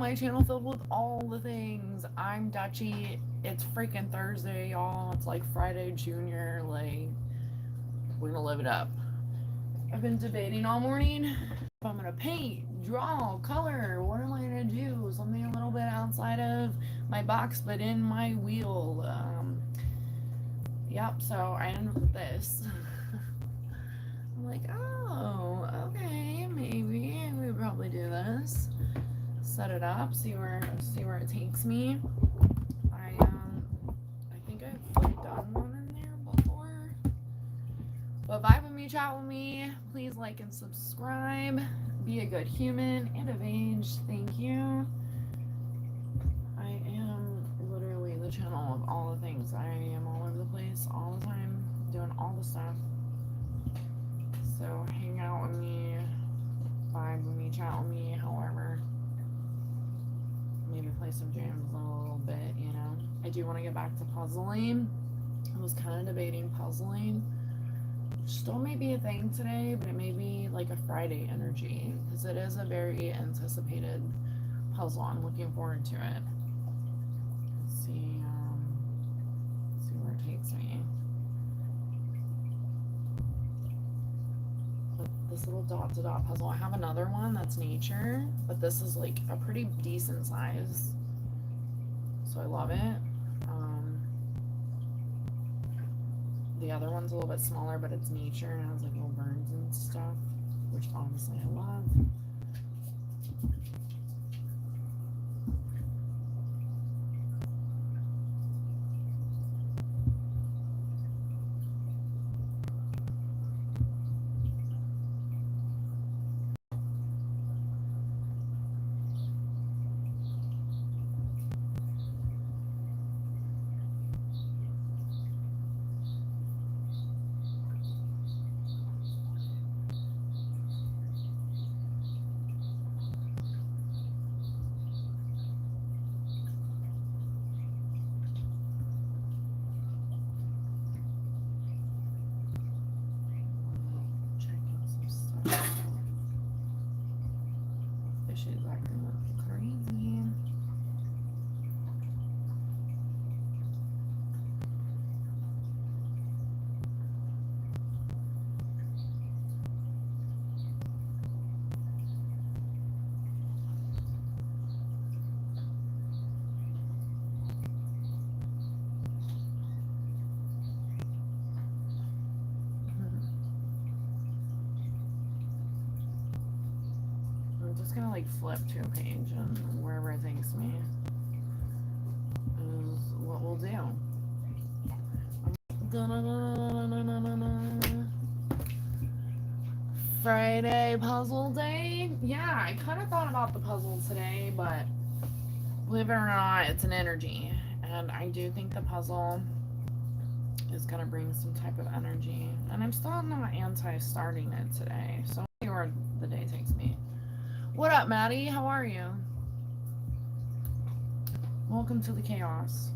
my channel filled with all the things. I'm Dutchy. It's freaking Thursday, y'all. It's like Friday Junior. Like, we're gonna live it up. I've been debating all morning if I'm gonna paint, draw, color. What am I gonna do? Something a little bit outside of my box, but in my wheel. Yep, so I ended up with this. I'm like, oh, okay, maybe we would probably do this. Set it up, see where it takes me. I think I've like done one in there before. But vibe with me, chat with me. Please like and subscribe. Be a good human and of age. Thank you. I am literally the channel of all the things. I am all over the place all the time, doing all the stuff. So hang out with me, vibe with me, chat with me, however. Maybe play some jams a little bit, you know. I do want to get back to puzzling. I was kind of debating puzzling. Still may be a thing today, but it may be like a Friday energy because it is a very anticipated puzzle. I'm looking forward to it. Let's see where it takes me. This little dot-to-dot puzzle. I have another one that's nature, but this is like a pretty decent size, so I love it. The other one's a little bit smaller, but it's nature and it has like little birds and stuff, which honestly I love. Gonna like flip to a page and wherever it takes me is what we'll do. Friday puzzle day. Yeah, I kind of thought about the puzzle today, but believe it or not, it's an energy, and I do think the puzzle is gonna bring some type of energy, and I'm still not anti-starting it today, so we'll see where the day takes me. What up, Maddie? How are you? Welcome to the chaos.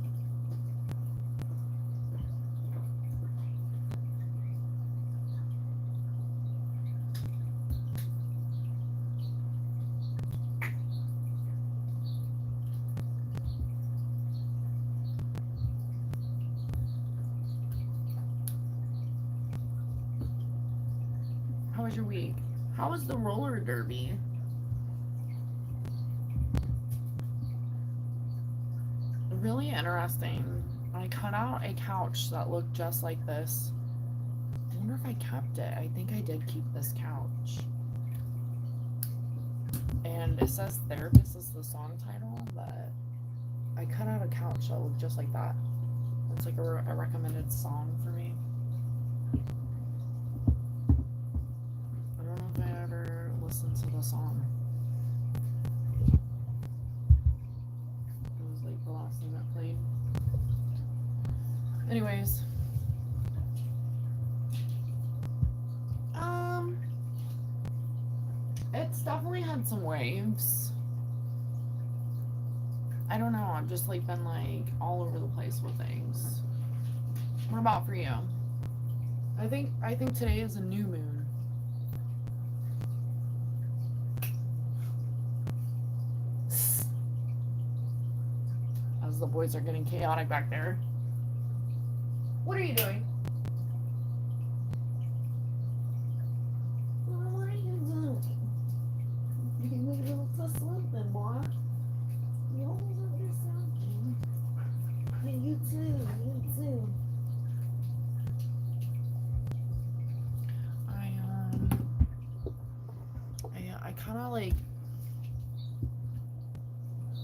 How was your week? How was the roller derby? Really interesting. I cut out a couch that looked just like this. I wonder if I kept it. I think I did keep this couch. And it says Therapist is the song title, but I cut out a couch that looked just like that. It's like a recommended song for me. I don't know if I ever listened to the song. The last thing that played. Anyways, it's definitely had some waves. I don't know, I've just like been like all over the place with things. What about for you? I think today is a new moon. because the boys are getting chaotic back there. What are you doing? What are you doing? You need to something, boy. You always up there something. Hey, you too. You too. I kind of like.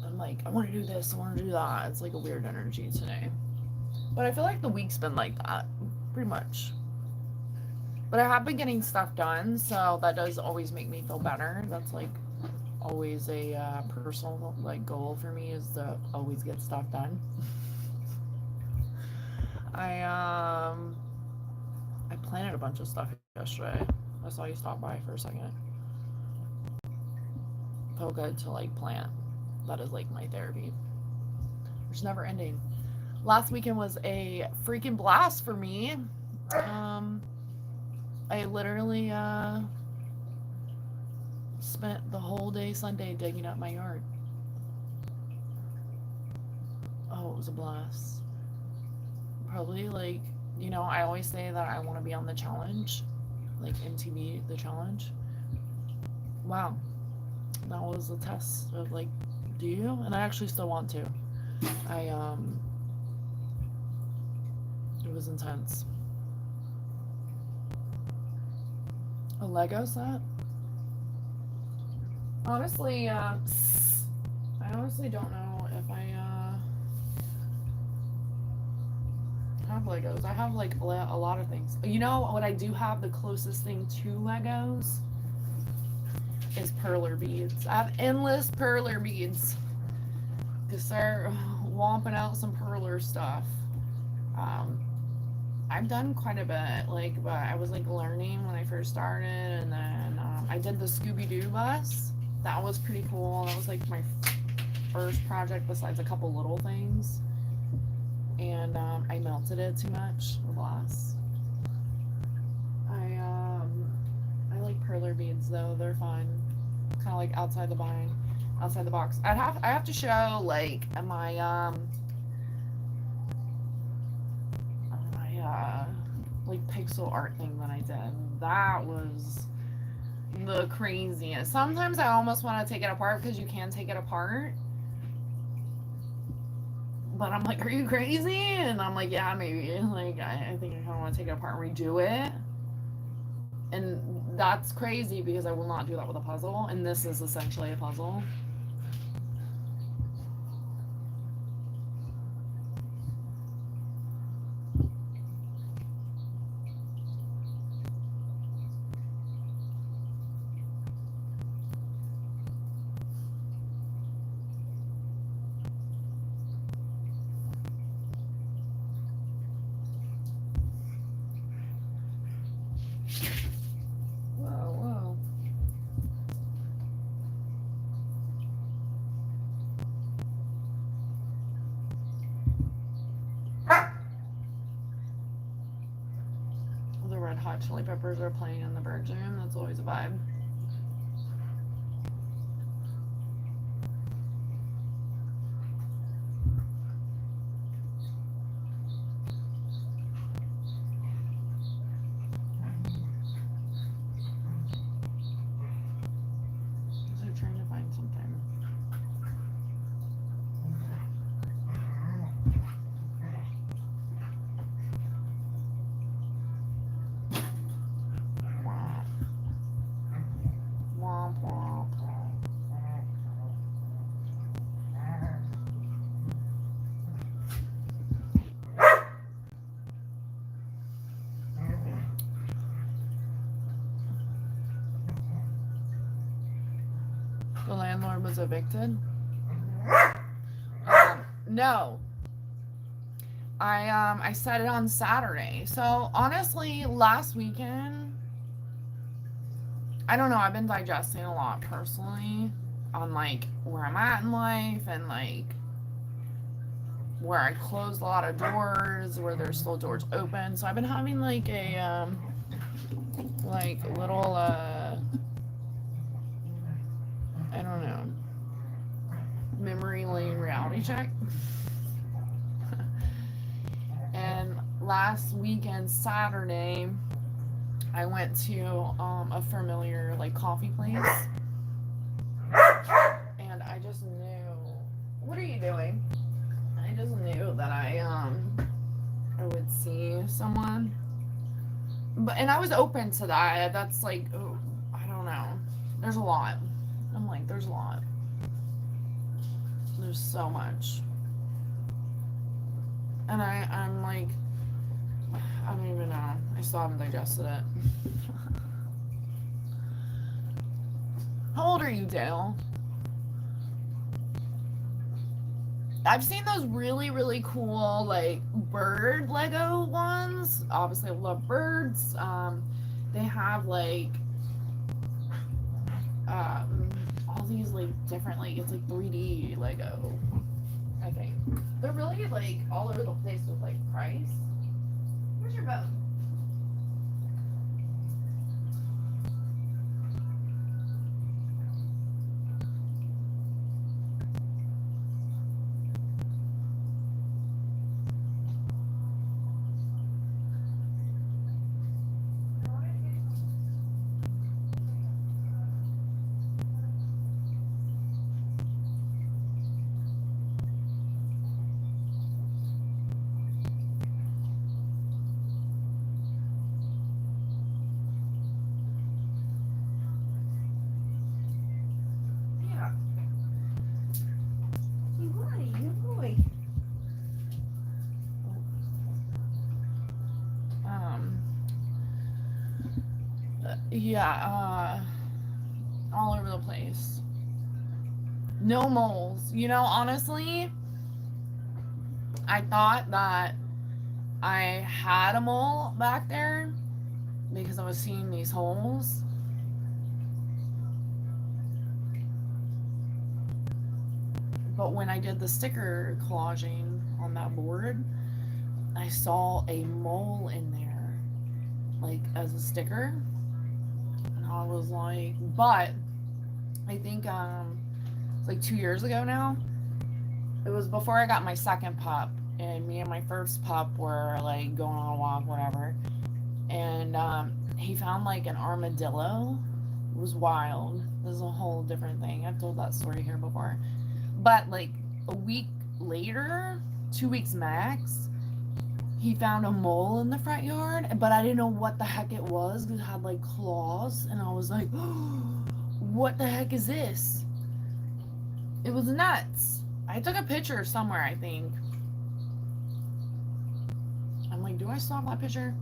I'm like, I want to do this. I want to do that. It's like a weird energy today. But I feel like the week's been like that, pretty much. But I have been getting stuff done, so that does always make me feel better. That's like always a personal like goal for me, is to always get stuff done. I planted a bunch of stuff yesterday. I saw you stop by for a second. Felt good to like plant. That is like my therapy. It's never ending. Last weekend was a freaking blast for me. I literally spent the whole day Sunday digging up my yard. Oh, it was a blast. Probably like, you know, I always say that I want to be on the challenge, like MTV, the challenge. Wow, that was a test of like, do you? And I actually still want to. It was intense. A Lego set? Honestly, I honestly don't know if I have Legos. I have like a lot of things. You know what I do have, the closest thing to Legos is perler beads. I have endless perler beads because they're womping out some perler stuff. I've done quite a bit, like, but I was like learning when I first started, and then I did the Scooby-Doo bus. That was pretty cool. That was like my first project besides a couple little things. And I melted it too much with glass. I like perler beads though. They're fun. Kind of like outside the box. I have to show like my like pixel art thing that I did. That was the craziest. Sometimes I almost want to take it apart because you can take it apart. But I'm like, are you crazy? And I'm like, yeah, maybe. Like, I think I kind of want to take it apart and redo it. And that's crazy because I will not do that with a puzzle. And this is essentially a puzzle. Hot Chili Peppers are playing in the Birds Room. That's always a vibe. So trying to find something. The landlord was evicted? No. I said it on Saturday. So honestly, last weekend, I don't know, I've been digesting a lot personally on like where I'm at in life and like where I closed a lot of doors, where there's still doors open. So I've been having like a like little I don't know, memory lane reality check. last weekend, Saturday, I went to a familiar like coffee place, and I just knew. What are you doing? I just knew that I would see someone, but and I was open to that. That's like, oh, I don't know. There's a lot. I'm like, there's a lot. There's so much, and I'm like, I don't even know. I still haven't digested it. How old are you, Dale? I've seen those really, really cool, like, bird Lego ones. Obviously, I love birds. They have, like, all these, like, different, like, it's like 3D Lego, I think. They're really, like, all over the place with, like, price. Where's your boat? Yeah. You boy, you boy. Um, yeah, all over the place. No moles. You know, honestly, I thought that I had a mole back there because I was seeing these holes. But when I did the sticker collaging on that board, I saw a mole in there, like as a sticker. And I was like, but I think it's like 2 years ago now. It was before I got my second pup, and me and my first pup were like going on a walk, whatever. And he found like an armadillo. It was wild. This is a whole different thing. I've told that story here before. But like a week later, 2 weeks max, he found a mole in the front yard, but I didn't know what the heck it was because it had like claws, and I was like, oh, what the heck is this? It was nuts. I took a picture somewhere, I think. I'm like, do I still have that picture?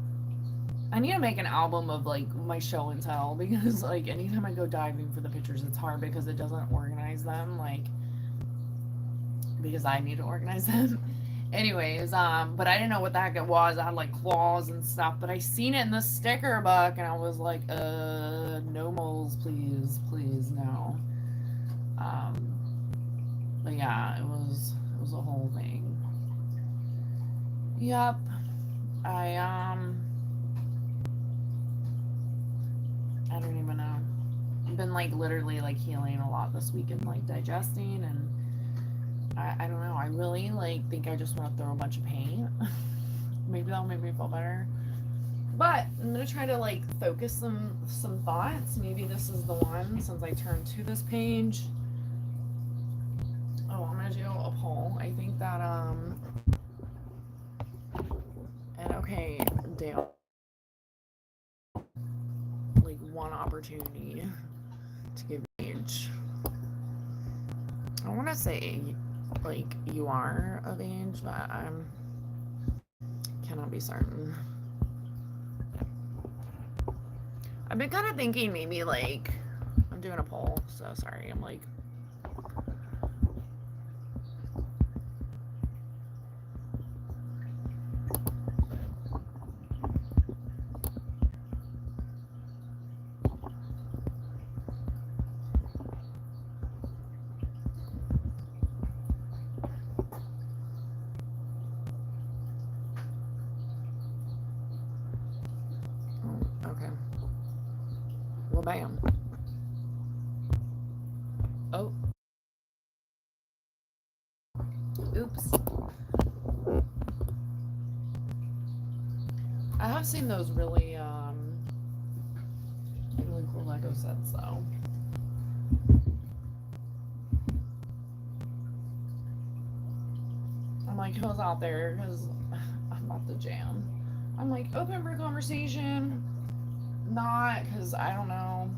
I need to make an album of like my show and tell because like anytime I go diving for the pictures, it's hard because it doesn't organize them. Like, because I need to organize them. Anyways, but I didn't know what the heck it was. I had like claws and stuff, but I seen it in the sticker book and I was like, no moles, please, please, no. But yeah, it was a whole thing. Yep. I don't even know. I've been like literally like healing a lot this week and like digesting, and I don't know. I really like think I just want to throw a bunch of paint. Maybe that'll make me feel better. But I'm gonna try to like focus some thoughts. Maybe this is the one since I turned to this page. Oh, I'm gonna do a poll. I think that and okay, Dale, like one opportunity to give age. I want to say like you are of age, but I cannot be certain. I've been kind of thinking maybe like I'm doing a poll, so sorry. I'm like okay. Well, bam. Oh. Oops. I have seen those really really cool Lego sets though. I'm like, who's out there? Because I'm about to jam. I'm like, open for conversation. Not because I don't know.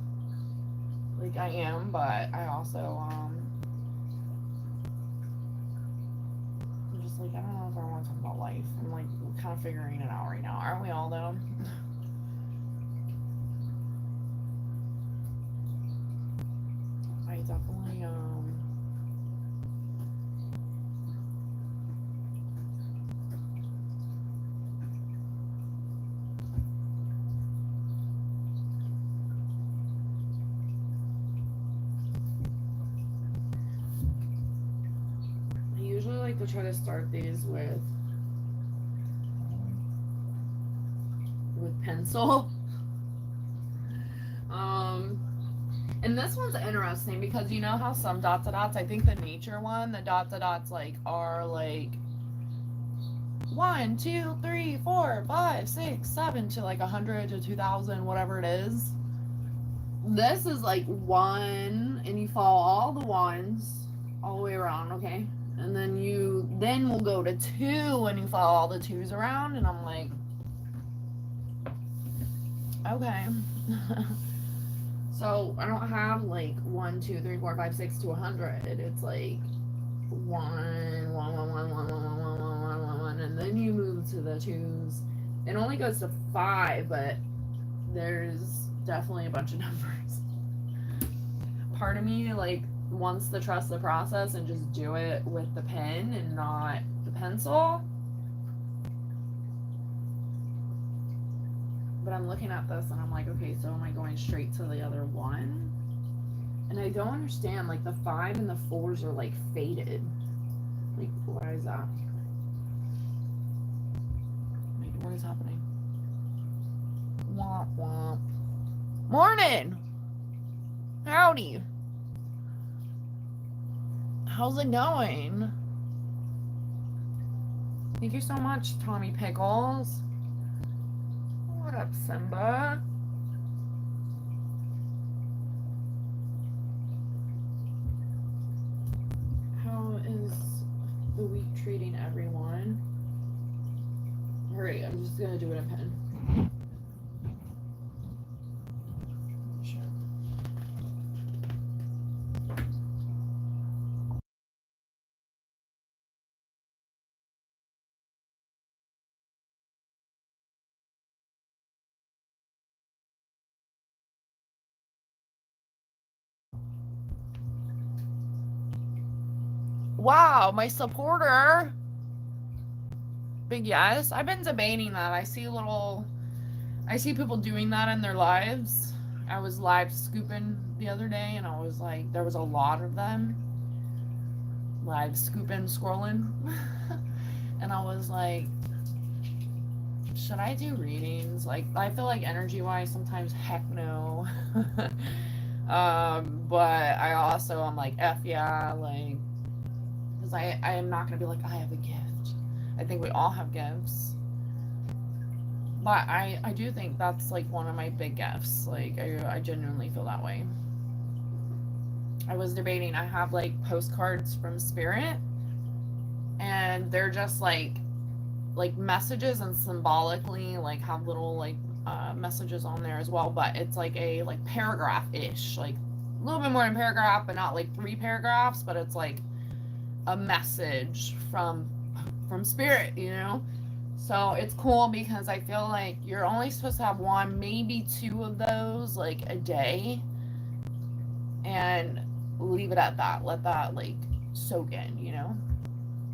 Like, I am, but I also, I'm just like, I don't know if I want to talk about life. I'm like, kind of figuring it out right now. Aren't we all, though? I definitely, I usually like to try to start these with pencil. Um, and this one's interesting because you know how some dots to dots, I think the nature one, the dots to dots like are like 1, 2, 3, 4, 5, 6, 7 to like 100 to 2,000, whatever it is. This is like 1, and you follow all the ones all the way around, okay? And then we'll go to 2, and you follow all the 2s around, and I'm like, okay. So I don't have like 1, 2, 3, 4, 5, 6 to 100. It's like 1, 1, 1, 1, 1, 1, 1, 1, 1, 1, 1, and then you move to the 2s. It only goes to 5, but there's definitely a bunch of numbers. Part of me like wants to trust the process and just do it with the pen and not the pencil. But I'm looking at this and I'm like, okay, so am I going straight to the other one? And I don't understand, like the 5 and the 4s are like faded. Like, why is that? Like, what is happening? Womp womp. Morning! Howdy! How's it going? Thank you so much, Tommy Pickles. What up, Simba? How is the week treating everyone? Alright, I'm just gonna do it in pen. Sure. Wow, my supporter. Big yes. I've been debating that. I see people doing that in their lives. I was live scooping the other day and I was like, there was a lot of them. Live scooping, scrolling. And I was like, should I do readings? Like, I feel like energy wise, sometimes heck no. But I also, I'm like, F yeah, like, because I am not going to be like, I have a gift. I think we all have gifts. But I do think that's like one of my big gifts. Like, I genuinely feel that way. I was debating, I have like postcards from Spirit, and they're just like messages and symbolically like have little like messages on there as well, but it's like a like paragraph-ish, like a little bit more than paragraph, but not like 3 paragraphs, but it's like a message from Spirit, you know? So it's cool because I feel like you're only supposed to have 1, maybe 2 of those like a day, and leave it at that. Let that like soak in, you know?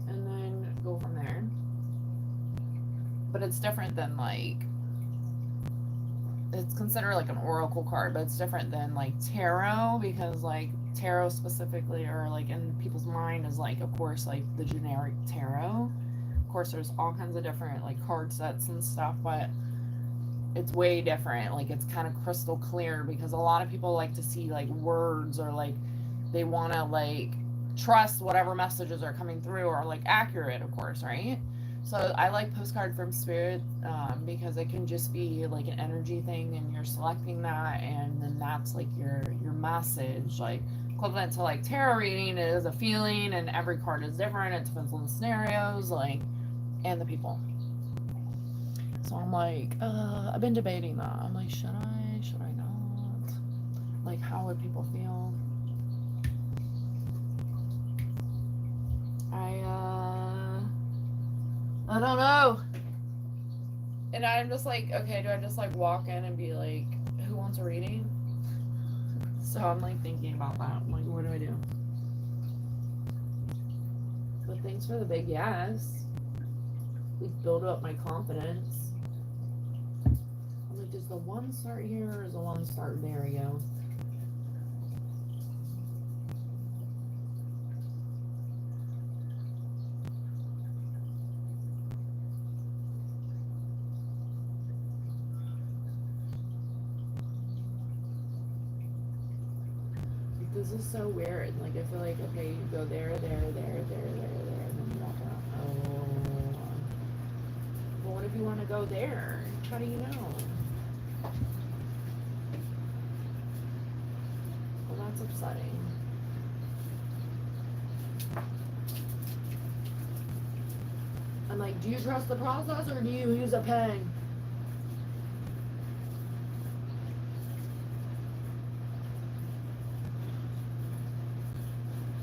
And then go from there. But it's different than like, it's considered like an oracle card, but it's different than like tarot, because like tarot specifically, or like in people's mind, is like, of course, like the generic tarot. Of course, there's all kinds of different like card sets and stuff, but it's way different. Like, it's kind of crystal clear, because a lot of people like to see like words, or like they want to like trust whatever messages are coming through are like accurate, of course, right? So I like postcard from spirit because it can just be like an energy thing, and you're selecting that, and then that's like your message, like equivalent to like tarot reading. It is a feeling, and every card is different. It depends on the scenarios, like and the people. So I'm like, I've been debating that. I'm like, should I? Should I not? Like, how would people feel? I don't know. And I'm just like, okay, do I just like walk in and be like, who wants a reading? So I'm like thinking about that. I'm like, what do I do? But thanks for the big yes. We build up my confidence. I'm like, does the one start here or does the one start there? You go. This is so weird. Like, I feel like, okay, you go there, and then you walk around. Oh. Well, what if you want to go there? How do you know? Well, that's upsetting. I'm like, do you trust the process or do you use a pen?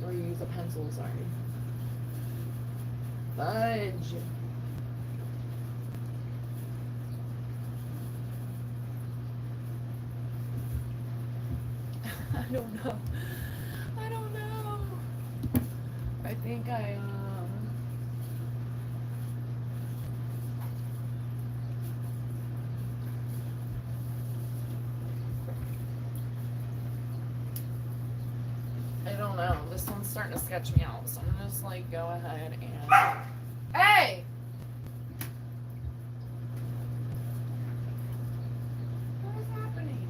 Or you use a pencil, sorry. Fudge. I don't know. I don't know. I think I don't know. This one's starting to sketch me out, so I'm gonna just like go ahead and. Hey! What is happening?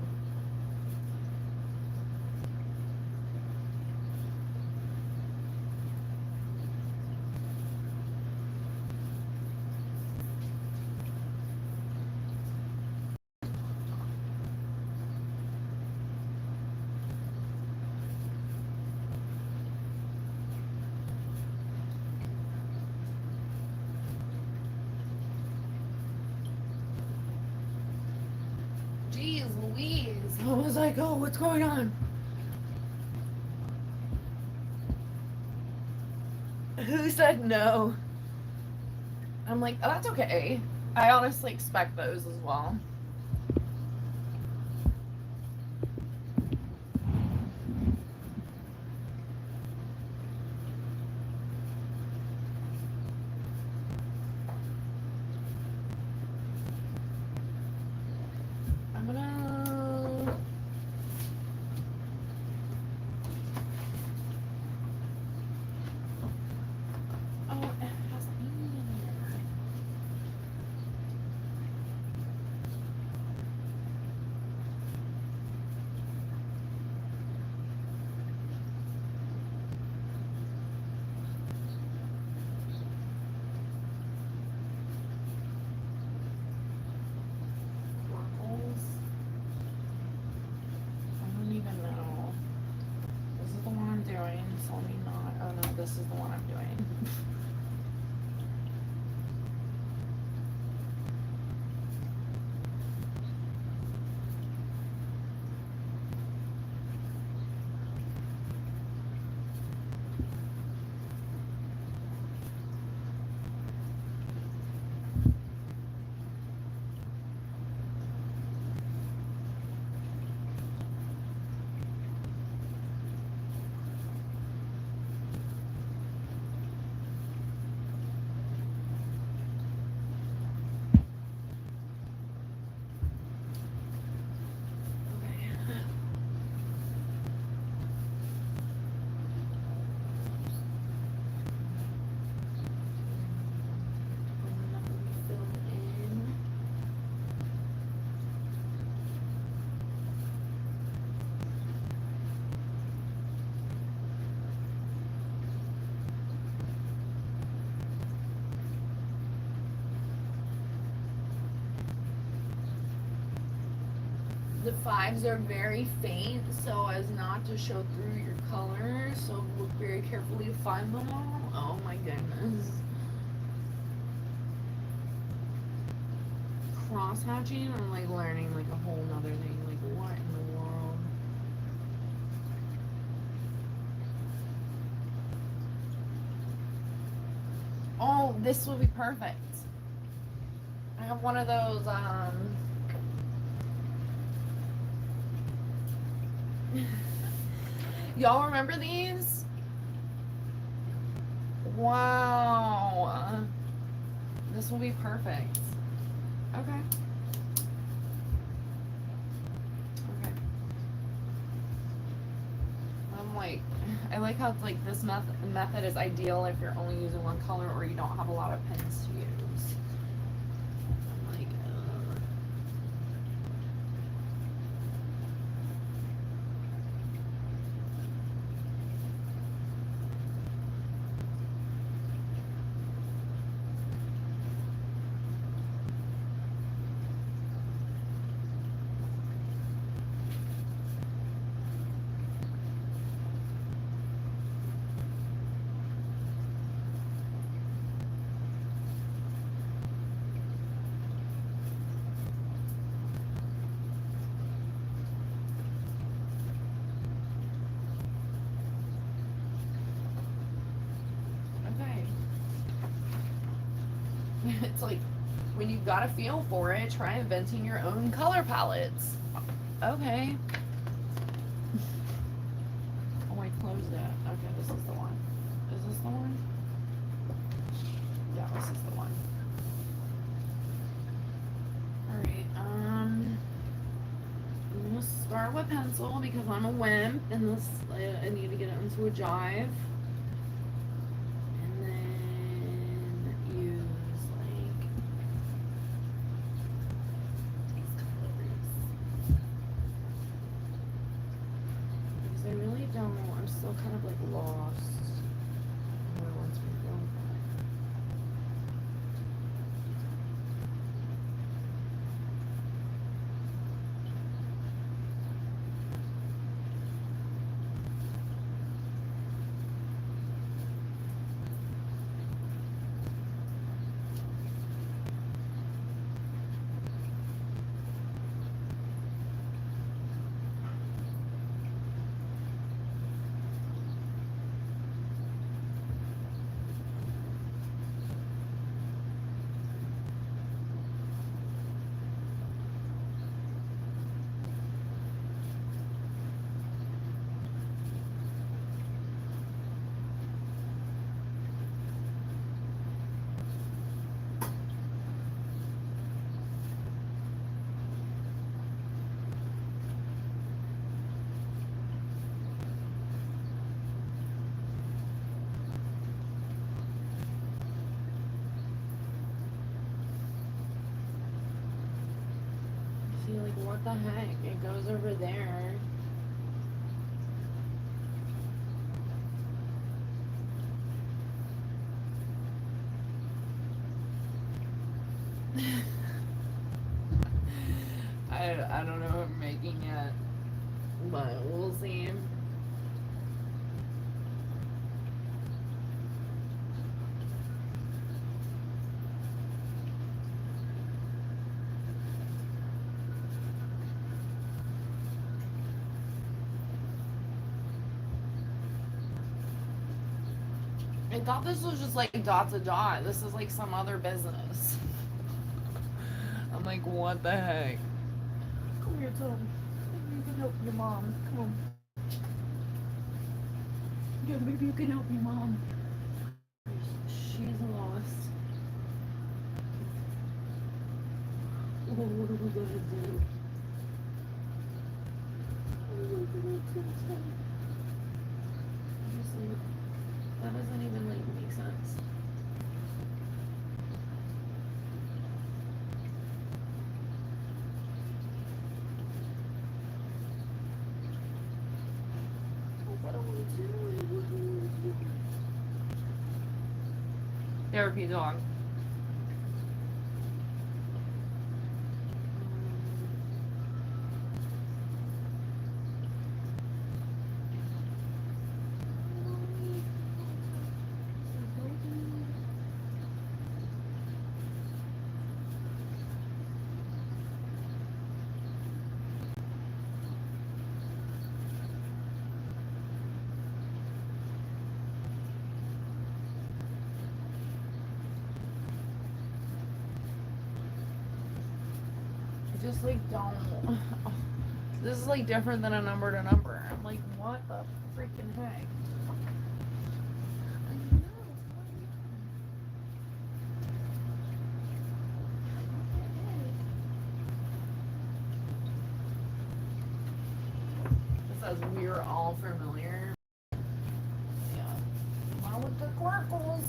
Jeez Louise. I was like, oh, what's going on? Who said no? I'm like, oh, that's okay. I honestly expect those as well. I'm gonna. Oh, it has ink in here. Querkles. I don't even know. This is the one I'm doing, so let me not. Oh no, this is the one I'm doing. The 5s are very faint, so as not to show through your colors. So look very carefully to find them all. Oh my goodness. Cross hatching, I'm like learning like a whole nother thing. Like what in the world? Oh, this will be perfect. I have one of those y'all remember these? Wow. This will be perfect. Okay. Okay. I'm like, I like how it's like this method is ideal if you're only using one color or you don't have a lot of pens to use. I'm like, it's like when you've got a feel for it, try inventing your own color palettes. Okay. Oh, I closed it. Okay, this is the one. Is this the one? Yeah, this is the one. Alright, I'm gonna start with pencil because I'm a wimp and this I need to get it into a jive. Kind of like lost where I want to go. Like, what the heck? It goes over there. I don't know what I'm making yet, but we'll see. I thought this was just like dot to dot. This is like some other business. I'm like, what the heck? Come here, Tom. You can help your mom. Come on. Yeah, maybe you can help your mom. She's lost. What are we gonna do? That doesn't even like make sense. What do we do? Therapy dog. just like don't. This is like different than a number to number. I'm like, what the freaking heck? It says we are all familiar. Yeah. Along with the Querkles.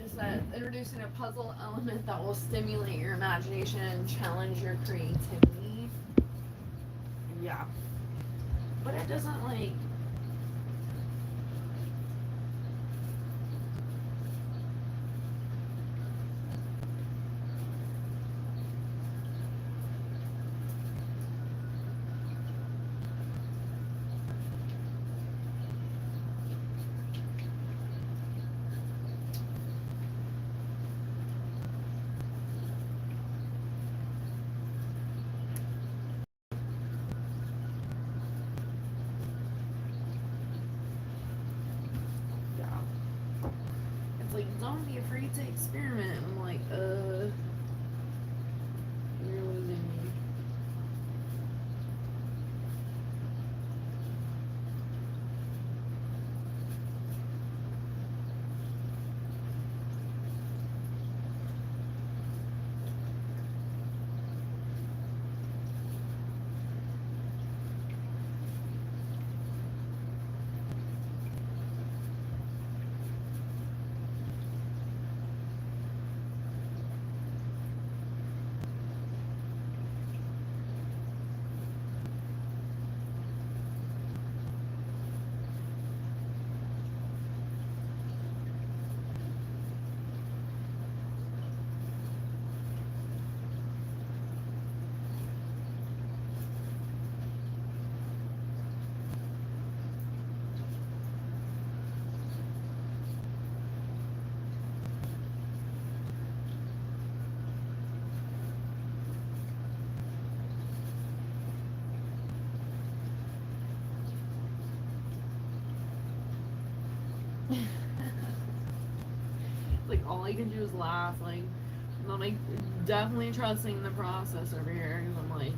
Is that introducing a puzzle element that will stimulate your imagination and challenge your creativity? Yeah. But it doesn't like. It's like, don't be afraid to experiment. I'm like, you're losing me. Like, all I can do is laugh. Like, I'm like definitely trusting the process over here because I'm like,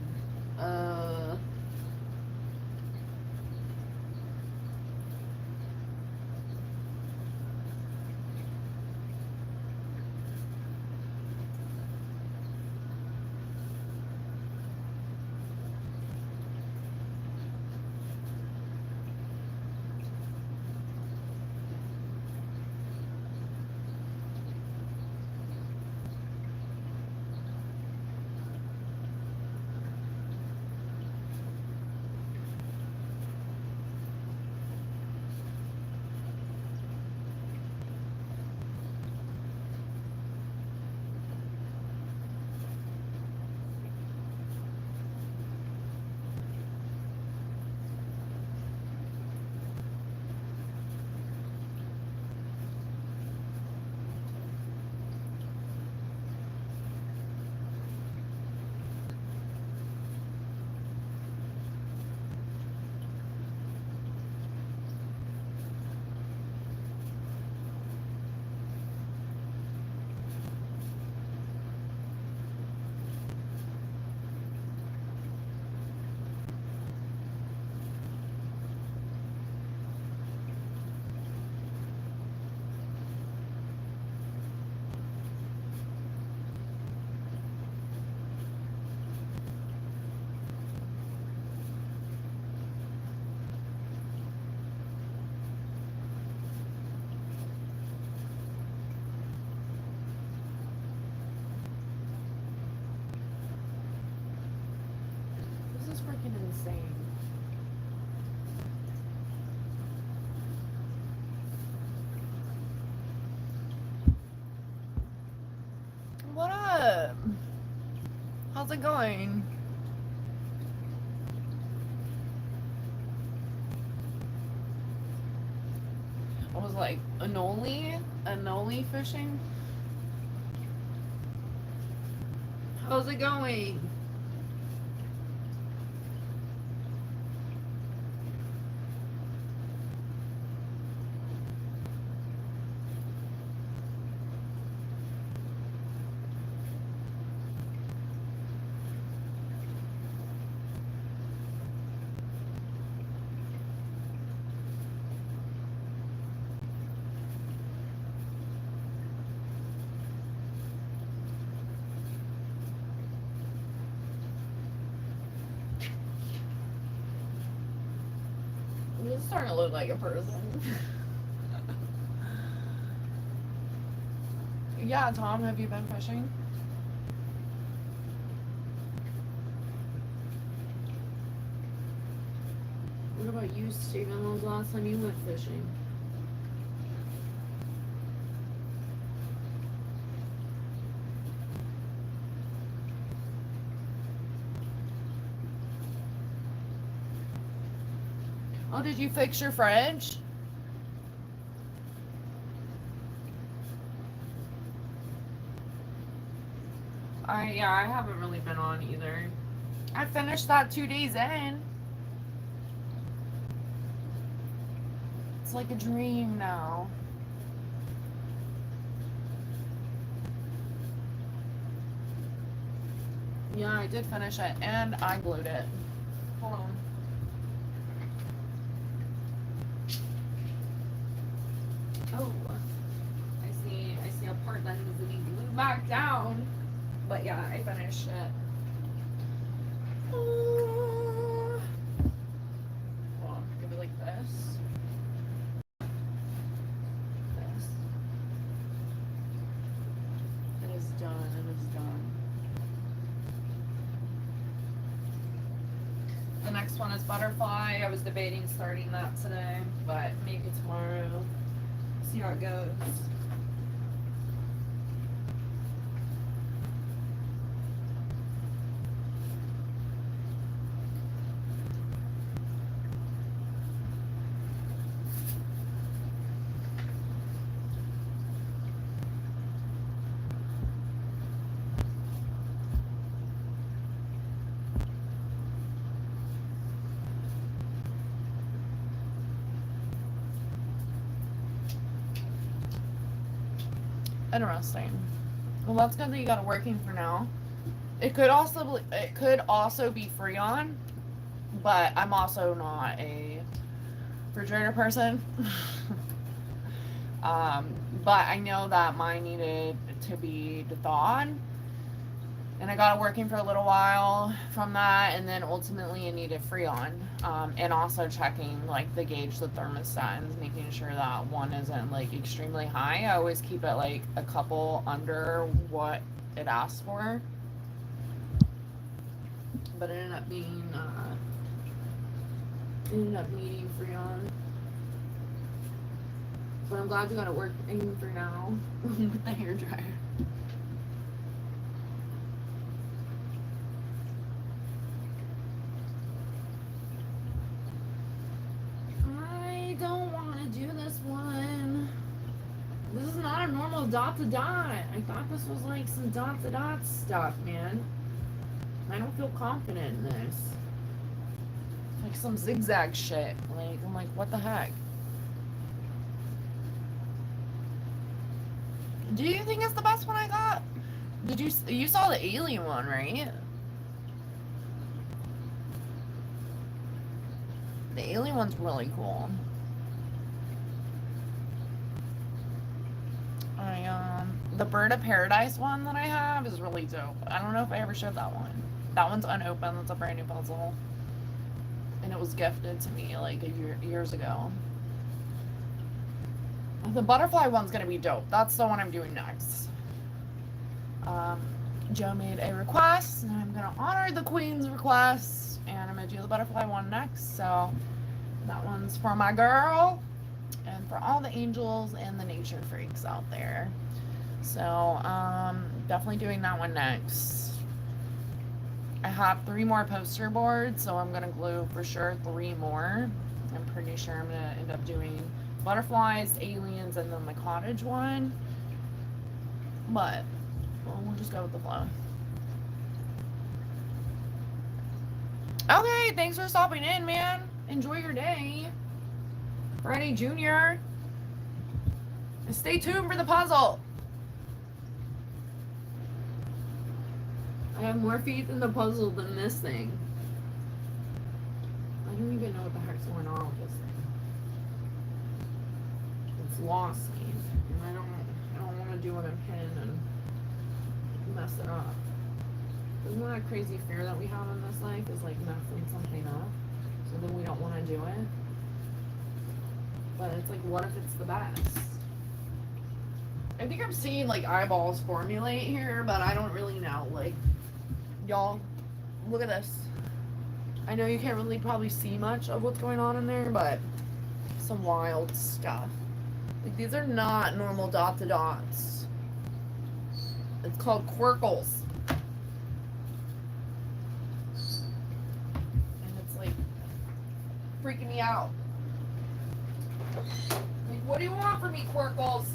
this is freaking insane. What up? How's it going? I was like, Anoli fishing? How's it going? It's starting to look like a person. Yeah, Tom, have you been fishing? What about you, Stephen? When was the last time you went fishing? Oh, did you fix your fridge? Yeah, I haven't really been on either. I finished that 2 days in. It's like a dream now. Yeah, I did finish it, and I glued it. Hold on. Oh, I see a part that needs to be glued back down. But yeah, I finished it. Hold on, give it like this. This. It is done. It is done. The next one is butterfly. I was debating starting that today, but maybe tomorrow. See how it goes. Interesting. Well, that's good that you got it working for now. It could also be Freon, but I'm also not a refrigerator person. But I know that mine needed to be thawed, and I got it working for a little while from that, and then ultimately it needed Freon, and also checking like the gauge, the thermostat, and making sure that one isn't like extremely high. I always keep it like a couple under what it asked for, but it ended up being needing Freon. But I'm glad you got it working for now with the hairdryer. I don't want to do this one. This is not a normal dot to dot. I thought this was like some dot to dot stuff, man. I don't feel confident in this. Like some zigzag shit. Like, I'm like, what the heck? Do you think it's the best one I got? You saw the alien one, right? The alien one's really cool. The bird of paradise one that I have is really dope. I don't know if I ever showed that one. That one's unopened. That's a brand new puzzle, and it was gifted to me like years ago. The butterfly one's gonna be dope. That's the one I'm doing next. Joe made a request, and I'm gonna honor the queen's request, and I'm gonna do the butterfly one next. So that one's for my girl, and for all the angels and the nature freaks out there. So definitely doing that one next. I have 3 more poster boards, so I'm gonna glue for sure 3 more. I'm pretty sure I'm gonna end up doing butterflies, aliens, and then the cottage one. But we'll just go with the flow. Okay, thanks for stopping in, man. Enjoy your day. Friday Junior. And stay tuned for the puzzle. I have more faith in the puzzle than this thing. I don't even know what the heck's going on with this thing. It's lost me, and I don't want to do it in pin and mess it up. Isn't that a crazy fear that we have in this life? Is like messing something up, so then we don't want to do it. But it's like, what if it's the best? I think I'm seeing like eyeballs formulate here, but I don't really know. Like, y'all, look at this. I know you can't really probably see much of what's going on in there, but some wild stuff. Like, these are not normal dot to dots. It's called Querkles. And it's like freaking me out. Like, what do you want from me, Querkles?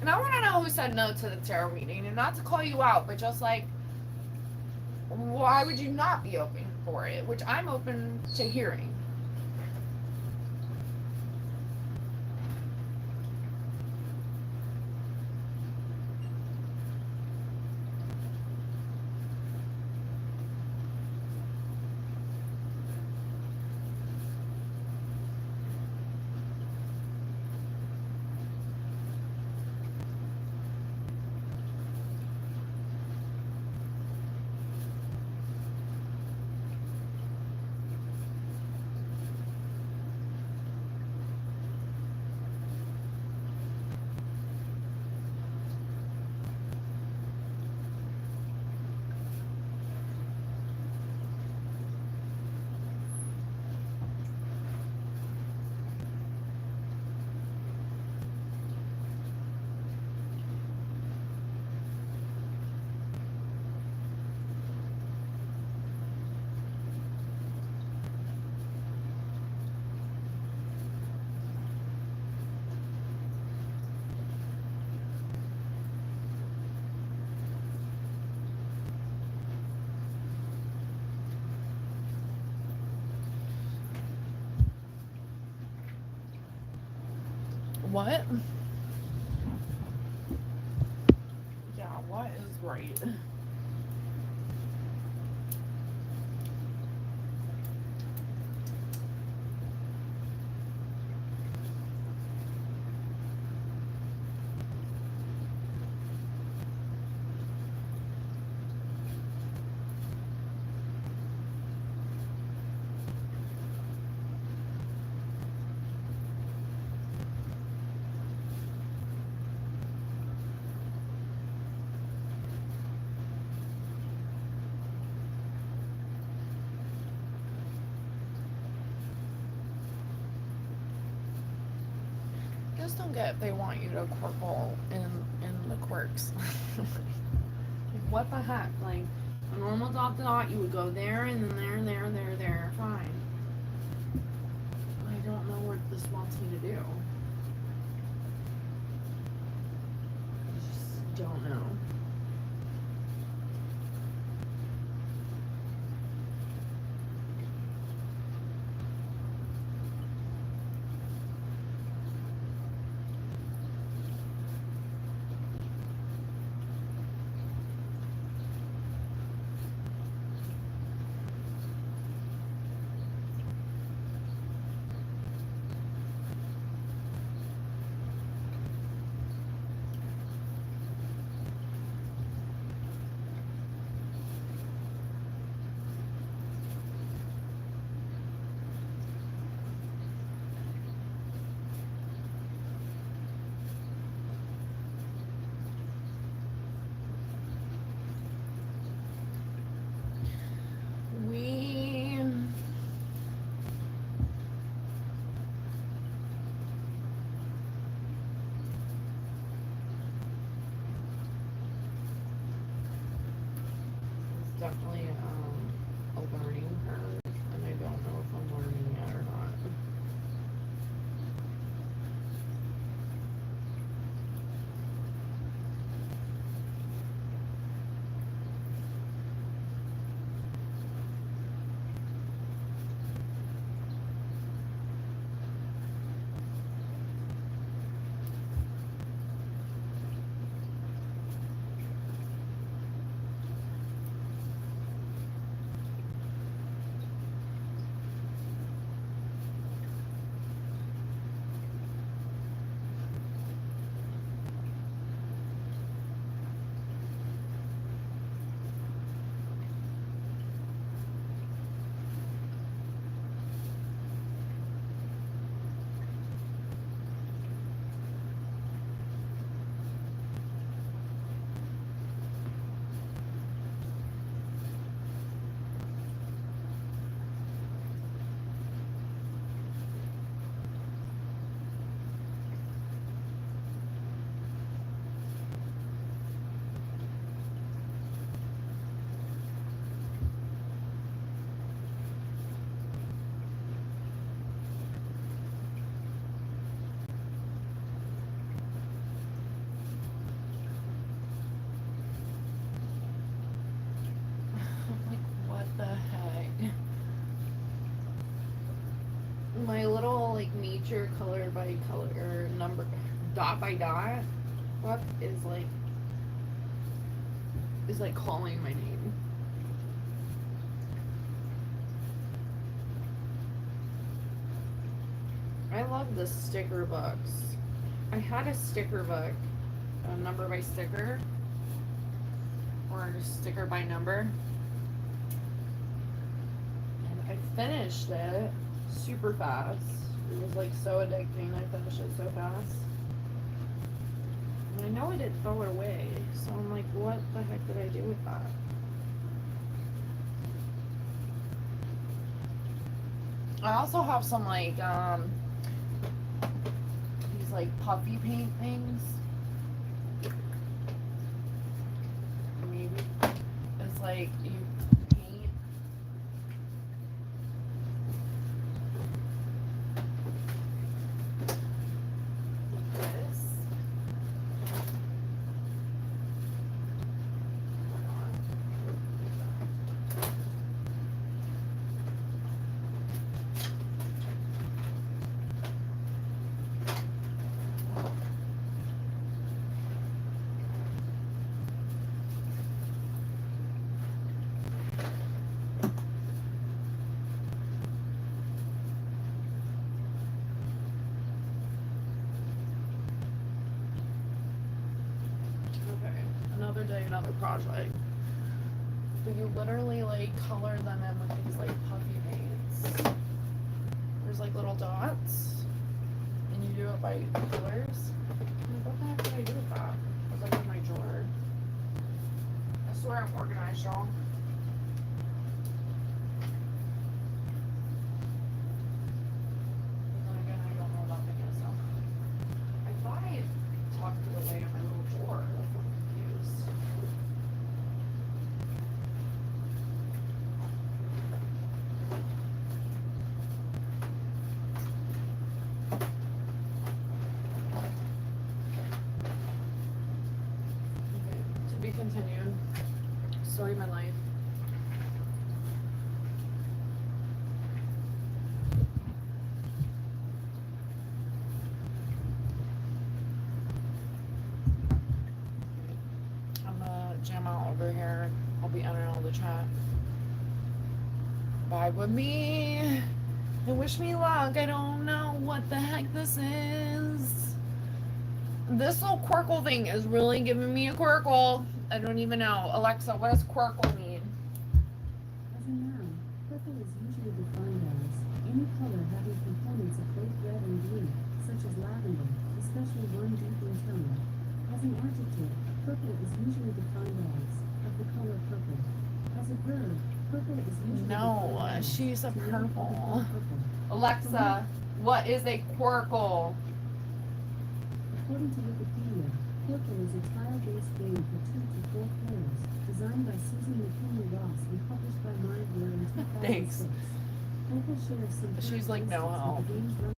And I want to know who said no to the tarot reading, and not to call you out, but just like, why would you not be open for it? Which I'm open to hearing. What? Yeah, what is right? I just don't get if they want you to quirkle in the quirks. Like, what the heck? Like, a normal dot to dot, you would go there and then there. Fine. I don't know what this wants me to do. I just don't know. We It's definitely a learning curve, and I don't know if I'm learning yet or not. picture color by color or number dot by dot. What is like calling my name. I love the sticker books. I had a sticker book, a number by sticker, or sticker by number. And I finished it super fast. It was like so addicting. I finished it so fast. And I know I didn't throw it away. So I'm like, what the heck did I do with that? I also have some like these like puffy paint things. Maybe it's like you paint this. Another day, another project. But you literally like color them in with these like puffy paints. There's like little dots, and you do it by colors. I'm like, what the heck did I do with that? It was like in my drawer. I swear I'm organized, y'all. But then again, I don't know about the stuff. I thought I tucked it away in my little drawer. That's what I'm confused. Okay, to be continued. Story of my life. I'm gonna jam out over here. I'll be entering all the chat. Vibe with me and wish me luck. I don't know what the heck this is. This little Querkle thing is really giving me a Querkle. I don't even know. Alexa, what does Querkle mean? As a noun, purple is usually defined as any color having components of both red and blue, such as lavender, especially one deep in tone. As an adjective, purple is usually defined as of the color purple. As a verb, purple is usually No, defined as she's a to make of the purple. color purple. Alexa, what is a Querkle? According to Wikipedia, Querkle is a tile-based game for 2 to 4 players, designed by Susan McKinley Ross and published by Mindware in 2006. Thanks. Querkle shares some She's like, no characteristics help. with the game's run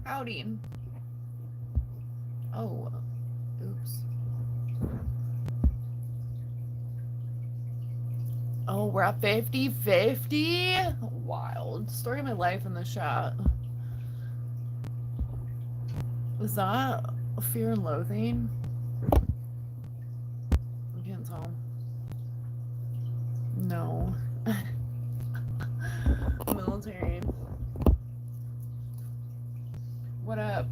Howdy. Oh, oops. Oh, we're at 50-50? Wild. Story of my life in the chat. Is that Fear and Loathing? I can't tell. No. Military. What up?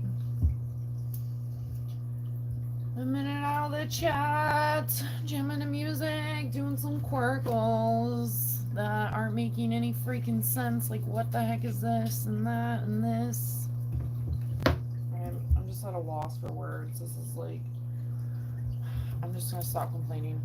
A minute out of the chat, jamming to music, doing some Querkles that aren't making any freaking sense. Like, what the heck is this and that and this? I'm just at a loss for words. This is like, I'm just gonna stop complaining.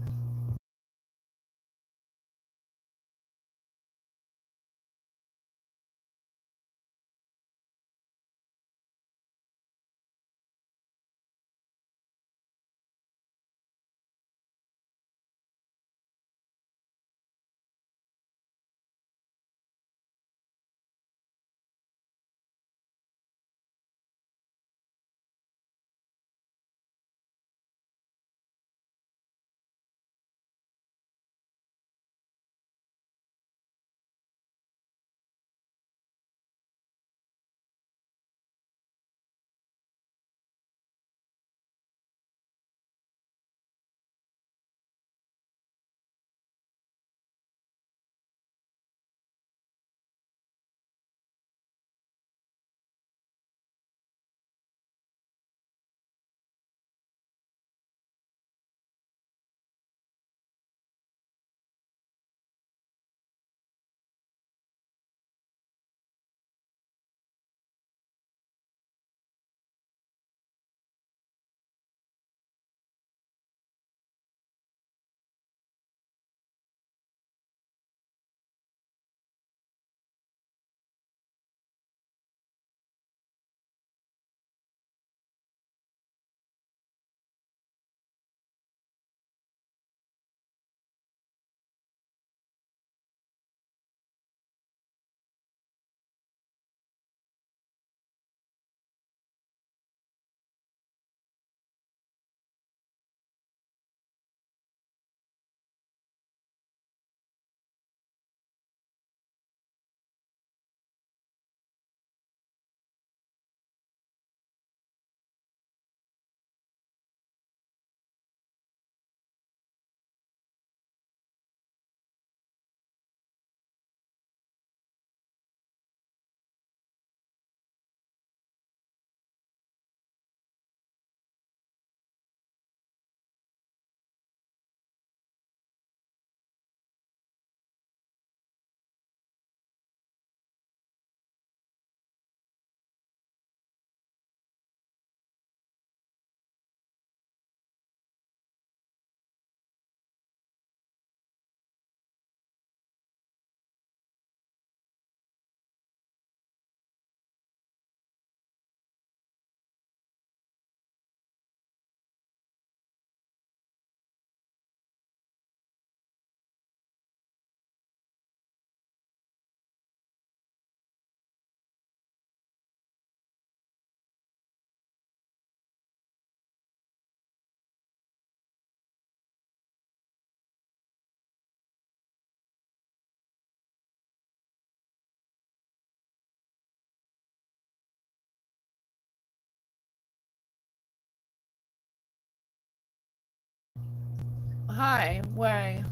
Hi, way.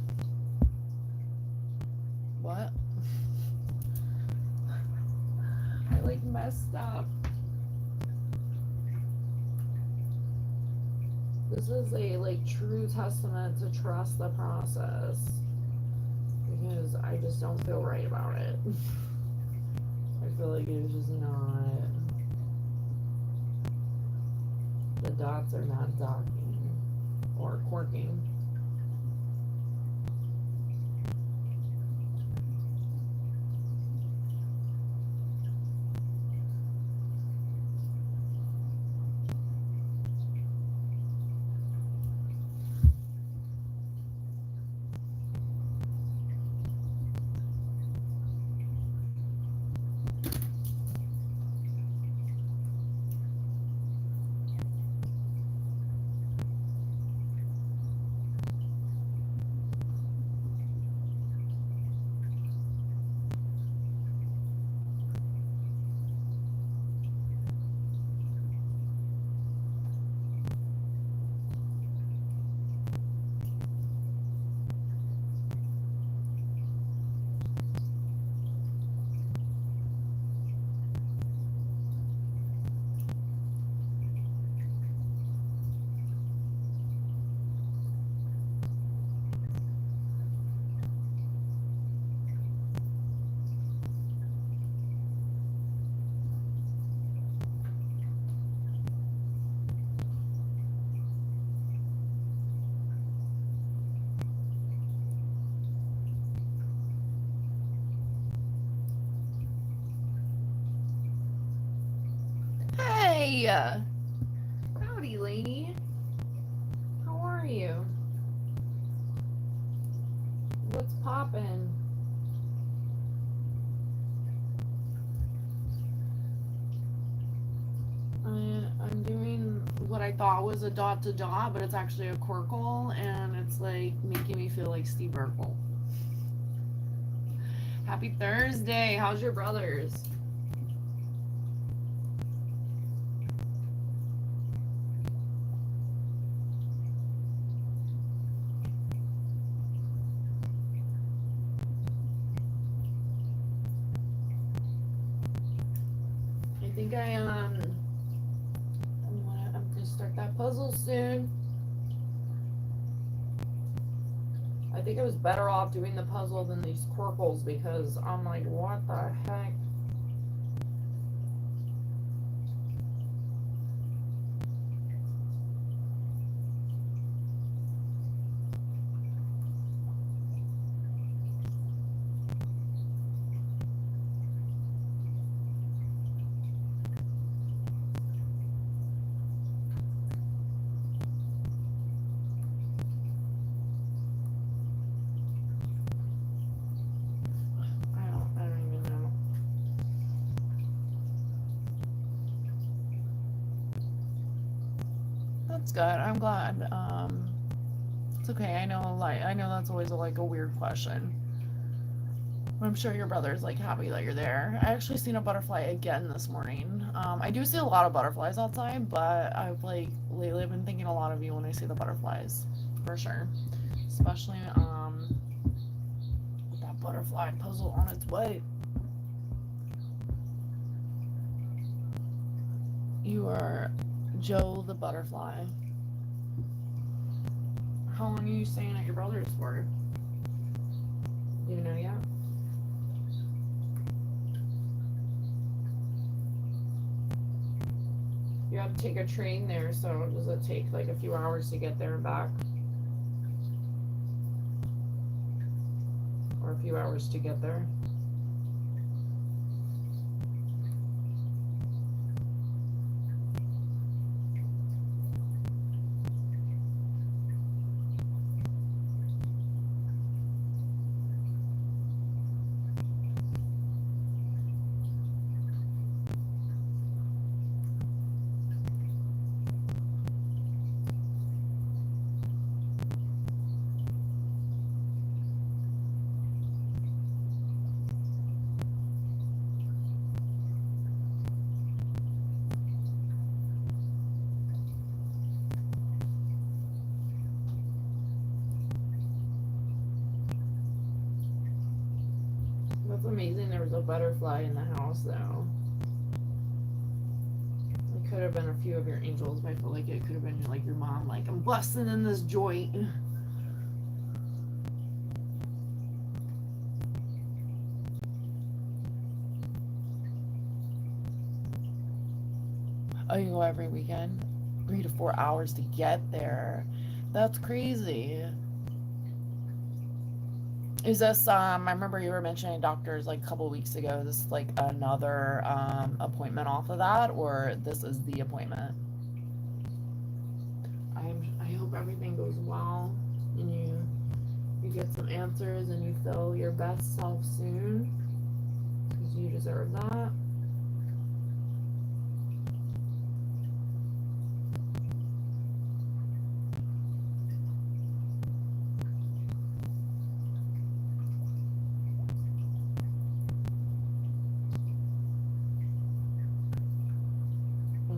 What? I like messed up. This is a like true testament to trust the process because I just don't feel right about it. I feel like it's just not. The dots are not docking or corking. Hey! Howdy, lady. How are you? What's poppin'? I'm doing what I thought was a dot to dot, but it's actually a Querkle, and it's like making me feel like Steve Urkel. Happy Thursday. How's your brothers? I think I'm gonna start that puzzle soon. I think I was better off doing the puzzle than these Querkles because I'm like, what the heck? I don't even know. That's good. I'm glad. It's okay. I know that's always like a weird question. But I'm sure your brother's like happy that you're there. I actually seen a butterfly again this morning. I do see a lot of butterflies outside, but I've like lately I've been thinking a lot of you when I see the butterflies, for sure. Especially with that butterfly puzzle on its way. You are Joe the butterfly. How long are you staying at your brother's for? Do you know yet? You have to take a train there, so does it take like a few hours to get there and back? Or a few hours to get there? That's amazing there was a butterfly in the house though. It could have been a few of your angels, but I feel like it could have been like your mom, like, I'm busting in this joint. Oh, you go every weekend? 3 to 4 hours to get there. That's crazy. Is this I remember you were mentioning doctors like a couple weeks ago. This is like another appointment off of that, or this is the appointment? I hope everything goes well and you get some answers and you feel your best self soon because you deserve that.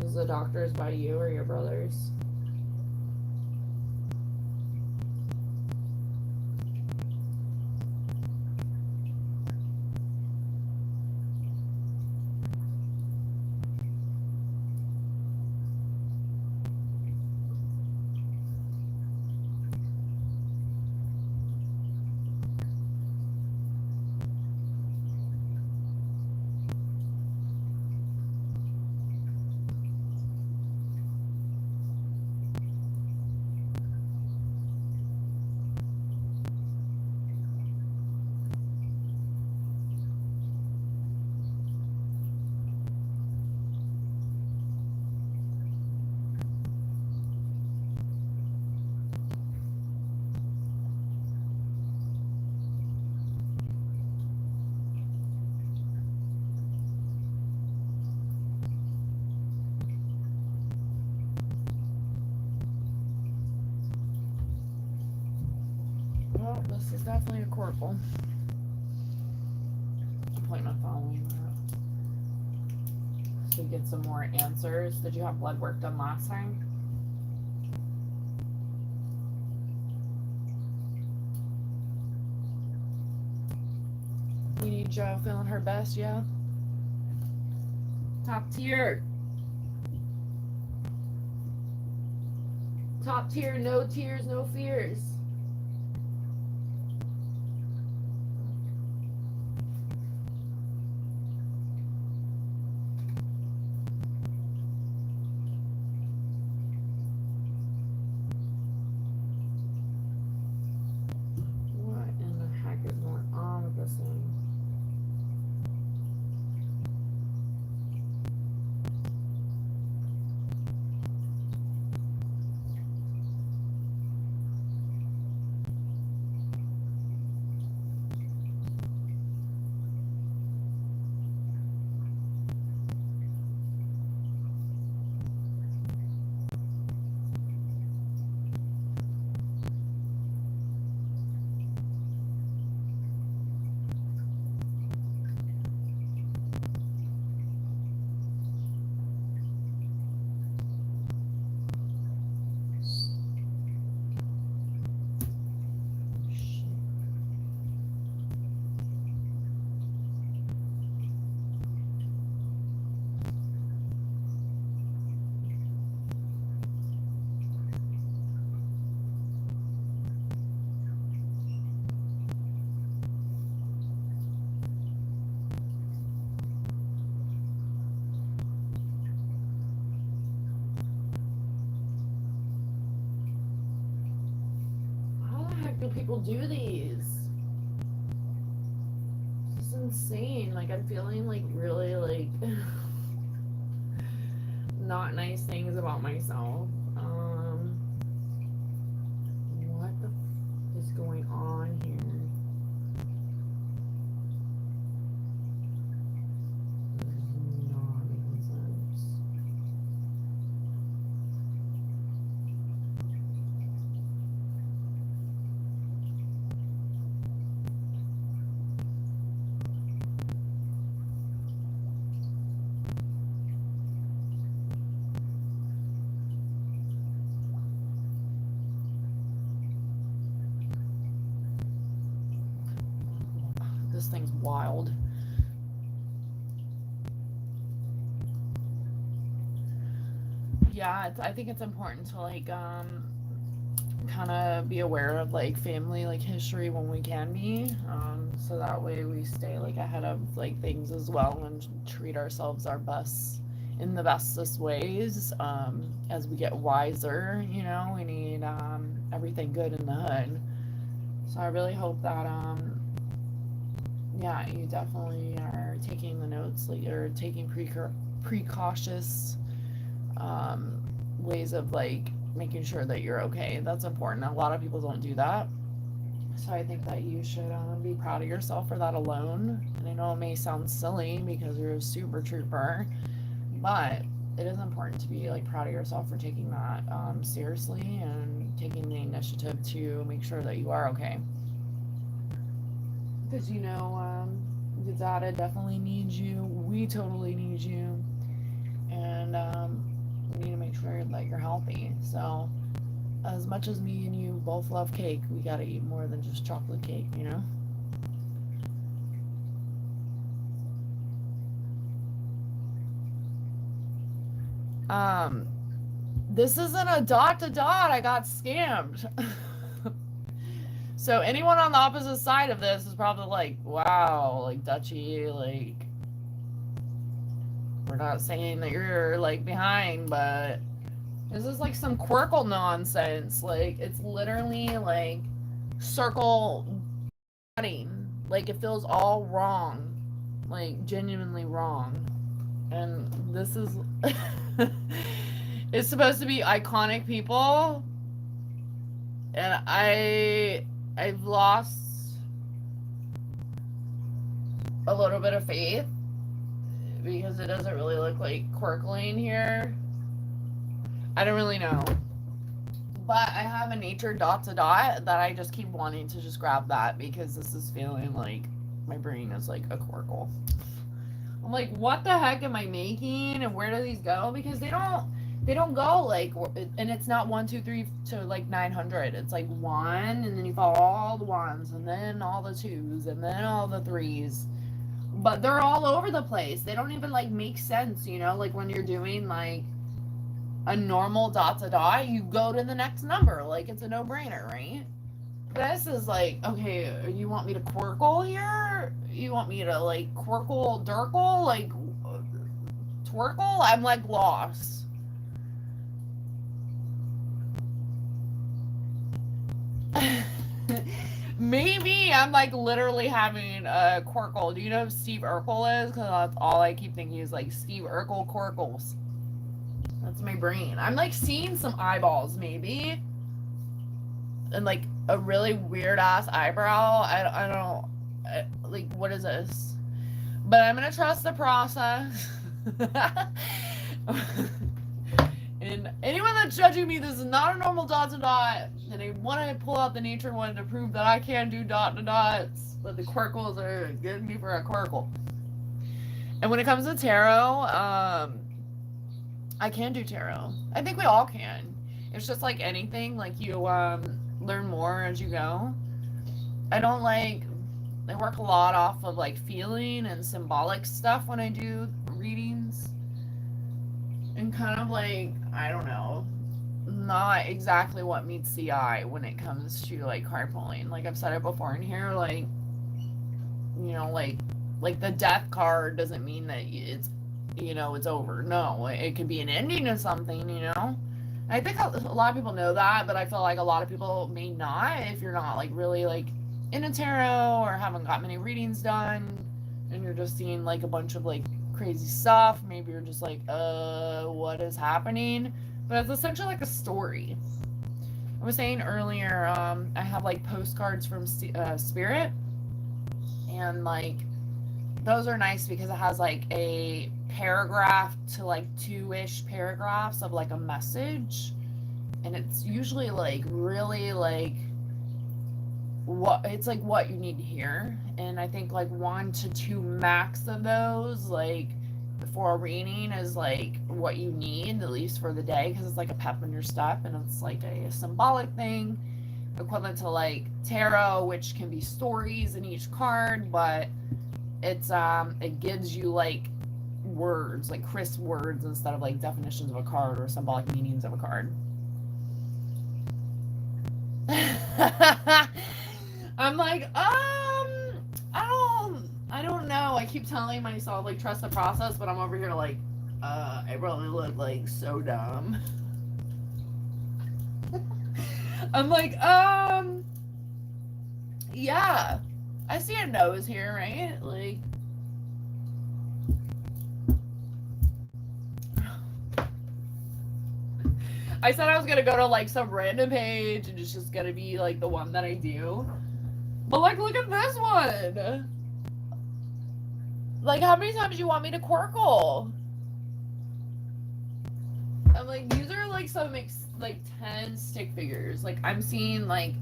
Was the doctors by you or your brothers? this is definitely a Querkle. Appointment following that. To get some more answers. Did you have blood work done last time? We need Joe feeling her best, yeah? Top tier. Top tier, no tears, no fears. What in the heck is going on with this thing? How the heck do people do these? This is insane. Like, I'm feeling like really like not nice things about myself. What the is going on here? This is not making sense. This thing's wild. Yeah, I think it's important to like kind of be aware of like family like history when we can be, so that way we stay like ahead of like things as well and treat ourselves our best in the bestest ways. As we get wiser, you know, we need everything good in the hood. So I really hope that yeah, you definitely are taking the notes, like you're taking precautious ways of like making sure that you're okay. That's important. A lot of people don't do that. So I think that you should be proud of yourself for that alone. And I know it may sound silly because you're a super trooper, but it is important to be like proud of yourself for taking that seriously and taking the initiative to make sure that you are okay. Because you know, the data definitely needs you. We totally need you, and we need to make sure that you're healthy. So, as much as me and you both love cake, we gotta eat more than just chocolate cake, you know? This isn't a dot to dot. I got scammed. So anyone on the opposite side of this is probably like, wow, like Dutchy, like we're not saying that you're like behind, but this is like some Quirkle nonsense. Like it's literally like circle cutting. Like it feels all wrong. Like genuinely wrong. And this is it's supposed to be iconic people. And I've lost a little bit of faith because it doesn't really look like Quirkling here. I don't really know. But I have a nature dot to dot that I just keep wanting to just grab that because this is feeling like my brain is like a Querkle. I'm like, what the heck am I making, and where do these go? Because they don't go like, and it's not 1, 2, 3 to like 900. It's like one, and then you follow all the ones, and then all the twos, and then all the threes. But they're all over the place. They don't even like make sense, you know. Like when you're doing like a normal dot to dot, you go to the next number. Like it's a no brainer, right? This is like, okay, you want me to Querkle here? You want me to like Querkle Durkle? Like Twerkle? I'm like lost. Maybe I'm like literally having a Querkle. Do you know who Steve Urkel is? Because that's all I keep thinking is like Steve Urkel Querkles. That's my brain. I'm like seeing some eyeballs maybe. And like a really weird ass eyebrow. I don't like, what is this? But I'm gonna trust the process. And anyone that's judging me, this is not a normal dot to dot, and they want to pull out the nature one to prove that I can do dot to dots, but the Querkles are getting me for a Querkle. And when it comes to tarot, I can do tarot. I think we all can. It's just like anything, like you learn more as you go. I work a lot off of like feeling and symbolic stuff when I do readings. And kind of like, I don't know, not exactly what meets the eye when it comes to like card pulling. Like I've said it before in here, like, you know, like the death card doesn't mean that it's, you know, it's over. No, it could be an ending to something, you know. I think a lot of people know that, but I feel like a lot of people may not if you're not like really like in a tarot or haven't got many readings done, and you're just seeing like a bunch of like crazy stuff. Maybe you're just like, what is happening? But it's essentially like a story. I was saying earlier, I have like postcards from Spirit, and like those are nice because it has like a paragraph to like 2-ish paragraphs of like a message, and it's usually like really like what you need to hear. And I think like 1 to 2 max of those like for a reading is like what you need, at least for the day, because it's like a pep in your step, and it's like a symbolic thing equivalent to like tarot, which can be stories in each card, but it's it gives you like words, like crisp words, instead of like definitions of a card or symbolic meanings of a card. I'm like, I don't know. I keep telling myself like trust the process, but I'm over here like, I really look like so dumb. I'm like, yeah, I see a nose here, right? Like, I said I was gonna go to like some random page and it's just gonna be like the one that I do. But like, look at this one. Like, how many times do you want me to Querkle? I'm like, these are like some like 10 stick figures. Like I'm seeing like,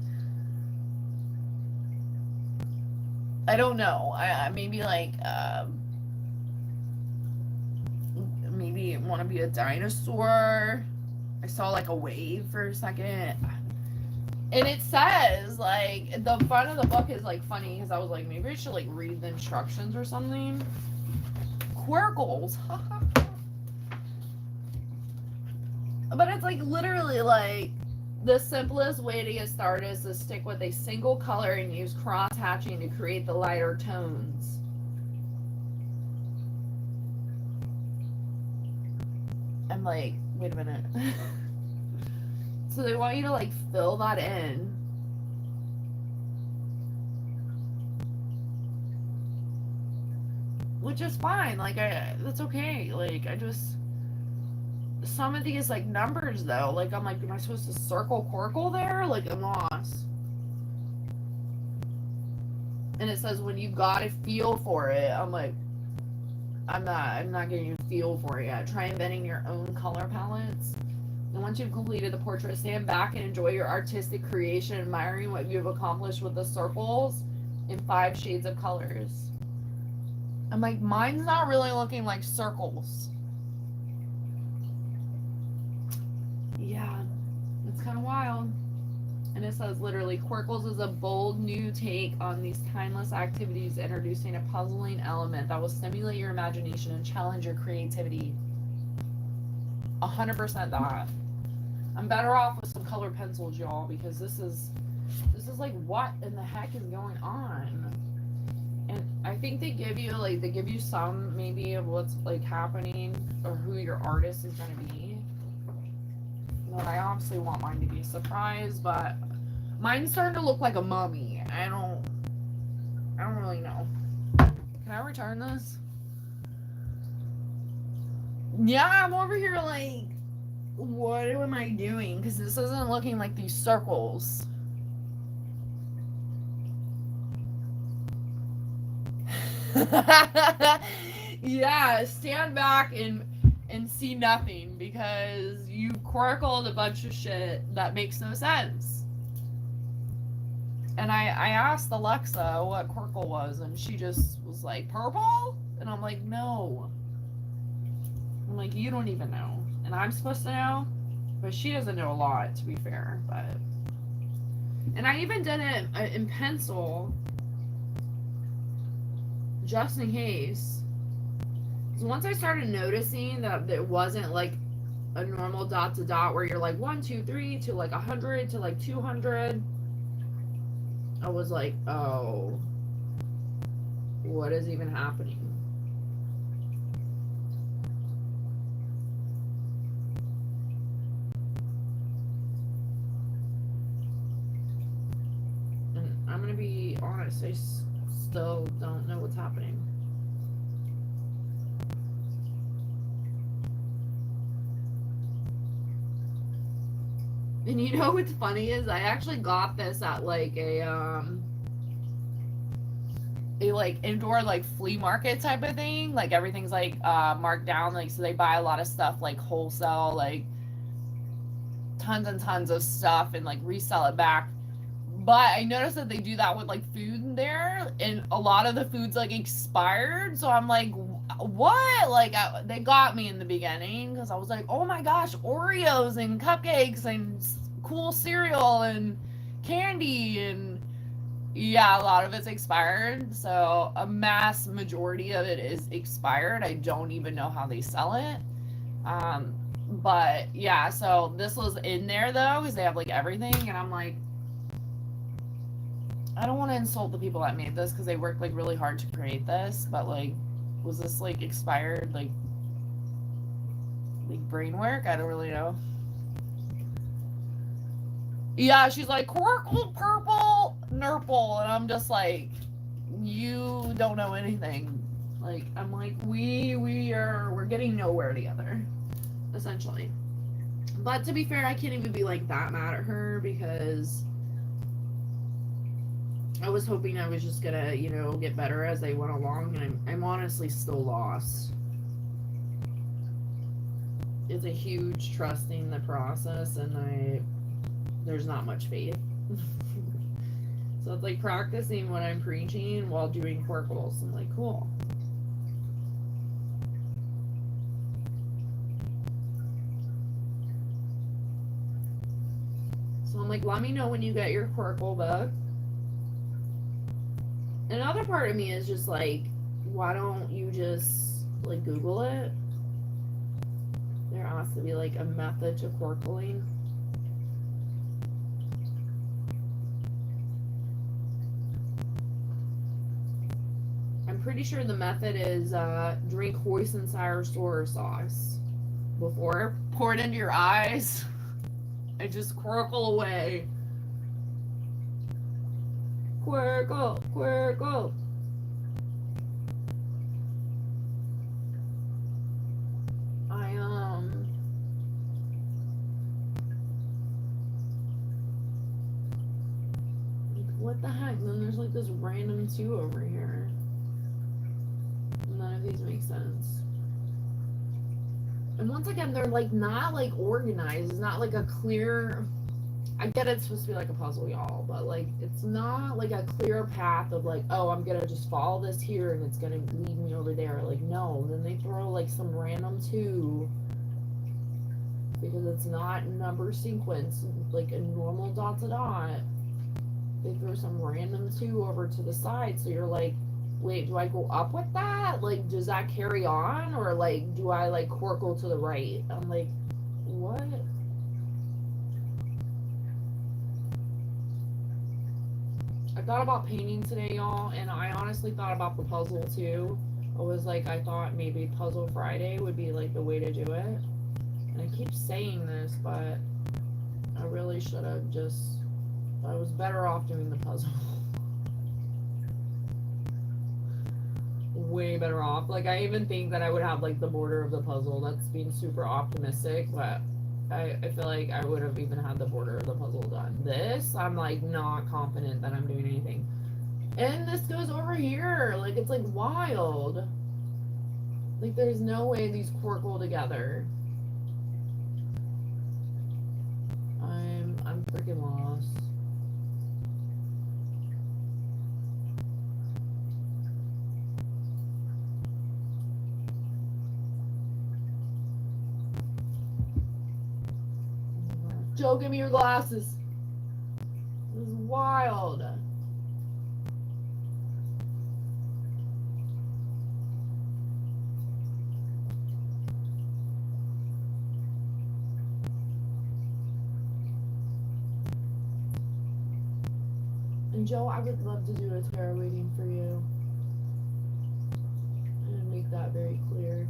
I don't know. I maybe like maybe want to be a dinosaur. I saw like a wave for a second. And it says like the front of the book is like funny because I was like, maybe I should like read the instructions or something. Querkles. But it's like literally like the simplest way to get started is to stick with a single color and use cross hatching to create the lighter tones. I'm like, wait a minute. So they want you to like fill that in. Which is fine. Like that's okay. Like I just, some of these like numbers though, like I'm like, am I supposed to circle Querkle there? Like I'm lost. And it says when you got a feel for it, I'm like, I'm not getting a feel for it yet. Try inventing your own color palettes. And once you've completed the portrait, stand back and enjoy your artistic creation, admiring what you've accomplished with the circles in 5 shades of colors. I'm like, mine's not really looking like circles. Yeah, it's kind of wild. And it says literally, Querkles is a bold new take on these timeless activities, introducing a puzzling element that will stimulate your imagination and challenge your creativity. 100% that. I'm better off with some colored pencils, y'all, because this is like, what in the heck is going on? And I think they give you some maybe of what's like happening or who your artist is gonna be. But I obviously want mine to be a surprise, but mine's starting to look like a mummy. I don't really know. Can I return this? Yeah, I'm over here like, what am I doing? Because this isn't looking like these circles. Yeah, stand back and see nothing because you quirkled a bunch of shit that makes no sense. And I asked Alexa what Querkle was, and she just was like, purple? And I'm like, no. I'm like, you don't even know. And I'm supposed to know? But she doesn't know a lot, to be fair. But and I even did it in pencil just in case. So once I started noticing that it wasn't like a normal dot to dot where you're like 1, 2, 3 to like 100 to like 200, I was like, oh, what is even happening? And I'm gonna be honest, I still don't know what's happening. And you know what's funny is I actually got this at like a like indoor like flea market type of thing. Like everything's like marked down, like so they buy a lot of stuff like wholesale, like tons and tons of stuff and like resell it back. But I noticed that they do that with like food in there, and a lot of the food's like expired. So I'm like, what? Like they got me in the beginning because I was like, oh my gosh, Oreos and cupcakes and cool cereal and candy, and yeah, a lot of it's expired. So a mass majority of it is expired. I don't even know how they sell it. But yeah, so this was in there though because they have like everything, and I'm like, I don't want to insult the people that made this because they worked like really hard to create this, but like, was this like expired like brain work? I don't really know. Yeah, she's like Querkle, purple, nurple, and I'm just like, you don't know anything. Like I'm like, we're getting nowhere together, essentially. But to be fair, I can't even be like that mad at her because I was hoping I was just gonna, get better as they went along, and I'm honestly still lost. It's a huge trusting the process, and there's not much faith. So it's like practicing what I'm preaching while doing Querkles. I'm like, cool. So I'm like, let me know when you get your Querkle book. Another part of me is just like, why don't you just like Google it? There has to be like a method to Querkling. I'm pretty sure the method is drink hoisin sour sauce before pour it into your eyes and just Querkle away. Querkle, Querkle. What the heck? Then there's like this random 2 over here. None of these make sense. And once again, they're like not like organized. It's not like a clear. I get it's supposed to be like a puzzle, y'all, but like it's not like a clear path of like, oh, I'm gonna just follow this here and it's gonna lead me over there. Like, no. Then they throw like some random two because it's not number sequence like a normal dot to dot. They throw some random two over to the side, so you're like, wait, do I go up with that? Like, does that carry on, or like, do I like Querkle to the right? I'm like, what? I thought about painting today, y'all, and I honestly thought about the puzzle too. I was like, I thought maybe Puzzle Friday would be like the way to do it. And I keep saying this, but I really should have just. I was better off doing the puzzle. Way better off. Like, I even think that I would have like the border of the puzzle. That's being super optimistic, but I feel like I would have even had the border of the puzzle done. This, I'm like not confident that I'm doing anything. And this goes over here. Like, it's like wild. Like, there's no way these Querkle together. I'm freaking lost. Joe, give me your glasses. This is wild. And Joe, I would love to do a tarot reading for you. And make that very clear.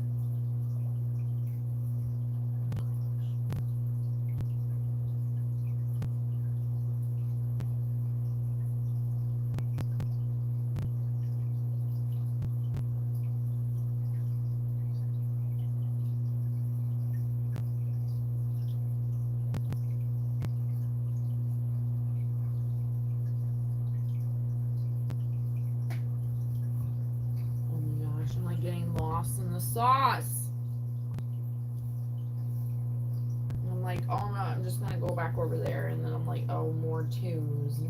Getting lost in the sauce. And I'm like, oh no, I'm just gonna go back over there, and then I'm like, oh, more twos.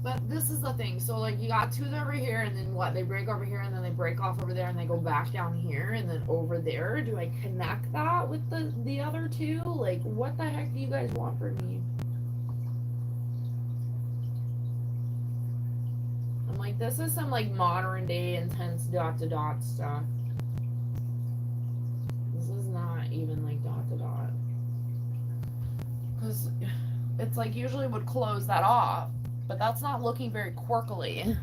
But this is the thing. So like, you got twos over here, and then what? They break over here, and then they break off over there, and they go back down here, and then over there. Do I connect that with the other two? Like, what the heck do you guys want from me? Like, this is some like modern day intense dot to dot stuff. This is not even like dot to dot, because it's like usually would close that off, but that's not looking very quirkily.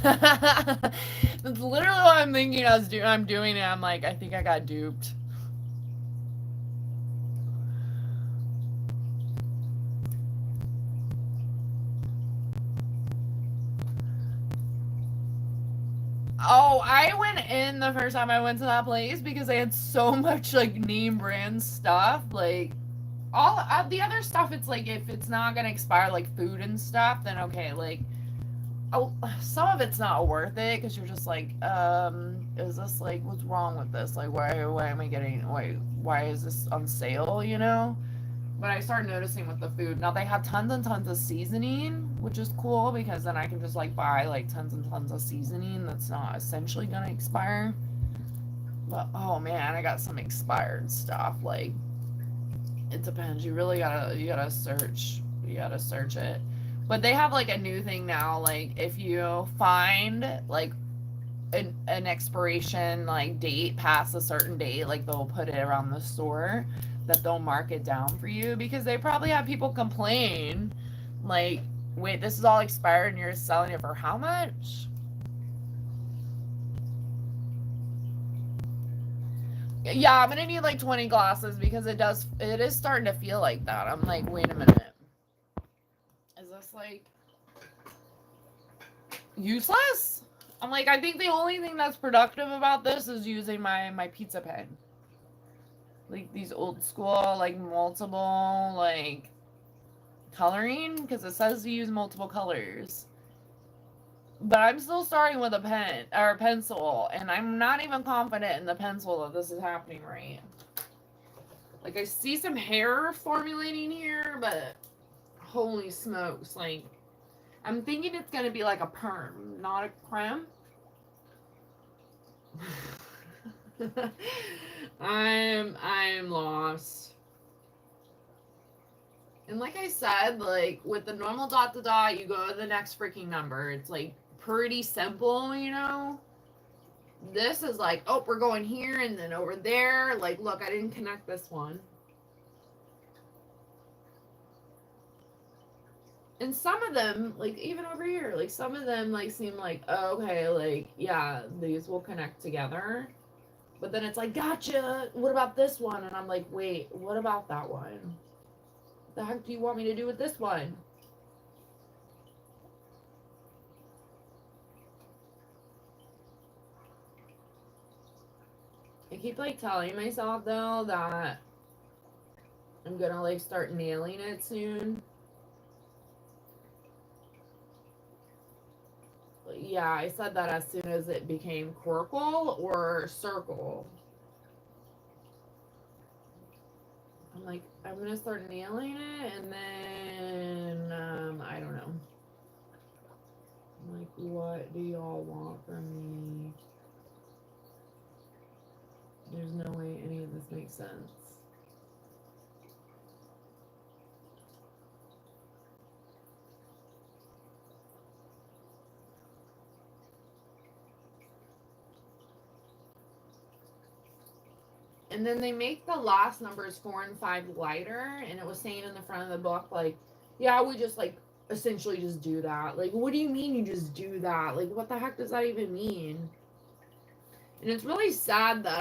That's literally what I'm thinking. I'm doing it. I'm like, I think I got duped. Oh, I went in the first time I went to that place because they had so much like name brand stuff. Like, all the other stuff, it's like, if it's not gonna expire, like food and stuff, then okay. Like, oh, some of it's not worth it because you're just like, is this like, what's wrong with this? Like, why am I getting, why is this on sale? You know. But I started noticing with the food. Now they have tons and tons of seasoning, which is cool because then I can just like buy like tons and tons of seasoning that's not essentially gonna expire. But oh man, I got some expired stuff. Like, it depends. You really gotta search. You gotta search it. But they have like a new thing now. Like, if you find like an expiration like date past a certain date, like they'll put it around the store, that they'll mark it down for you, because they probably have people complain like, wait, this is all expired and you're selling it for how much? Yeah, I'm gonna need like 20 glasses because it is starting to feel like that. I'm like, wait a minute, is this like useless? I'm like, I think the only thing that's productive about this is using my pizza pen. like these old school, like multiple, like coloring, because it says to use multiple colors. But I'm still starting with a pen or a pencil, and I'm not even confident in the pencil that this is happening right. Like I see some hair formulating here, but holy smokes, like I'm thinking it's gonna be like a perm, not a creme. I'm lost. And like I said, like with the normal dot to dot, you go to the next freaking number. It's like pretty simple, you know? This is like, oh, we're going here and then over there. Like, look, I didn't connect this one. And some of them, like even over here, like some of them like seem like, oh, okay, like, yeah, these will connect together. But then it's like, gotcha, what about this one? And I'm like, wait, what about that one? The heck do you want me to do with this one? I keep like telling myself though that I'm gonna like start nailing it soon. But yeah, I said that as soon as it became Querkle or Circle. I'm like, I'm gonna start nailing it, and then I don't know. I'm like, what do y'all want from me? There's no way any of this makes sense. And then they make the last numbers 4 and 5 lighter, and it was saying in the front of the book, like, yeah, we just like essentially just do that. Like, what do you mean you just do that? Like, what the heck does that even mean? And it's really sad that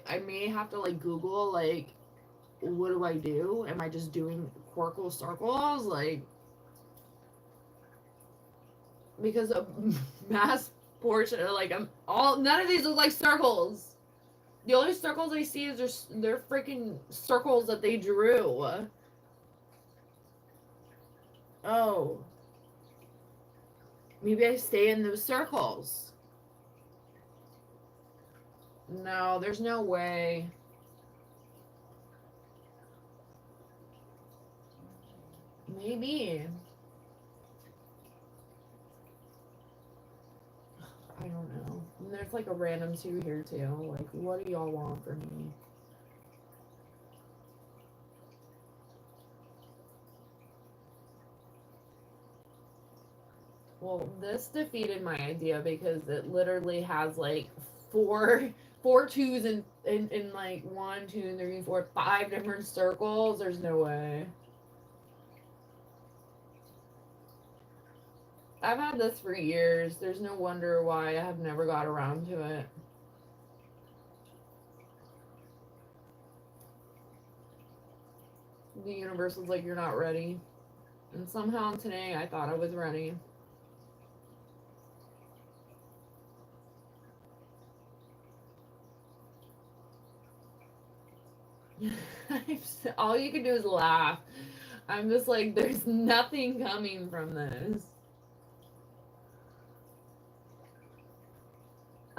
I may have to like Google like, what do I do? Am I just doing Querkle circles? Like, because a mass portion, like I'm all none of these look like circles. The only circles I see is they're freaking circles that they drew. Oh, maybe I stay in those circles. No, there's no way. Maybe. I don't know. And there's like a random 2 here too. Like, what do y'all want from me? Well, this defeated my idea because it literally has like four twos in like 1, 2, 3, 4, 5 different circles. There's no way. I've had this for years. There's no wonder why I have never got around to it. The universe was like, you're not ready. And somehow today I thought I was ready. All you can do is laugh. I'm just like, there's nothing coming from this.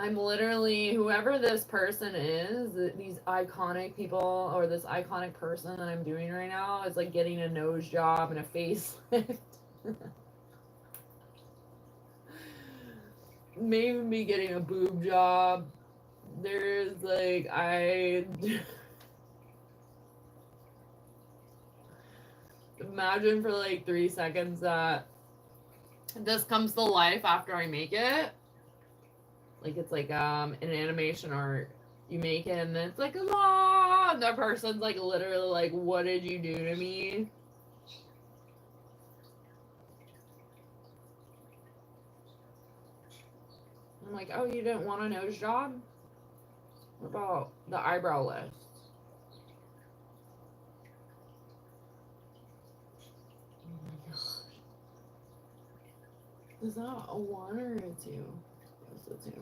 I'm literally, whoever this person is, these iconic people, or this iconic person that I'm doing right now, is like getting a nose job and a facelift. Maybe me getting a boob job. There's like, imagine for like 3 seconds that this comes to life after I make it. Like it's like an animation art. You make it and then it's like, ah, and the person's like literally like, what did you do to me? I'm like, oh, you didn't want a nose job? What about the eyebrow lift? Oh my gosh. Is that a 1 or a 2? It's a 2.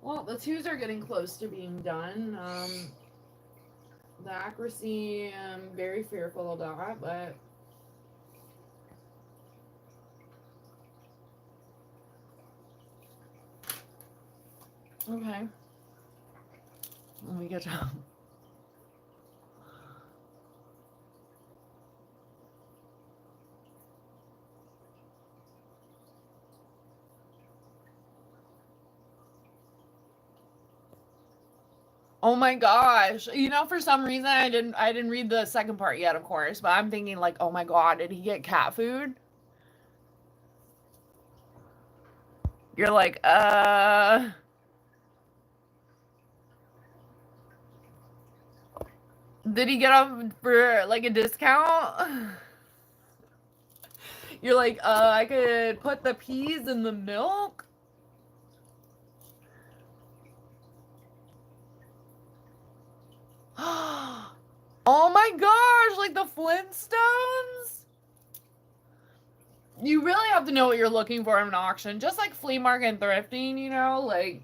Well, the twos are getting close to being done. The accuracy, I'm very fearful of that, but okay. Let me get to. Oh my gosh. You know, for some reason I didn't read the second part yet, of course, but I'm thinking like, "Oh my god, did he get cat food?" You're like, did he get them for like a discount?" You're like, I could put the peas in the milk." Oh my gosh, like the Flintstones? You really have to know what you're looking for in an auction. Just like flea market and thrifting, you know, like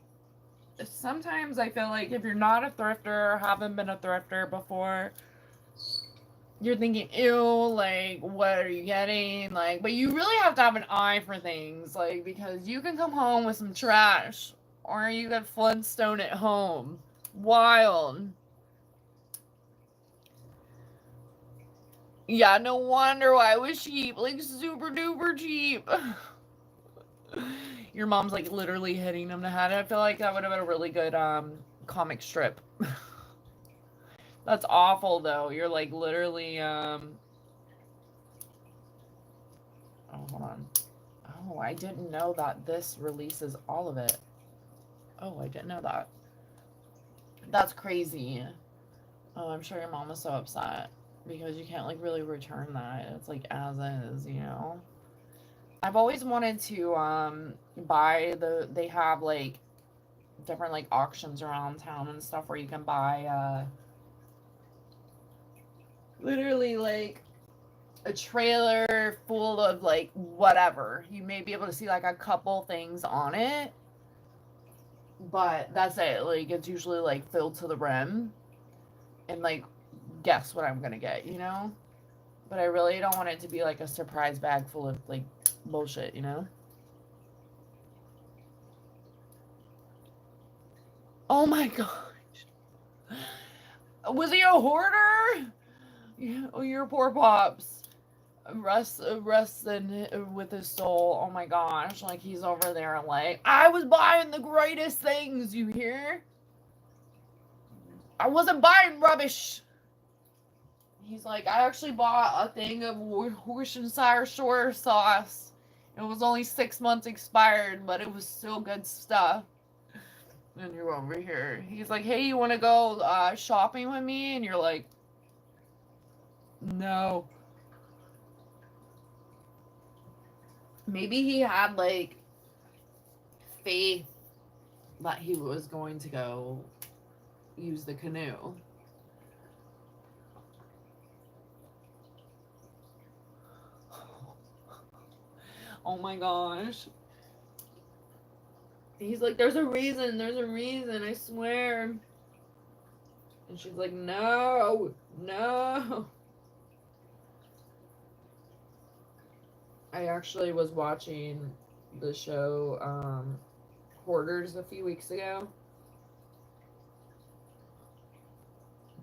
sometimes I feel like if you're not a thrifter or haven't been a thrifter before, you're thinking, ew, like, what are you getting? Like, but you really have to have an eye for things, like, because you can come home with some trash, or you get Flintstone at home. Wild. Yeah, no wonder why it was cheap, like, super duper cheap. Your mom's, like, literally hitting him to head. I feel like that would have been a really good, comic strip. That's awful, though. You're, like, literally, oh, hold on. Oh, I didn't know that this releases all of it. Oh, I didn't know that. That's crazy. Oh, I'm sure your mom was so upset because you can't like really return that. It's like as is, you know. I've always wanted to buy they have like different like auctions around town and stuff where you can buy literally like a trailer full of like whatever. You may be able to see like a couple things on it, but that's it. Like it's usually like filled to the rim, and like guess what I'm gonna get, you know? But I really don't want it to be like a surprise bag full of like bullshit, you know? Oh my gosh. Was he a hoarder? Yeah, oh, your poor pops. Resting with his soul. Oh my gosh. Like he's over there like, I was buying the greatest things, you hear? I wasn't buying rubbish. He's like, I actually bought a thing of Worcestershire shore sauce. It was only 6 months expired, but it was still good stuff. And you're over here. He's like, hey, you want to go shopping with me? And you're like, no. Maybe he had like faith that he was going to go use the canoe. Oh my gosh. He's like, there's a reason, I swear. And she's like, no, no. I actually was watching the show Hoarders a few weeks ago.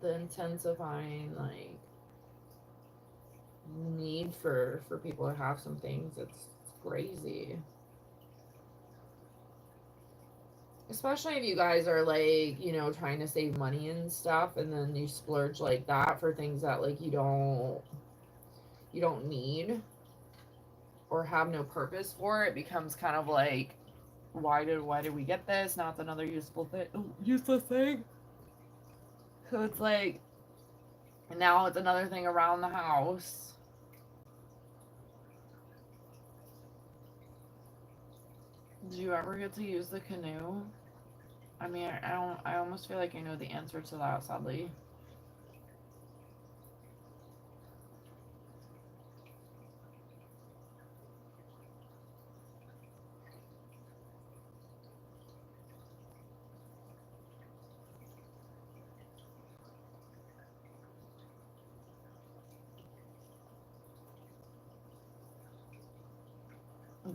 The intensifying like need for people to have some things, it's crazy. Especially if you guys are like, you know, trying to save money and stuff, and then you splurge like that for things that like you don't need or have no purpose for. It becomes kind of like, why did we get this? Now it's another useless thing. So it's like, now it's another thing around the house. Did you ever get to use the canoe? I mean, I don't. I almost feel like I know the answer to that. Sadly.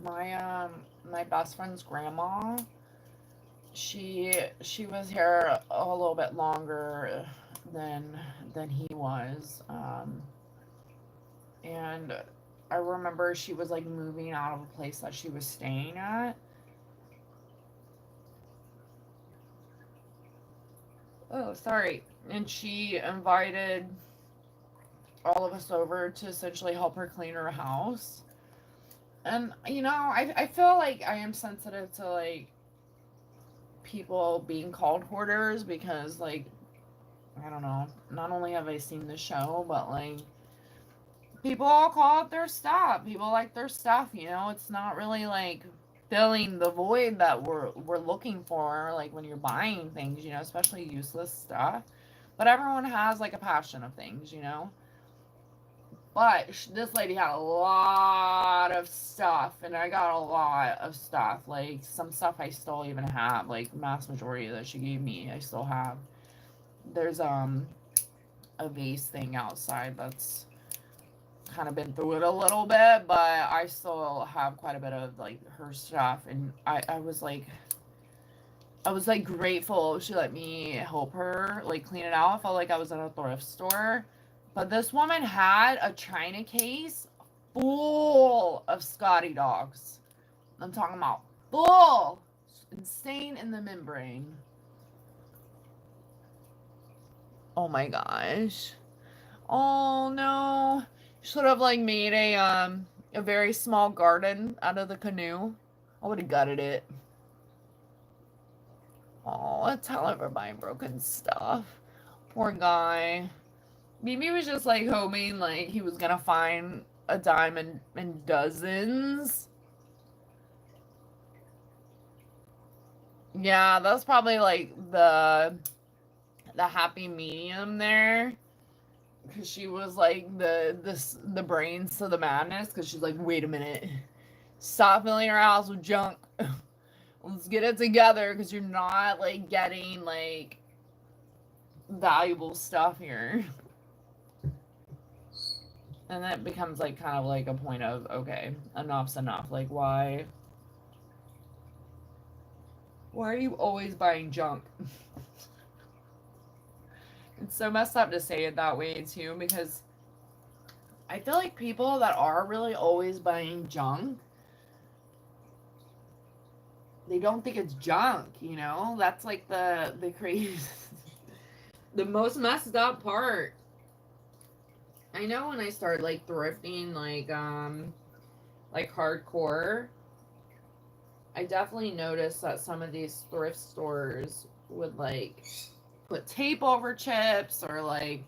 my best friend's grandma, she was here a little bit longer than he was. And I remember she was like moving out of a place that she was staying at. Oh, sorry. And she invited all of us over to essentially help her clean her house. And I feel like I am sensitive to like people being called hoarders because like I don't know, not only have I seen the show, but like people all call it their stuff. People like their stuff, it's not really like filling the void that we're looking for like when you're buying things, especially useless stuff. But everyone has like a passion of things. But this lady had a lot of stuff, and I got a lot of stuff. Like some stuff I still even have. Like mass majority that she gave me, I still have. There's a vase thing outside that's kind of been through it a little bit, but I still have quite a bit of like her stuff, and I was like grateful she let me help her like clean it out. I felt like I was in a thrift store. But this woman had a china case full of Scotty dogs. I'm talking about full. Insane in the membrane. Oh my gosh. Oh no. Should have like made a very small garden out of the canoe. I would have gutted it. Oh, that's how everybody broken stuff. Poor guy. Maybe he was just like hoping like he was gonna find a diamond in dozens. Yeah, that's probably like the happy medium there. Cause she was like the brains to the madness. Cause she's like, wait a minute, stop filling your house with junk. Let's get it together. Cause you're not like getting like valuable stuff here. And that becomes like kind of like a point of okay, enough's enough. Like why are you always buying junk? It's so messed up to say it that way too, because I feel like people that are really always buying junk, they don't think it's junk. That's like the crazy, the most messed up part. I know when I started like thrifting, like hardcore, I definitely noticed that some of these thrift stores would like put tape over chips or like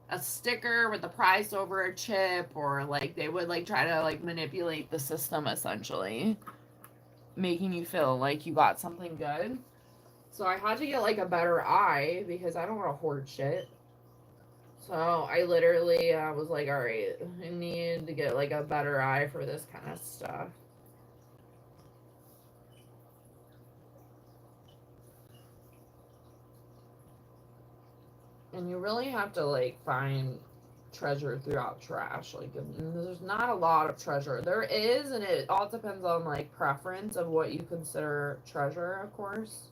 a sticker with the price over a chip, or like they would like try to like manipulate the system essentially, making you feel like you got something good. So I had to get like a better eye because I don't want to hoard shit. So I literally was like, all right, I need to get like a better eye for this kind of stuff. And you really have to like find treasure throughout trash. Like there's not a lot of treasure. There is, and it all depends on like preference of what you consider treasure, of course.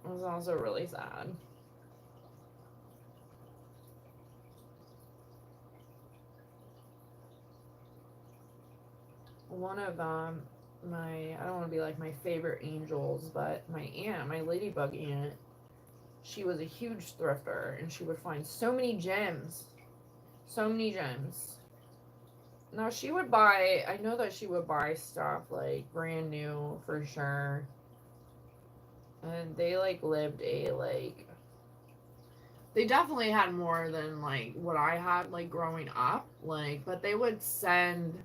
It was also really sad. One of my I don't want to be like my favorite angels, but my aunt, my ladybug aunt, she was a huge thrifter, and she would find so many gems, so many gems. Now she would buy. I know that she would buy stuff like brand new for sure, and they like lived a like. They definitely had more than like what I had like growing up, like, but they would send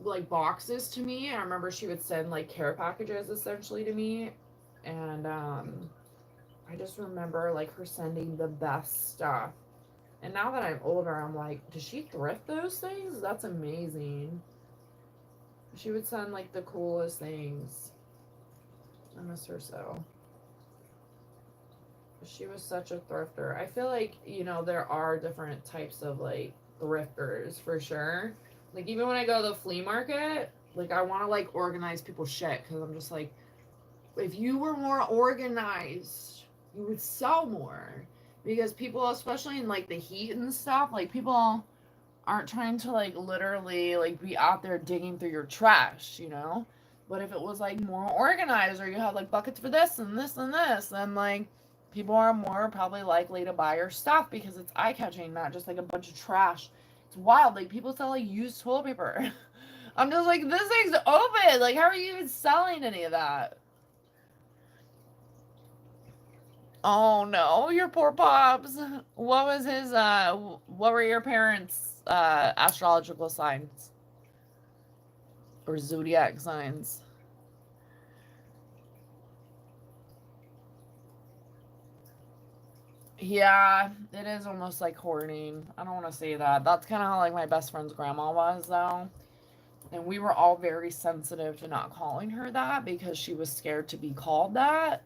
like boxes to me. I remember she would send like care packages essentially to me, and I just remember like her sending the best stuff. And now that I'm older, I'm like, does she thrift those things? That's amazing. She would send like the coolest things. I miss her so. She was such a thrifter. I feel like, there are different types of like thrifters for sure. Like even when I go to the flea market, like I want to like organize people's shit because I'm just like, if you were more organized, you would sell more. Because people, especially in like the heat and stuff, like people aren't trying to like literally like be out there digging through your trash. But if it was like more organized, or you had like buckets for this and this and this, then like people are more probably likely to buy your stuff because it's eye catching, not just like a bunch of trash. It's wild. Like people sell like used toilet paper. I'm just like, this thing's open. Like, how are you even selling any of that? Oh no, your poor pops. What was his what were your parents astrological signs or zodiac signs? Yeah, it is almost like hoarding. I don't want to say that. That's kind of how like my best friend's grandma was though. And we were all very sensitive to not calling her that because she was scared to be called that.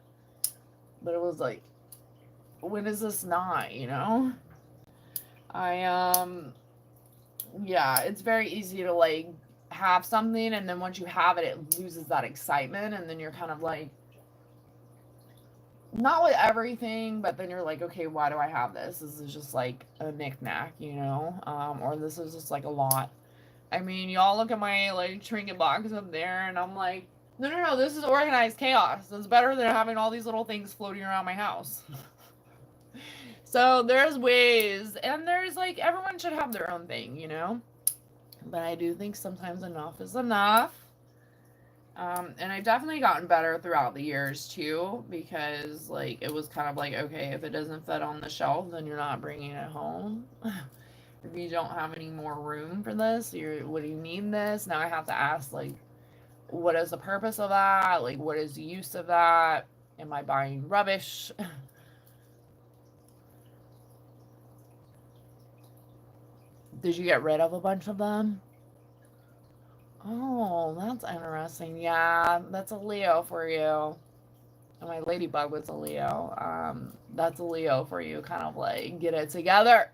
But it was like, when is this not? I yeah, it's very easy to like have something, and then once you have it, it loses that excitement, and then you're kind of like, not with everything, but then you're like, okay, why do I have this? This is just like a knickknack, or this is just like a lot. I mean, y'all look at my like trinket box up there, and I'm like, no, no, no, this is organized chaos. It's better than having all these little things floating around my house. So there's ways, and there's like, everyone should have their own thing. But I do think sometimes enough is enough. And I've definitely gotten better throughout the years too, because like it was kind of like, okay, if it doesn't fit on the shelf, then you're not bringing it home. If you don't have any more room for this, what do you need this? Now I have to ask like, what is the purpose of that? Like, what is the use of that? Am I buying rubbish? Did you get rid of a bunch of them? Oh, that's interesting. Yeah, that's a Leo for you. And my ladybug was a Leo. That's a Leo for you, kind of like get it together.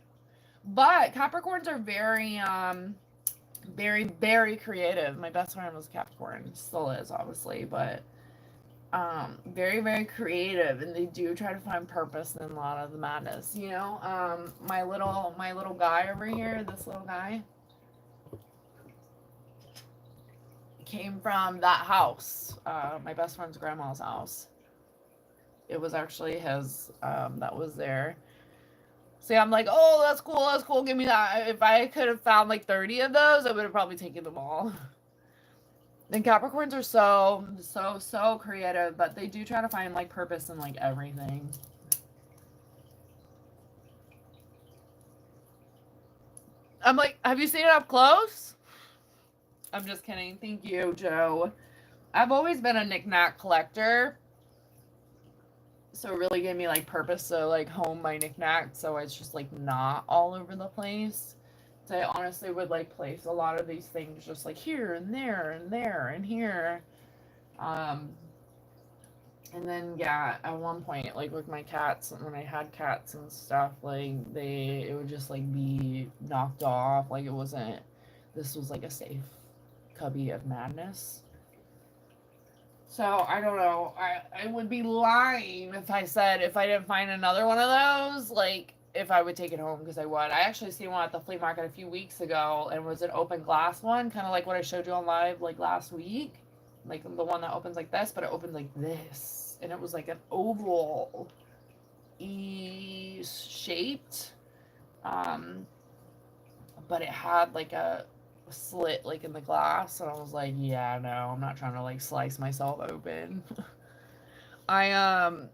But Capricorns are very, very creative. My best friend was Capricorn, still is, obviously, but very, very creative, and they do try to find purpose in a lot of the madness. My little guy over here, this little guy, came from that house, my best friend's grandma's house. It was actually his, that was there. See, I'm like, oh, that's cool, that's cool. Give me that. If I could have found like 30 of those, I would have probably taken them all. And Capricorns are so, so, so creative, but they do try to find like purpose in like everything. I'm like, have you seen it up close? I'm just kidding. Thank you, Joe. I've always been a knickknack collector, so it really gave me like purpose to like home my knickknacks, so it's just like not all over the place. So I honestly would like place a lot of these things just like here and there and there and here. Um, and then yeah, at one point, like with my cats, when I had cats and stuff, like it would just like be knocked off. Like it wasn't. This was like a safe cubby of madness. So I don't know. I would be lying if I said if I didn't find another one of those, like if I would take it home, because I would. I actually seen one at the flea market a few weeks ago, and it was an open glass one, kind of like what I showed you on live like last week, like the one that opens like this, but it opened like this, and it was like an oval, E shaped, um, but it had like a slit like in the glass, and I was like, yeah, no, I'm not trying to like slice myself open. I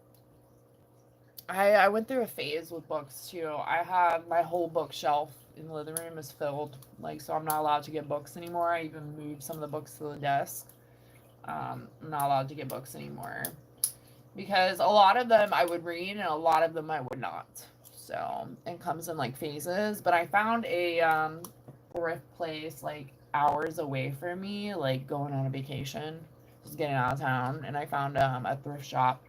I went through a phase with books too. I have my whole bookshelf in the living room is filled, like, so I'm not allowed to get books anymore. I even moved some of the books to the desk. I'm not allowed to get books anymore because a lot of them I would read and a lot of them I would not. So it comes in like phases. But I found a thrift place like hours away from me, like going on a vacation, just getting out of town, and I found a thrift shop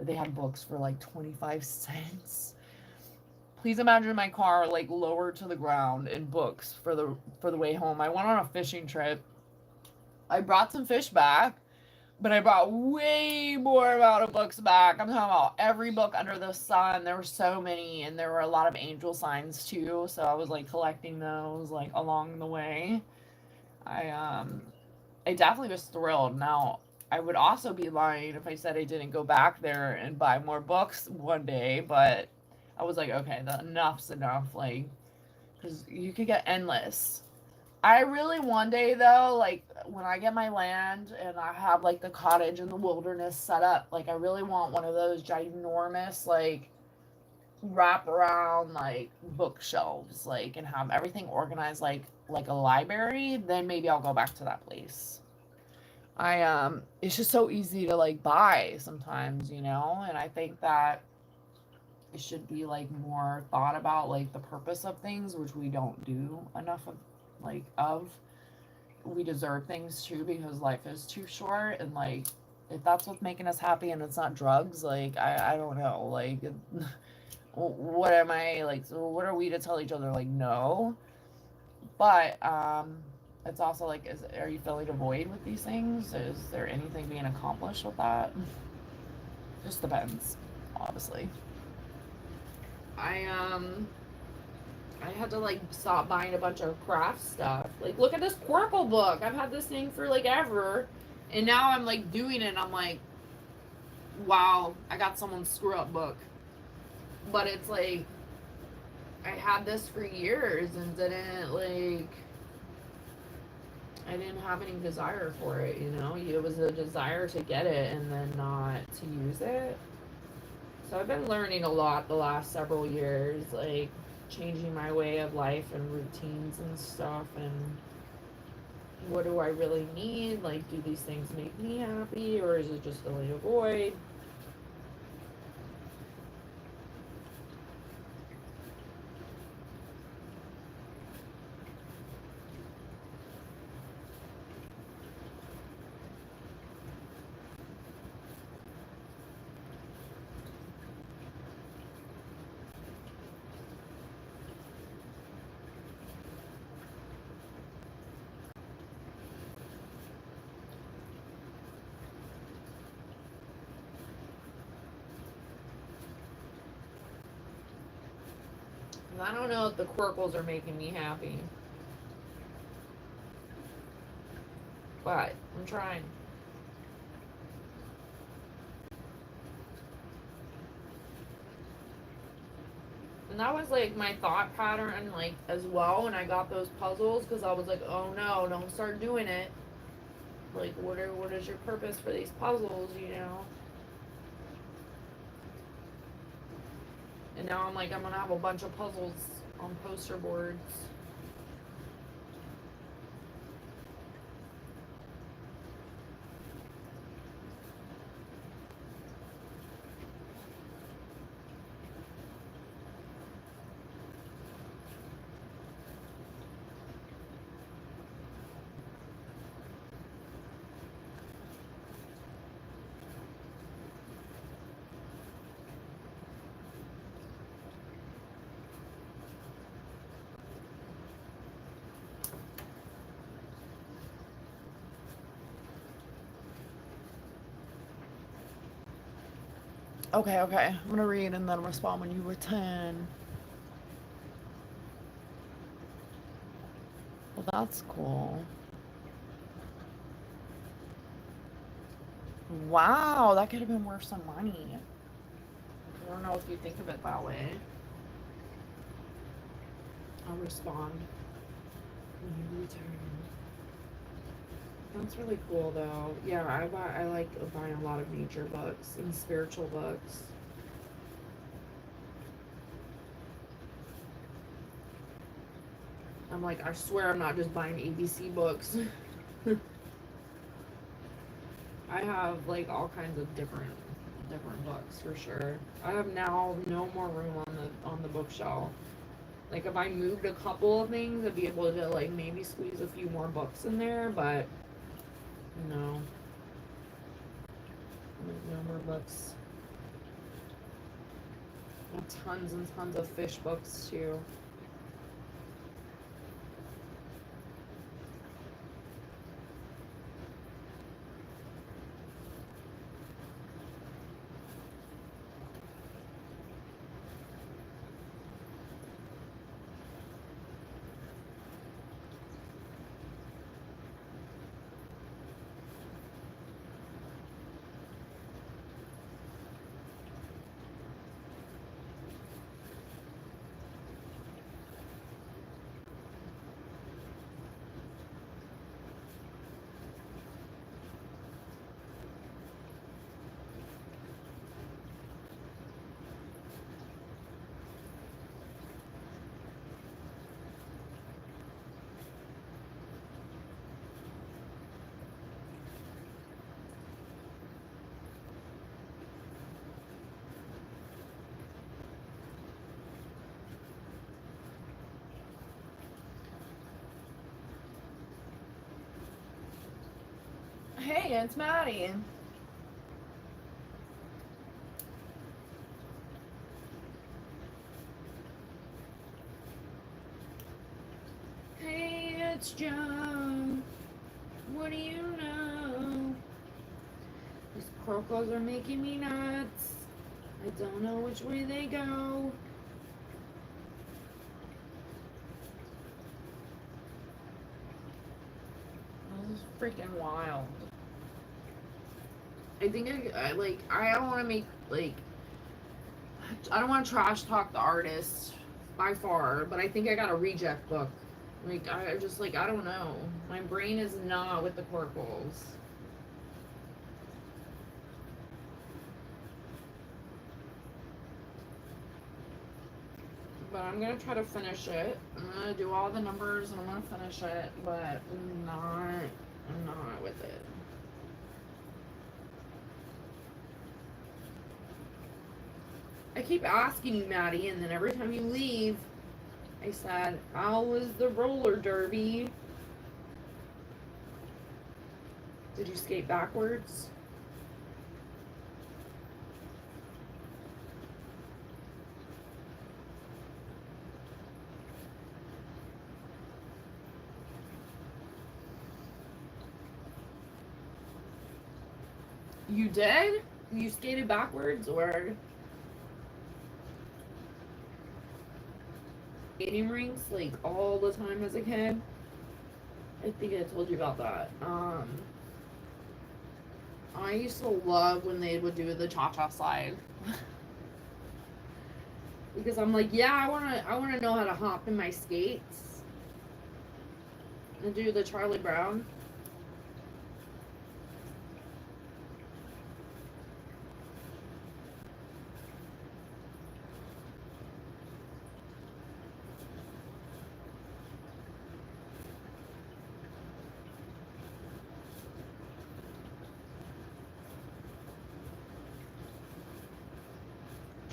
They had books for like 25 cents. Please imagine my car like lowered to the ground in books for the way home. I went on a fishing trip. I brought some fish back, but I brought way more amount of books back. I'm talking about every book under the sun. There were so many, and there were a lot of angel signs too. So I was like collecting those like along the way. I I definitely was thrilled. Now I would also be lying if I said I didn't go back there and buy more books one day, but I was like, okay, enough's enough. Like, because you could get endless. I really one day though, like when I get my land and I have like the cottage in the wilderness set up, like I really want one of those ginormous like wrap around like bookshelves, like and have everything organized like a library. Then maybe I'll go back to that place. It's just so easy to like buy sometimes, and I think that it should be like more thought about like the purpose of things, which we don't do enough of, of we deserve things too because life is too short, and like if that's what's making us happy and it's not drugs, like I don't know, like what am I like, so what are we to tell each other like no? But it's also like, are you filling a void with these things? Is there anything being accomplished with that? Just depends, obviously. I had to like stop buying a bunch of craft stuff. Like, look at this Querkle book. I've had this thing for like ever, and now I'm like doing it. And I'm like, wow, I got someone's screw up book. But it's like I had this for years and didn't like. I didn't have any desire for it. It was a desire to get it and then not to use it. So I've been learning a lot the last several years, like changing my way of life and routines and stuff, and what do I really need? Like, do these things make me happy, or is it just filling a void? I don't know if the Querkles are making me happy, but I'm trying. And that was like my thought pattern, like as well, when I got those puzzles, because I was like, oh no, don't start doing it. Like, what is your purpose for these puzzles? And now I'm like, I'm gonna have a bunch of puzzles on poster boards. Okay, okay. I'm gonna read and then respond when you return. Well, that's cool. Wow, that could have been worth some money. I don't know if you think of it that way. I'll respond when you return. That's really cool, though. Yeah, I like buying a lot of nature books and spiritual books. I'm like, I swear I'm not just buying ABC books. I have like all kinds of different books for sure. I have now no more room on the bookshelf. Like if I moved a couple of things, I'd be able to like maybe squeeze a few more books in there, but no. No more books. Tons and tons of fish books too. Hey, it's Maddie. Hey, it's Joe. What do you know? These Querkles are making me nuts. I don't know which way they go. This is freaking wild. I think I don't want to make, like, I don't want to trash talk the artist by far, but I think I got a reject book. Like, I just, like, I don't know. My brain is not with the Querkles. But I'm going to try to finish it. I'm going to do all the numbers and I'm going to finish it, but I'm not with it. I keep asking you, Maddie, and then every time you leave, I said, how was the roller derby? Did you skate backwards? You did? You skated backwards, or skating rinks like all the time as a kid? I think I told you about that. I used to love when they would do the cha-cha slide. Because I'm like, yeah, I wanna know how to hop in my skates and do the Charlie Brown.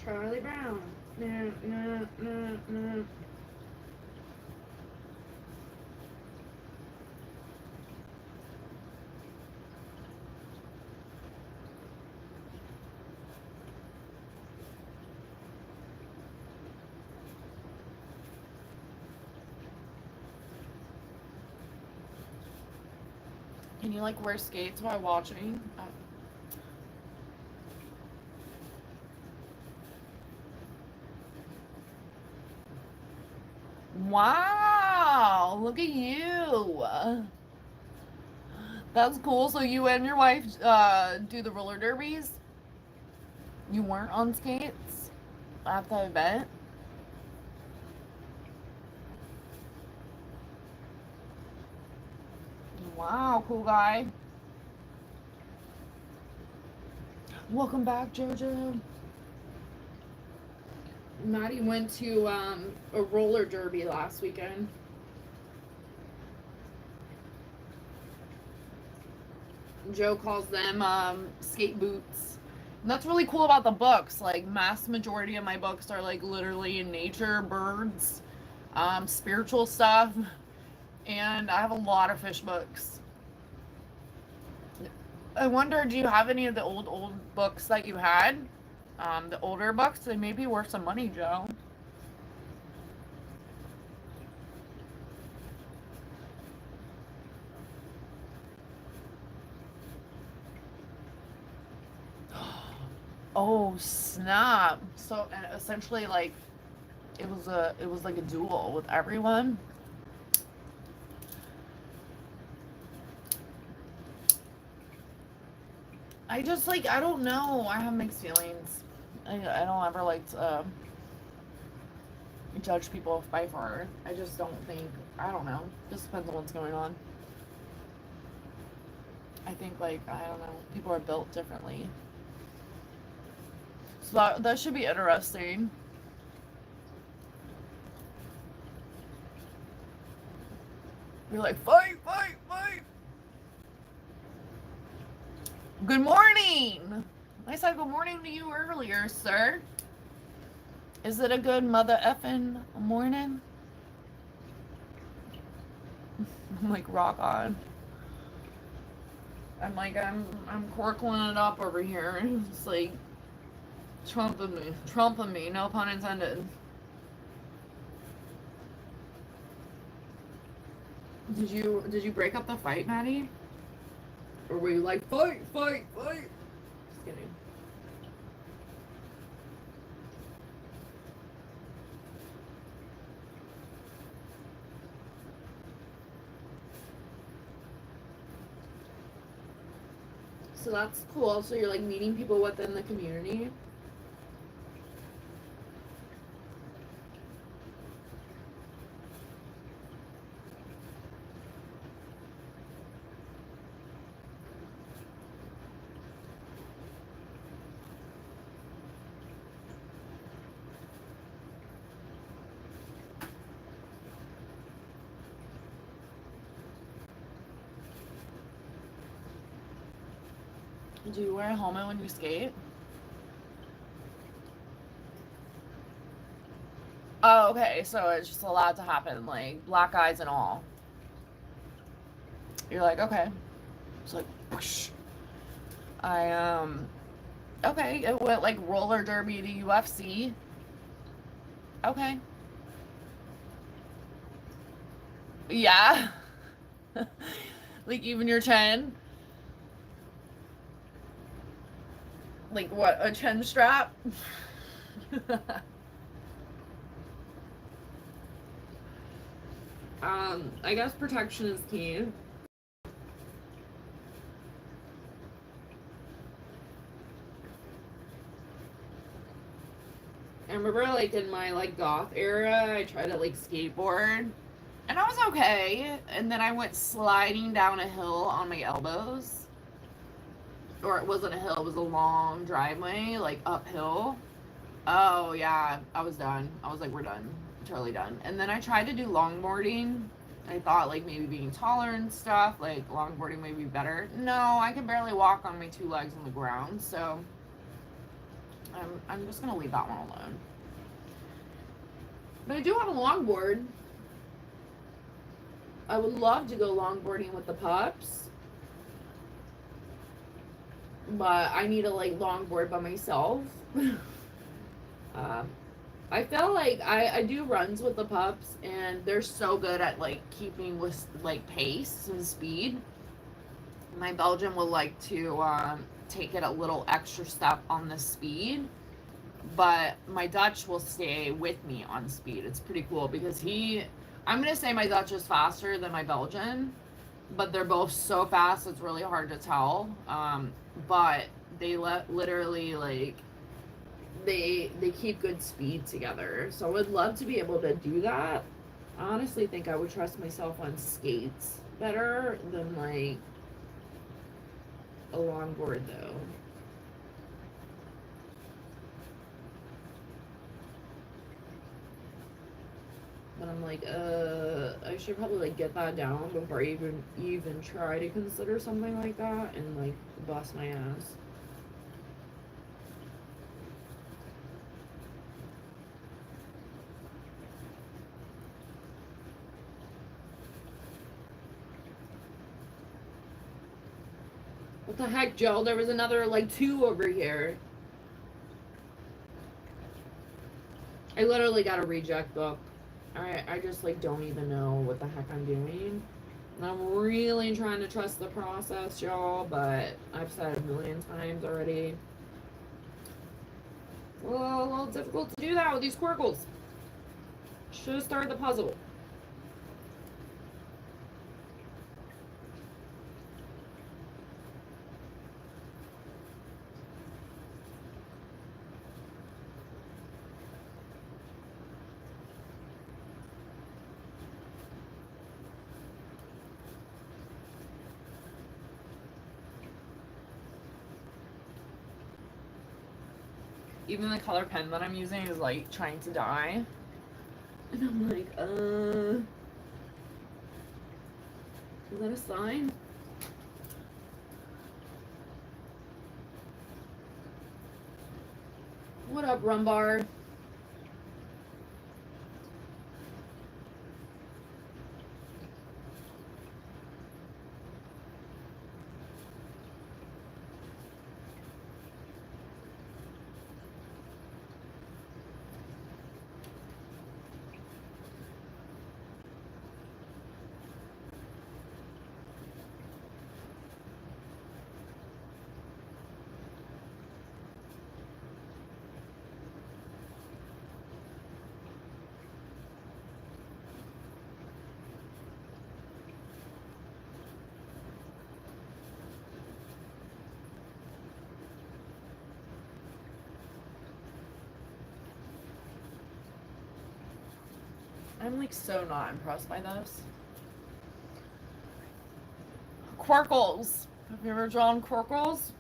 Charlie Brown. Nah, nah, nah, nah. Can you like wear skates while watching? Wow, look at you. That's cool. So you and your wife do the roller derbies? You weren't on skates at the event? Wow, cool guy. Welcome back, JoJo. Maddie went to a roller derby last weekend. Joe calls them skate boots. And that's really cool about the books. Like, mass majority of my books are like literally in nature, birds, spiritual stuff, and I have a lot of fish books. I wonder, do you have any of the old books that you had? The older books, they may be worth some money, Joe. Oh snap! So essentially, like, it was like a duel with everyone. I just, like, I don't know. I have mixed feelings. I don't ever like to judge people by far. I just don't think. I don't know. Just depends on what's going on. I think, like, I don't know. People are built differently. So that should be interesting. You're like, fight, fight, fight. Good morning. I said good morning to you earlier, sir. Is it a good mother effing morning? I'm like, rock on. I'm like, I'm corkling it up over here. It's like trumping me, no pun intended. Did you break up the fight, Maddie? Or were you like, fight, fight, fight? Just kidding. So that's cool. So you're like meeting people within the community. Do you wear a helmet when you skate? Oh, okay. So it's just allowed to happen, like black eyes and all. You're like, okay. It's like, whoosh. I okay. It went like roller derby to UFC. Okay. Yeah. Like even your chin. Like what? A chin strap? I guess protection is key. I remember, like, in my, like, goth era, I tried to, like, skateboard. And I was okay. And then I went sliding down a hill on my elbows. Or it wasn't a hill, it was a long driveway, like, uphill. Oh, yeah. I was done. I was like, we're done. Totally done. And then I tried to do longboarding. I thought, like, maybe being taller and stuff, like, longboarding may be better. No, I can barely walk on my two legs on the ground. So I'm just going to leave that one alone. But I do have a longboard. I would love to go longboarding with the pups. But I need to, like, longboard by myself. I feel like I do runs with the pups, and they're so good at, like, keeping with, like, pace and speed. My Belgian will like to take it a little extra step on the speed, but my Dutch will stay with me on speed. It's pretty cool because I'm going to say my Dutch is faster than my Belgian, but they're both so fast it's really hard to tell. But they literally, like, they keep good speed together. So I would love to be able to do that. I honestly think I would trust myself on skates better than, like, a longboard though. But I'm like, I should probably, like, get that down before I even try to consider something like that and, like, bust my ass. What the heck, Joe? There was another, like, two over here. literally got a reject book. I just like don't even know what the heck I'm doing. And I'm really trying to trust the process, y'all, but I've said it a million times already. Well, a little difficult to do that with these Querkles. Should have started the puzzle. Even the color pen that I'm using is like trying to die. And I'm like, is that a sign? What up, Rumbar? I'm like so not impressed by this. Querkles. Have you ever drawn Querkles?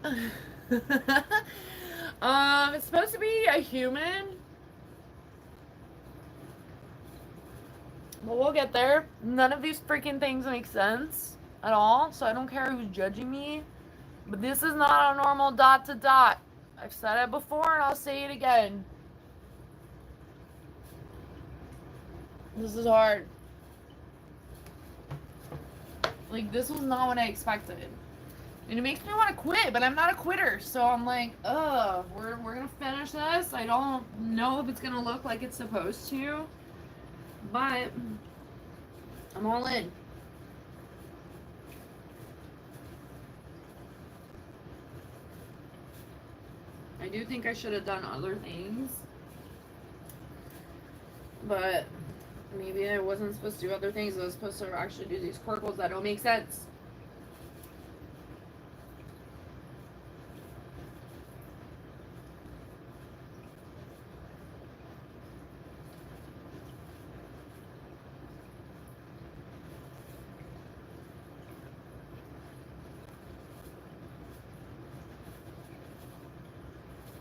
It's supposed to be a human. But we'll get there. None of these freaking things make sense at all, so I don't care who's judging me. But this is not a normal dot to dot. I've said it before and I'll say it again. This is hard. Like, this was not what I expected. And it makes me want to quit, but I'm not a quitter. So I'm like, we're going to finish this. I don't know if it's going to look like it's supposed to. But I'm all in. I do think I should have done other things. But maybe I wasn't supposed to do other things. I was supposed to actually do these Querkles that don't make sense.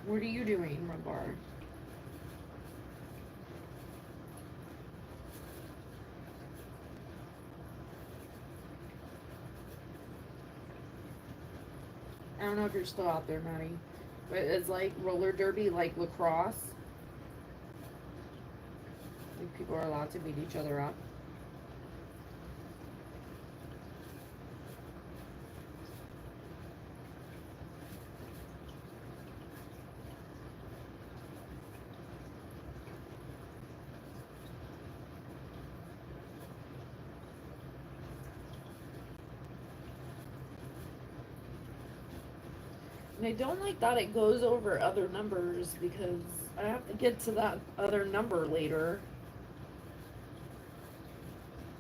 What are you doing, Rumbar? I don't know if you're still out there, Maddie. But it's like roller derby, like lacrosse. Like people are allowed to beat each other up. And I don't like that it goes over other numbers because I have to get to that other number later.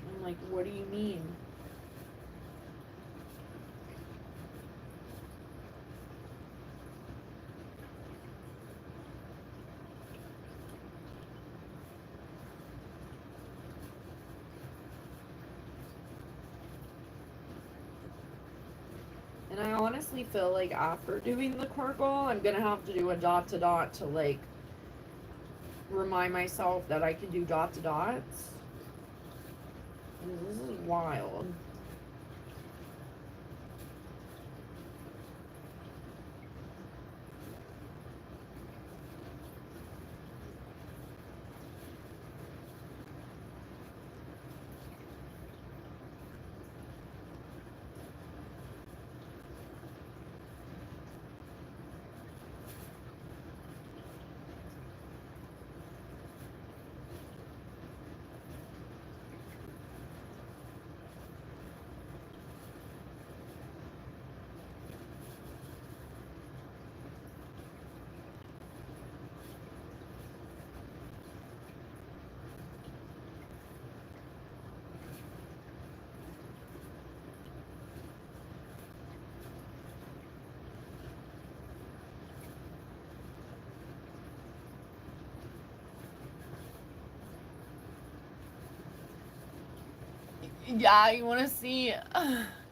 I'm like, what do you mean? And I honestly feel like after doing the Querkle, I'm gonna have to do a dot to dot to like remind myself that I can do dot to dots. This is wild. Yeah, you want to see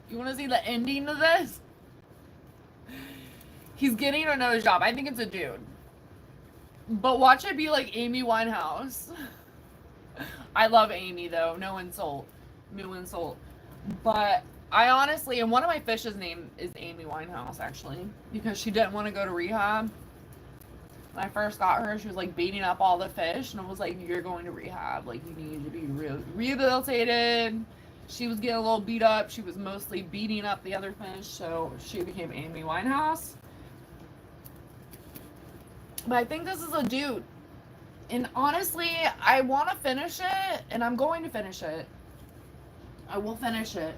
the ending of this? He's getting another job. I think it's a dude. But watch it be like Amy Winehouse. I love Amy though. No insult. No insult. But I honestly, and one of my fish's name is Amy Winehouse actually, because she didn't want to go to rehab. When I first got her, she was like beating up all the fish, and I was like, "You're going to rehab. Like you need to be rehabilitated." She was getting a little beat up. She was mostly beating up the other fish, so she became Amy Winehouse. But I think this is a dude. And honestly, I want to finish it, and I'm going to finish it. I will finish it.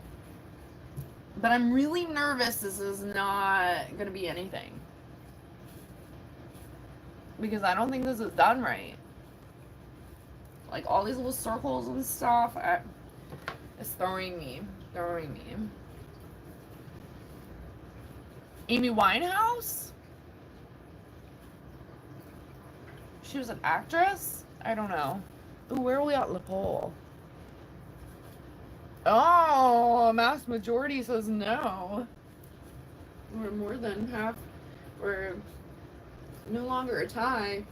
But I'm really nervous this is not going to be anything. Because I don't think this is done right. Like, all these little circles and stuff, it's throwing me. Amy Winehouse? She was an actress? I don't know. Ooh, where are we at, LaPole? Oh, a mass majority says no. We're more than half. We're no longer a tie.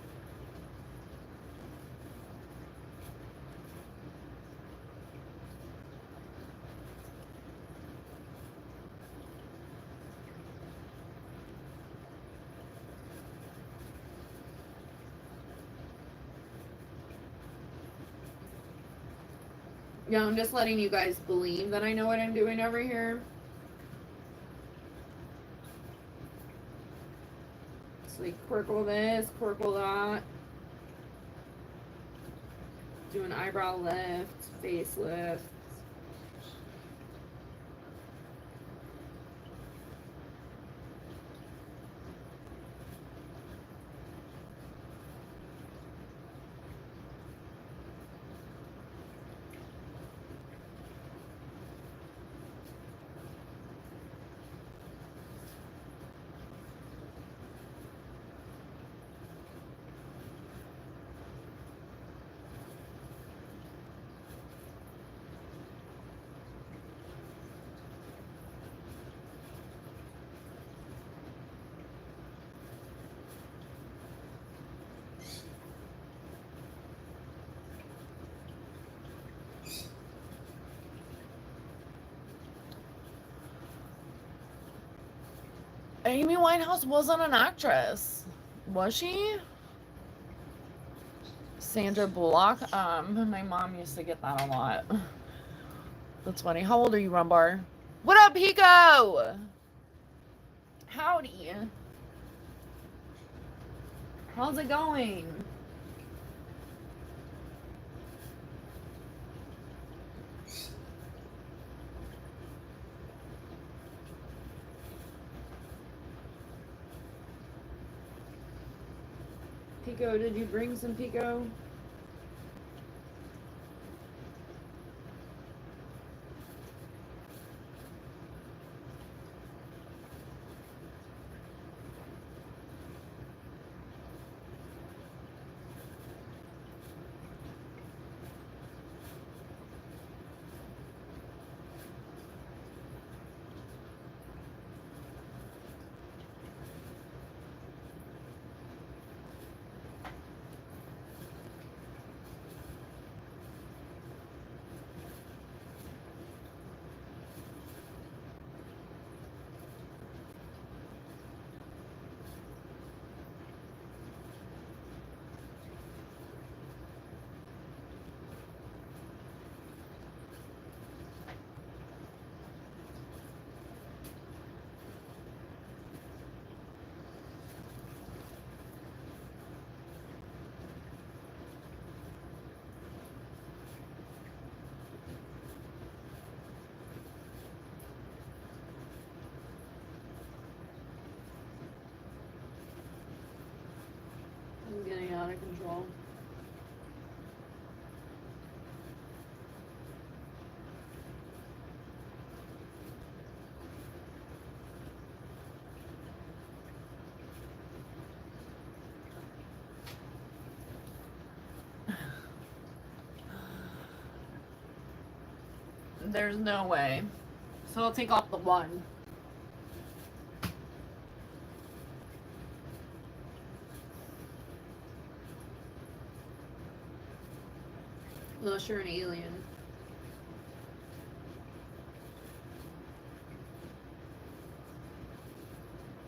Yeah, I'm just letting you guys believe that I know what I'm doing over here. It's like quirkle this, quirkle that. Do an eyebrow lift, face lift. Amy Winehouse wasn't an actress, was she? Sandra Bullock. My mom used to get that a lot. That's funny. How old are you, Rumbar? What up, Pico? Howdy. How's it going? Pico, did you bring some Pico? I'm getting out of control. There's no way. So I'll take off the 1. Unless you're an alien.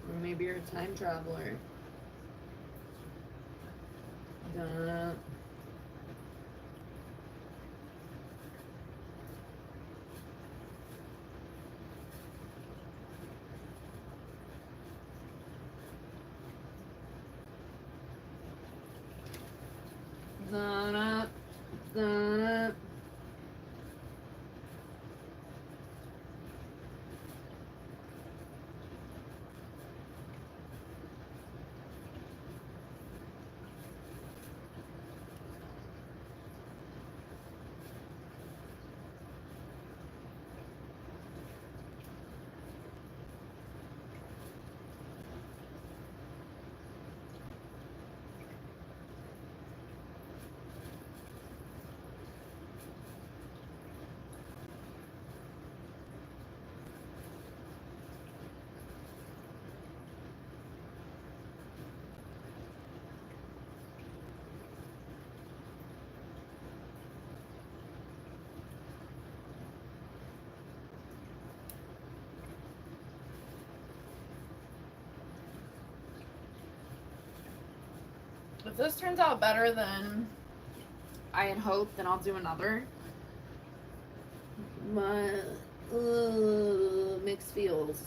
Or maybe you're a time traveler. Duh. Da-da, da-da. If this turns out better than I had hoped, then I'll do another. But, mixed feels.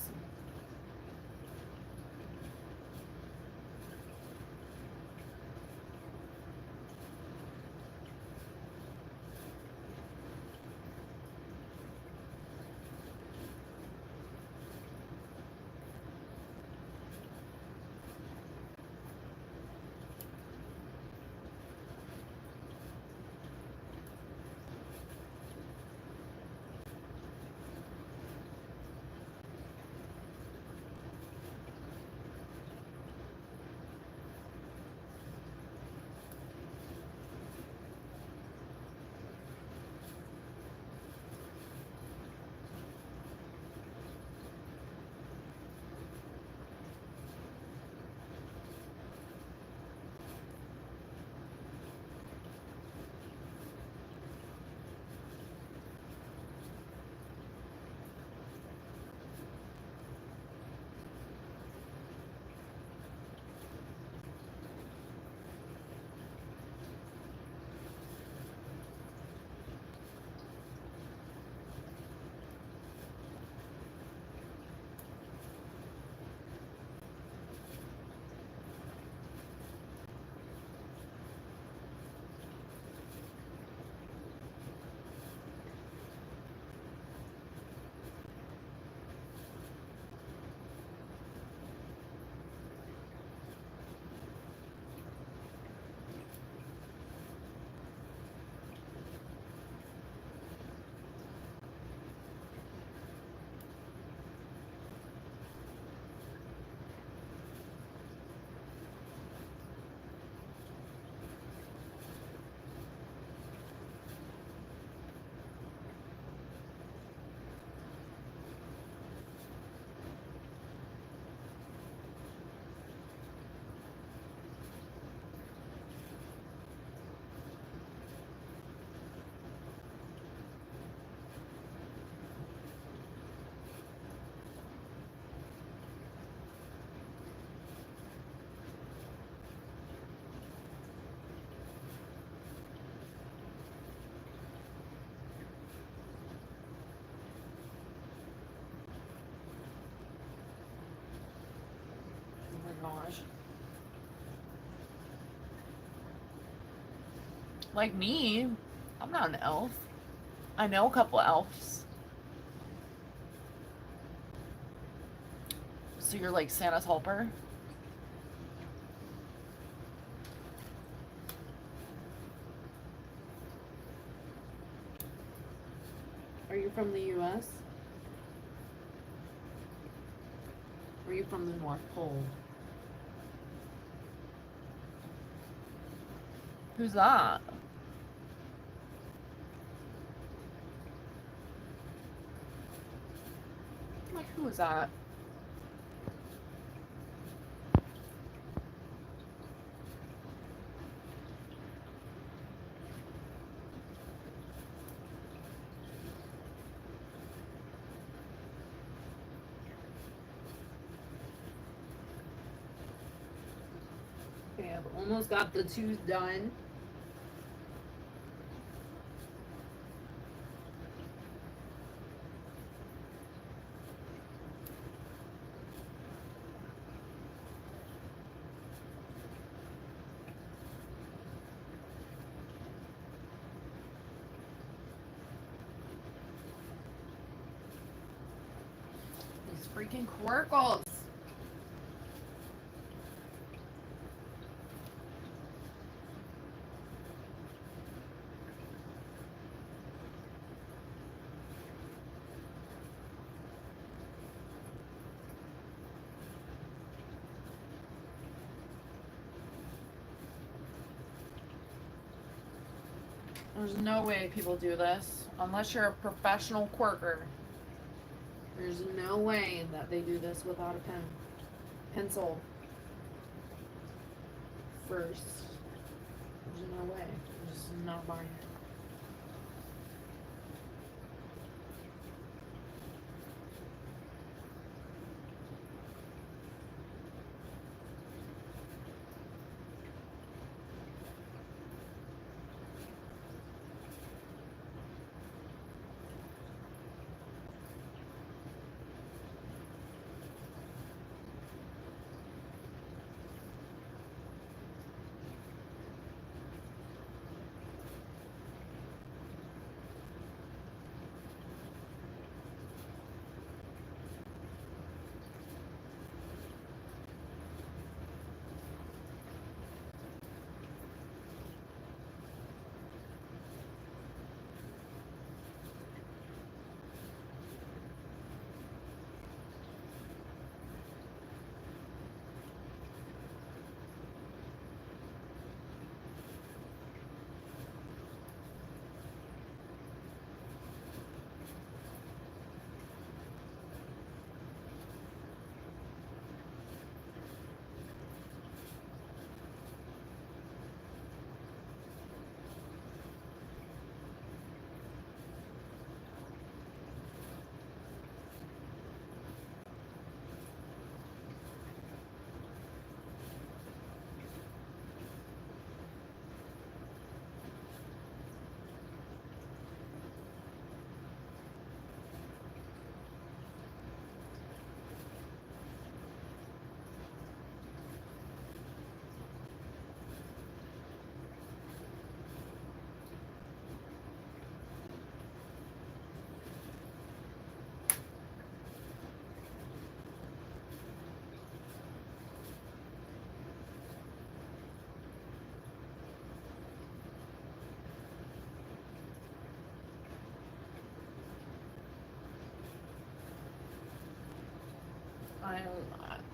Oh my gosh. Like me, I'm not an elf. I know a couple elves. So you're like Santa's helper? Are you from the US? Or are you from the North Pole? Who's that? Who was that? Okay, I've almost got the tooth done. These freaking Querkles. There's no way people do this unless you're a professional quirker. There's no way that they do this without a pencil first. There's no way. I'm just not buying it.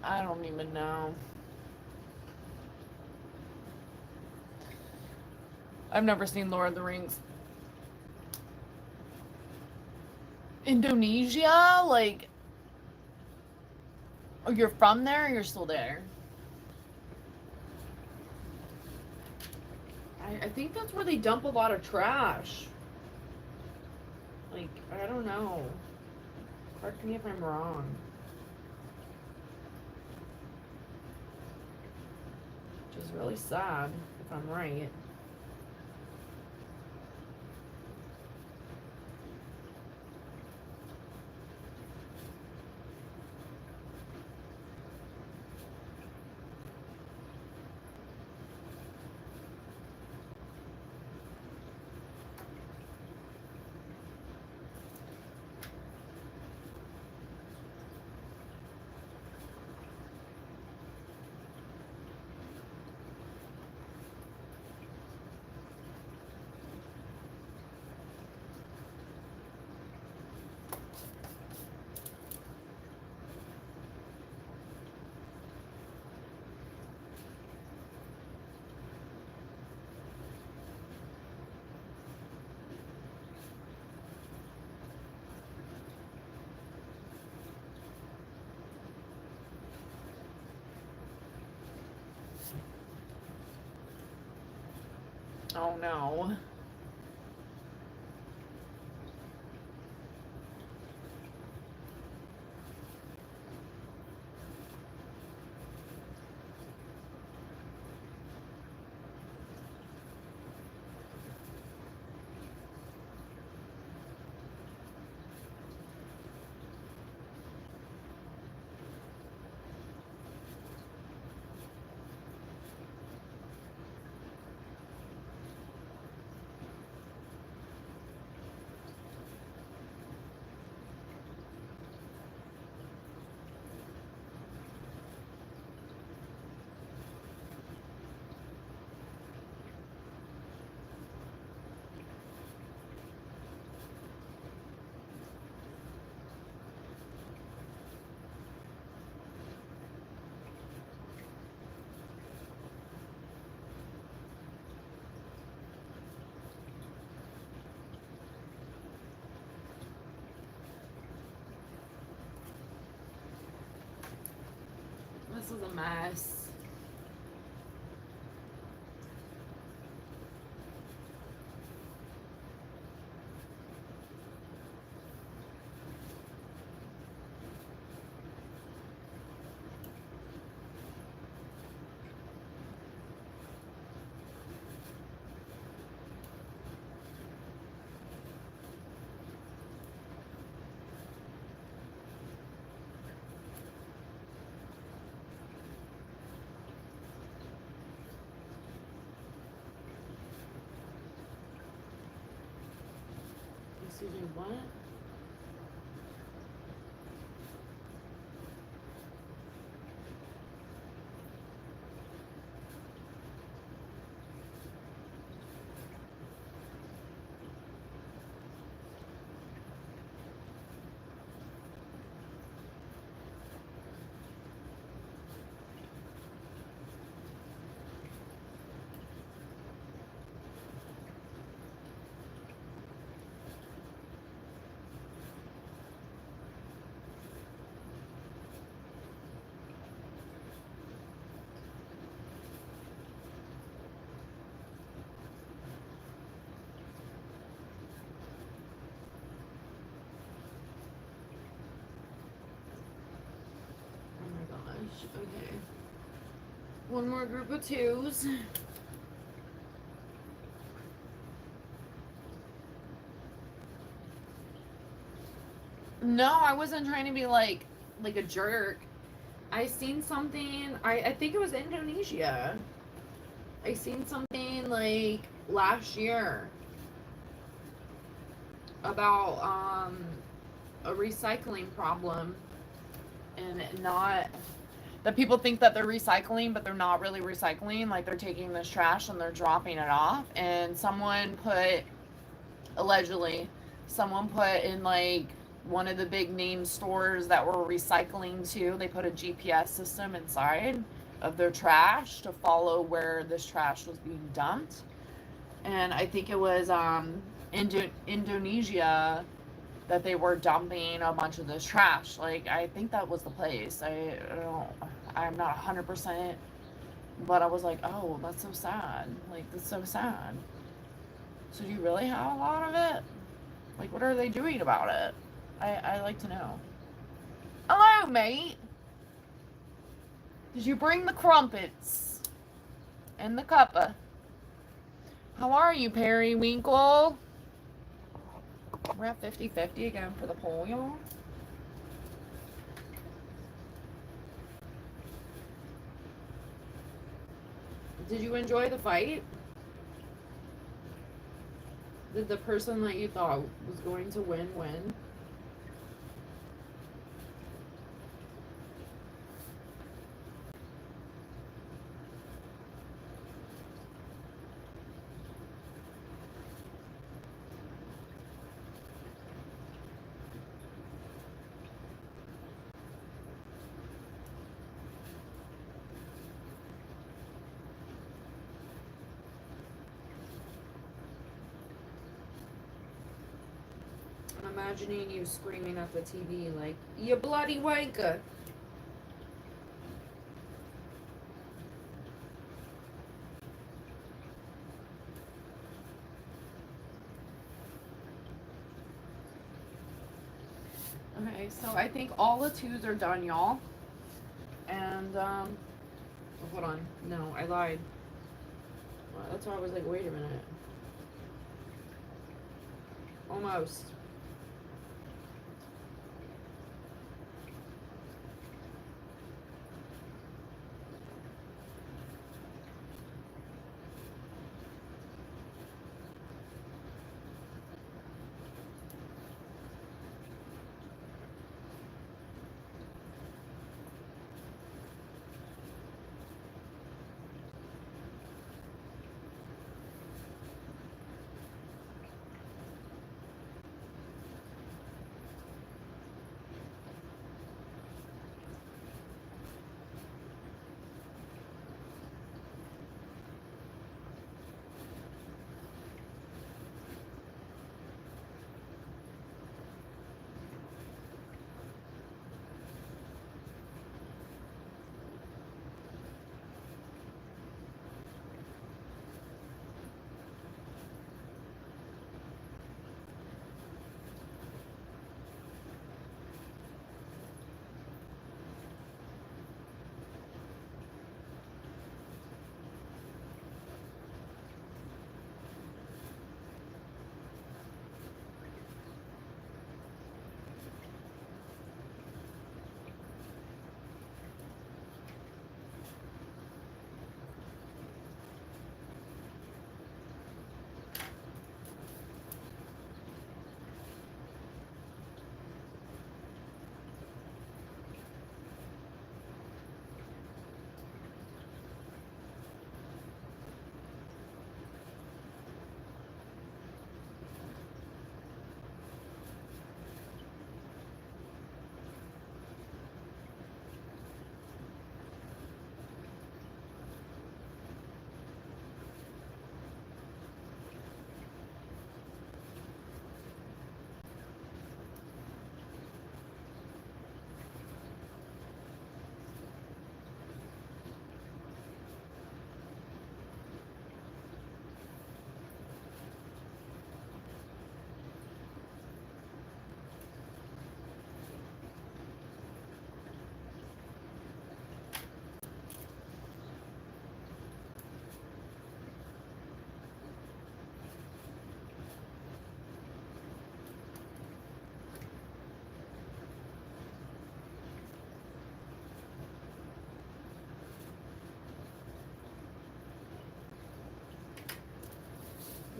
I don't even know. I've never seen Lord of the Rings. Indonesia? Like, oh, you're from there or you're still there? I think that's where they dump a lot of trash. Like, I don't know. Correct me if I'm wrong. Which is really sad, if I'm right. Oh no. This is a mess. Excuse me, what? Oh my gosh. Okay. One more group of twos. No, I wasn't trying to be like a jerk. I seen something, I think it was Indonesia. I seen something like last year about a recycling problem, and not that people think that they're recycling, but they're not really recycling. Like, they're taking this trash and they're dropping it off, and allegedly someone put in like one of the big name stores that were recycling too, they put a GPS system inside of their trash to follow where this trash was being dumped. And I think it was Indonesia that they were dumping a bunch of this trash. Like, I think that was the place. I'm not 100%, but I was like, oh, that's so sad. Like, that's so sad. So do you really have a lot of it? Like, what are they doing about it? I like to know. Hello, mate. Did you bring the crumpets and the cuppa? How are you, Periwinkle? We're at 50-50 again for the poll, y'all. Did you enjoy the fight? Did the person that you thought was going to win? I'm imagining you screaming at the TV like, you bloody wanker. so I think all the 2s are done, y'all. And, oh, hold on. No, I lied. Well, that's why I was like, wait a minute. Almost.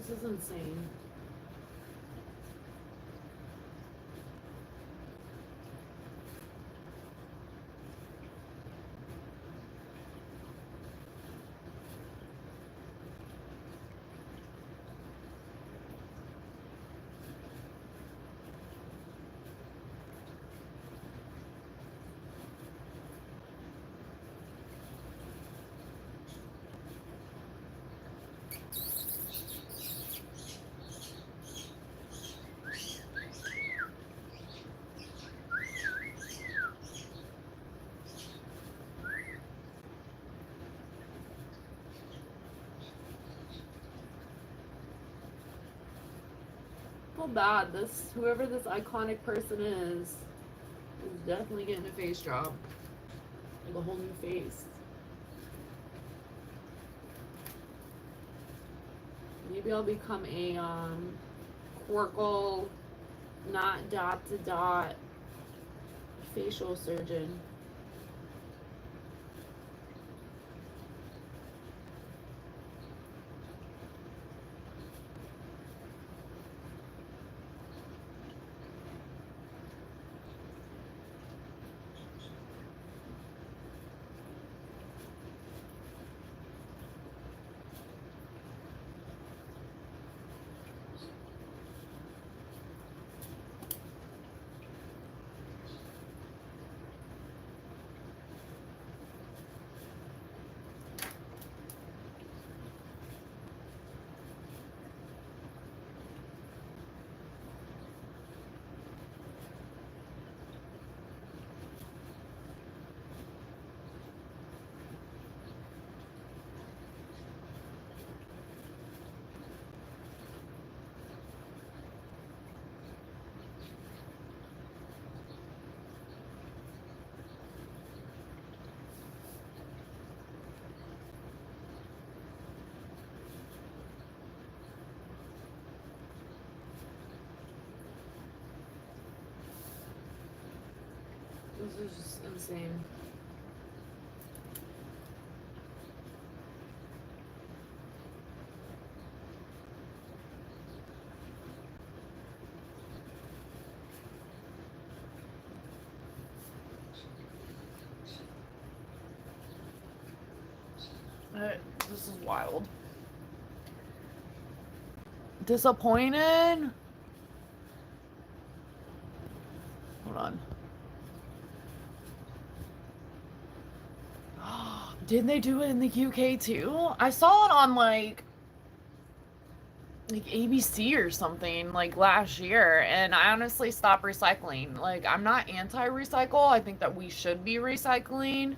This is insane. Feel bad. Whoever this iconic person is definitely getting a face job. Like a whole new face. Maybe I'll become a Querkle, not dot to dot facial surgeon. This is just insane. This is wild. Disappointed? Hold on. Didn't they do it in the UK too? I saw it on like ABC or something like last year, and I honestly stopped recycling. Like, I'm not anti-recycle. I think that we should be recycling,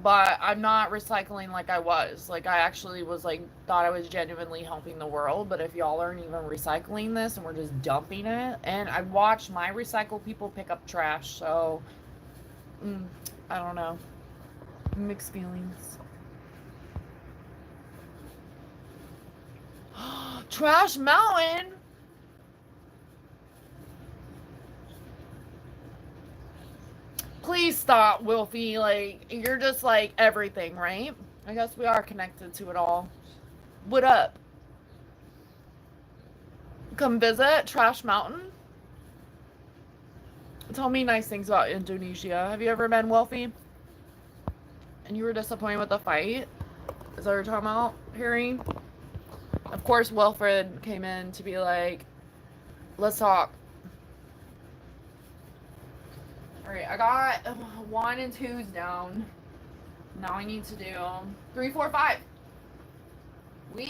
but I'm not recycling like I was. Like, I actually was like, thought I was genuinely helping the world, but if y'all aren't even recycling this and we're just dumping it, and I watched my recycle people pick up trash, so I don't know. Mixed feelings. Trash Mountain. Please stop, Wilfie. Like, you're just like everything, right? I guess we are connected to it all. What up? Come visit Trash Mountain. Tell me nice things about Indonesia. Have you ever been, Wilfie? And you were disappointed with the fight? Is that what you're talking about, Harry? Of course, Wilfred came in to be like, let's talk. Alright, I got 1 and 2s down. Now I need to do 3, 4, 5. Okay,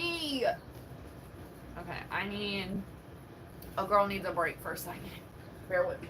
I need... A girl needs a break for a second. Bear with me.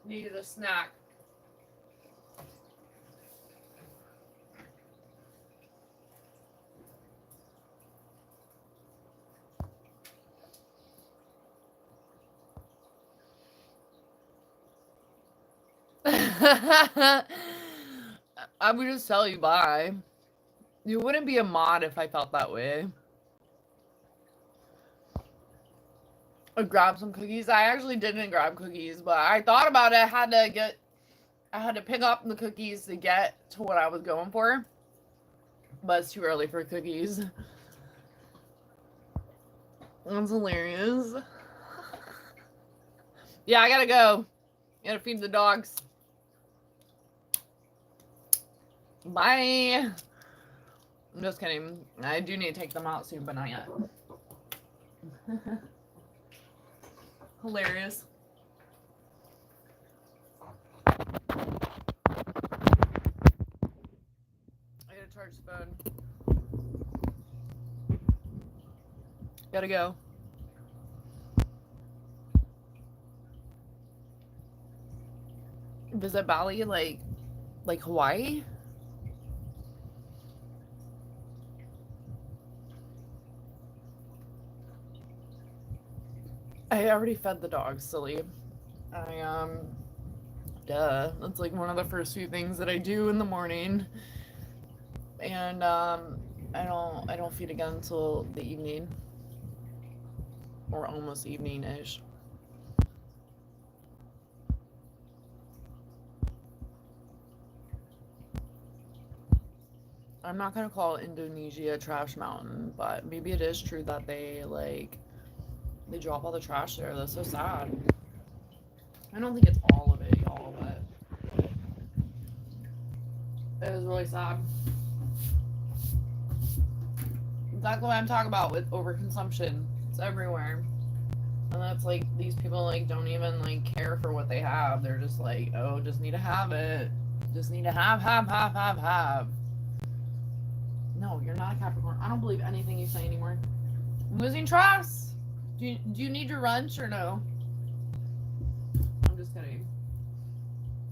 Needed a snack. I would just tell you bye. You wouldn't be a mod if I felt that way. I grabbed some cookies. I actually didn't grab cookies, but I thought about it. I had to pick up the cookies to get to what I was going for. But it's too early for cookies. That's hilarious. Yeah, I gotta go. Gotta feed the dogs. Bye. I'm just kidding. I do need to take them out soon, but not yet. Hilarious. I gotta charge the phone. Gotta go. Visit Bali, like Hawaii? I already fed the dogs, silly. Duh. That's like one of the first few things that I do in the morning. And I don't feed again until the evening. Or almost evening-ish. I'm not gonna call Indonesia a trash mountain, but maybe it is true that they drop all the trash there. That's so sad. I don't think it's all of it, y'all, but it is really sad. Exactly what I'm talking about with overconsumption. It's everywhere. And that's like, these people like don't even like care for what they have. They're just like, oh, just need to have it. Just need to have. No, you're not a Capricorn. I don't believe anything you say anymore. I'm losing trust. Do you need your lunch or no? I'm just kidding.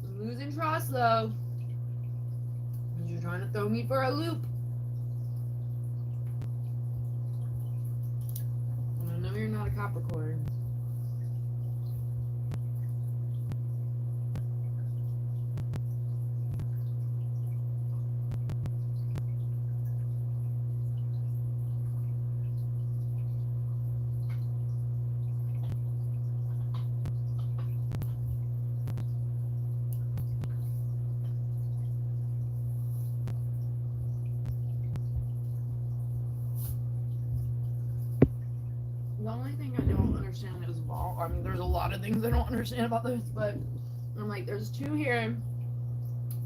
I'm losing trust though. You're trying to throw me for a loop. And I know you're not a Capricorn. The only thing I don't understand is ball. I mean, there's a lot of things I don't understand about this, but I'm like, there's two here.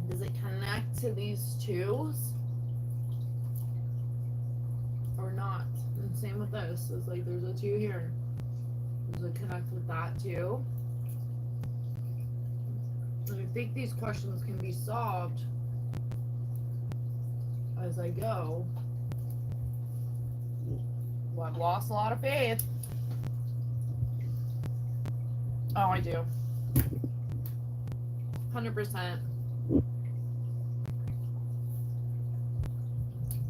Does it connect to these twos? Or not? And same with this. It's like there's a two here. Does it connect with that too? And I think these questions can be solved as I go. Well, I've lost a lot of faith. Oh, I do. 100%.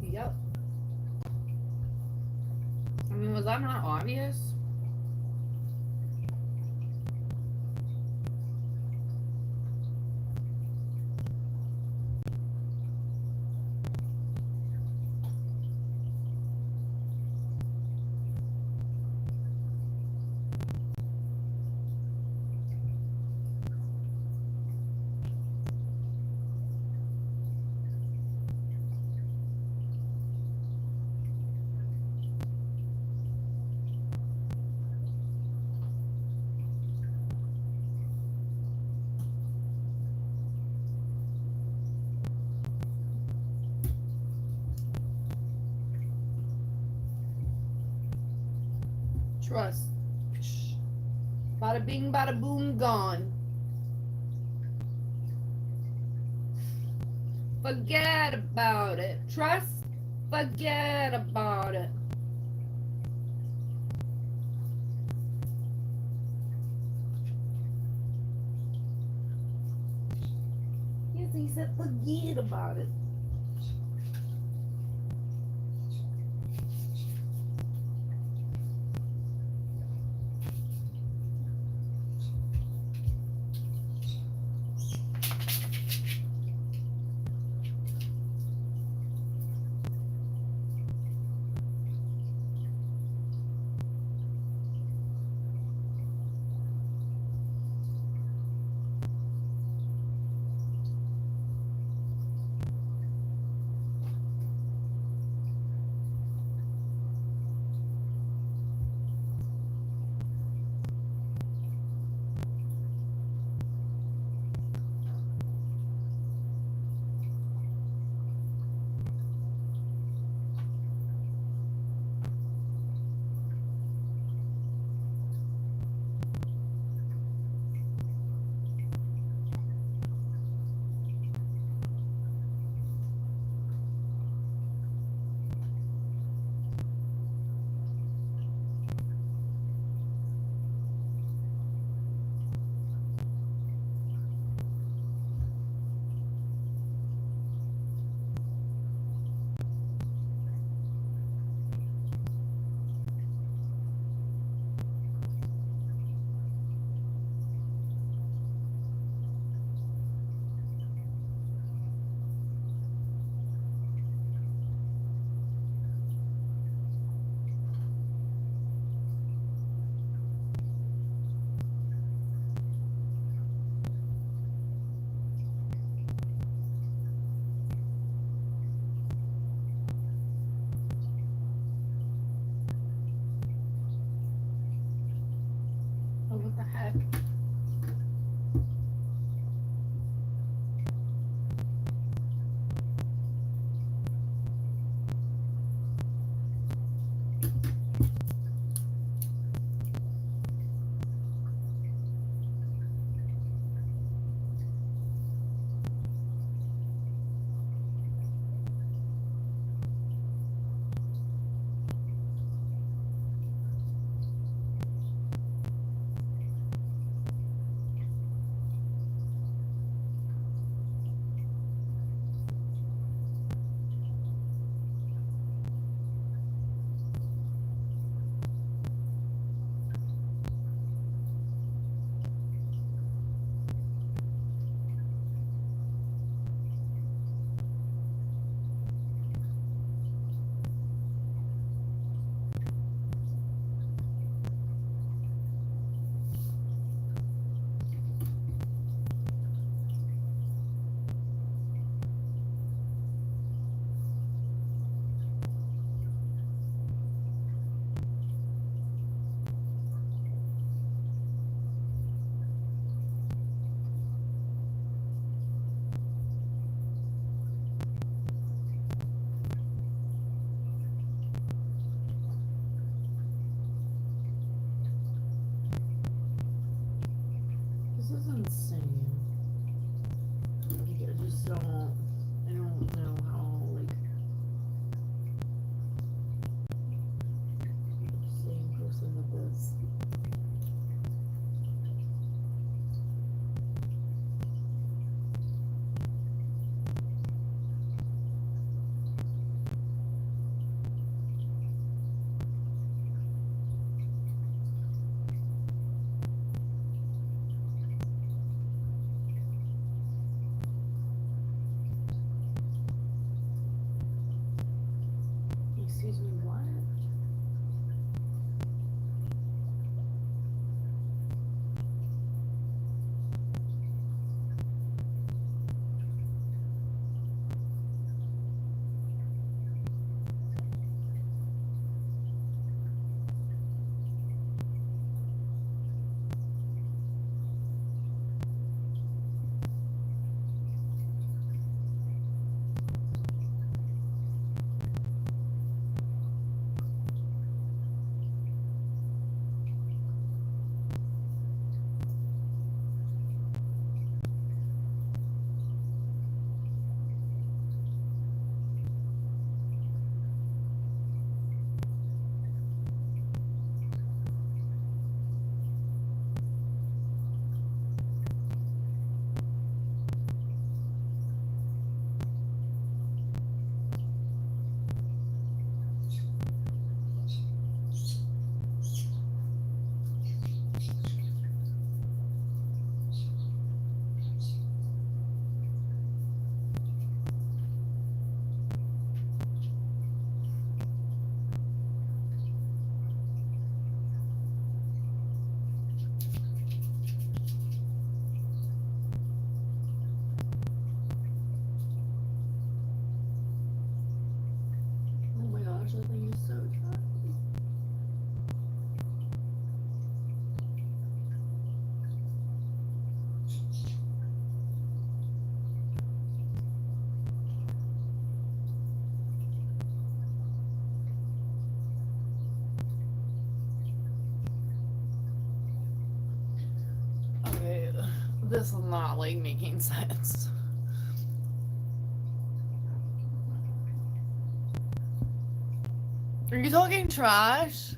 Yep. I mean, was that not obvious? Trust. Bada bing, bada boom, gone. Forget about it. Trust. Forget about it. He said, forget about it. Oh, what the heck? This is not like making sense. Are you talking trash?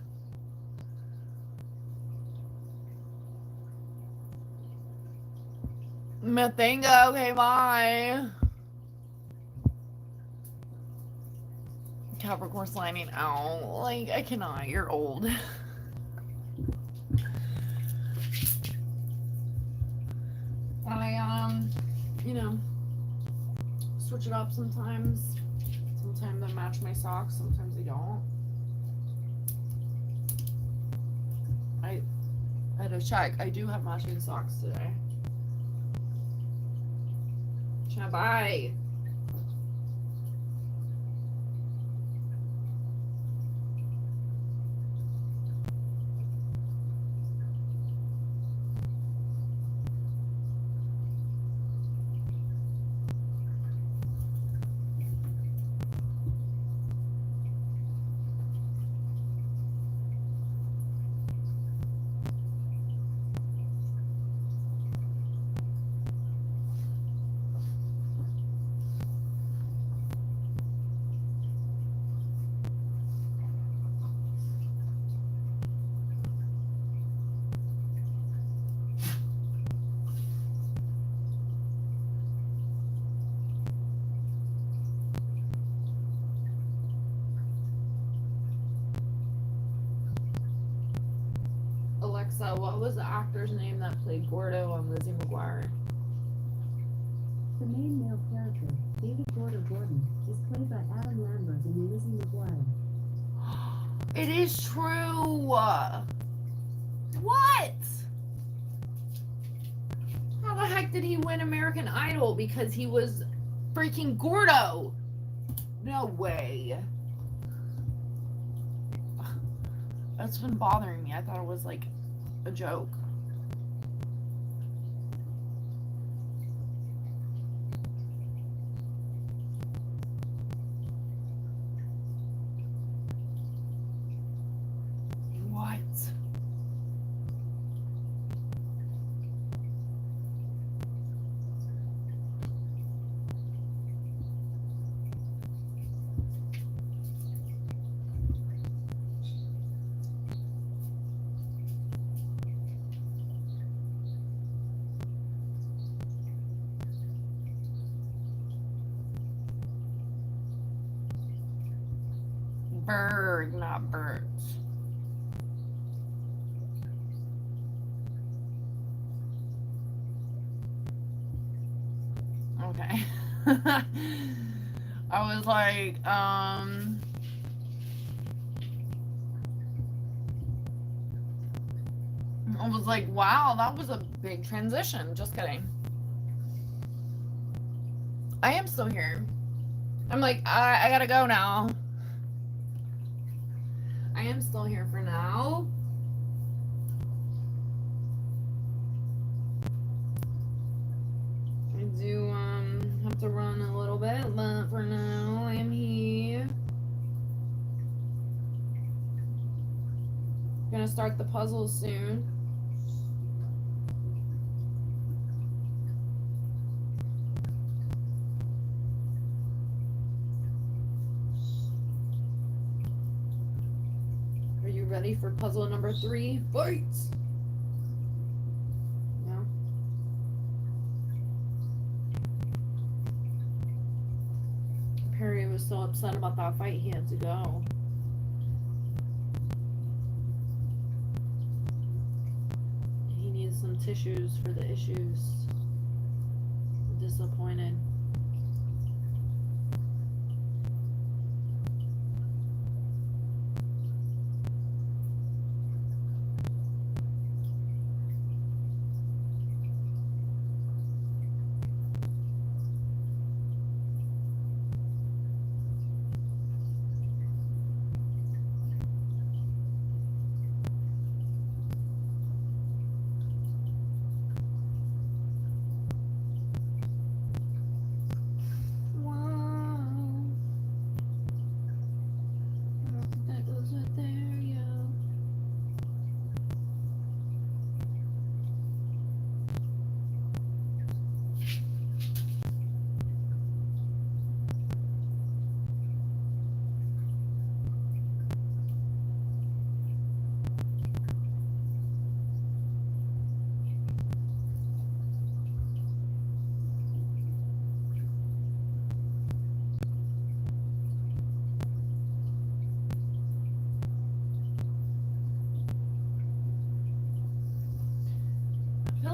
Mathinga, okay, bye. Capricorn sliding out. Like, I cannot. You're old. I, you know, switch it up sometimes. Sometimes I match my socks, sometimes I don't. I had to check. I do have matching socks today. Bye. Alexa, what was the actor's name that played Gordo on Lizzie McGuire? The main male character, David Gordo Gordon, is played by Adam Lambert in Lizzie McGuire. It is true. What? How the heck did he win American Idol? Because he was freaking Gordo. No way. That's been bothering me. I thought it was like a joke. What? Bird, not birds. Okay. I was like, I was like, wow, that was a big transition. Just kidding. I am still here. I'm like, I gotta go now. I am still here for now. I do have to run a little bit, but for now I am here. Gonna start the puzzle soon. Are you ready for puzzle number 3? Fight! No? Perry was so upset about that fight he had to go. He needs some tissues for the issues. I'm disappointed.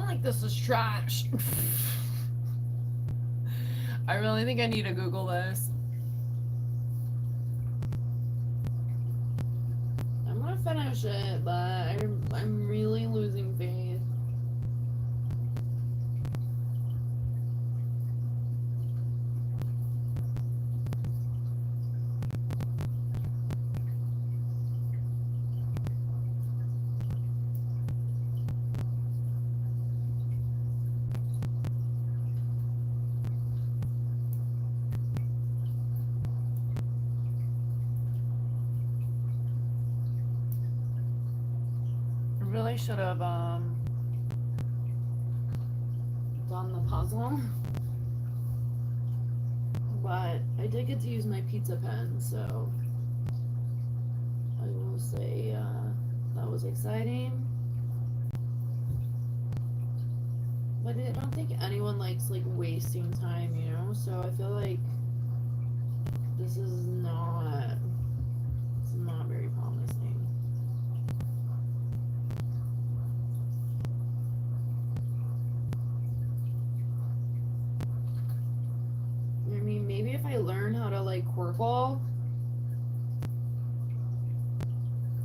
like this is trash. I really think I need to Google this. I'm gonna finish it, but I'm really losing faith. Really should have done the puzzle, but I did get to use my pizza pen, so I will say that was exciting. But I don't think anyone likes like wasting time, you know. So I feel like this is not very promising. I mean, maybe if I learn how to like Querkle,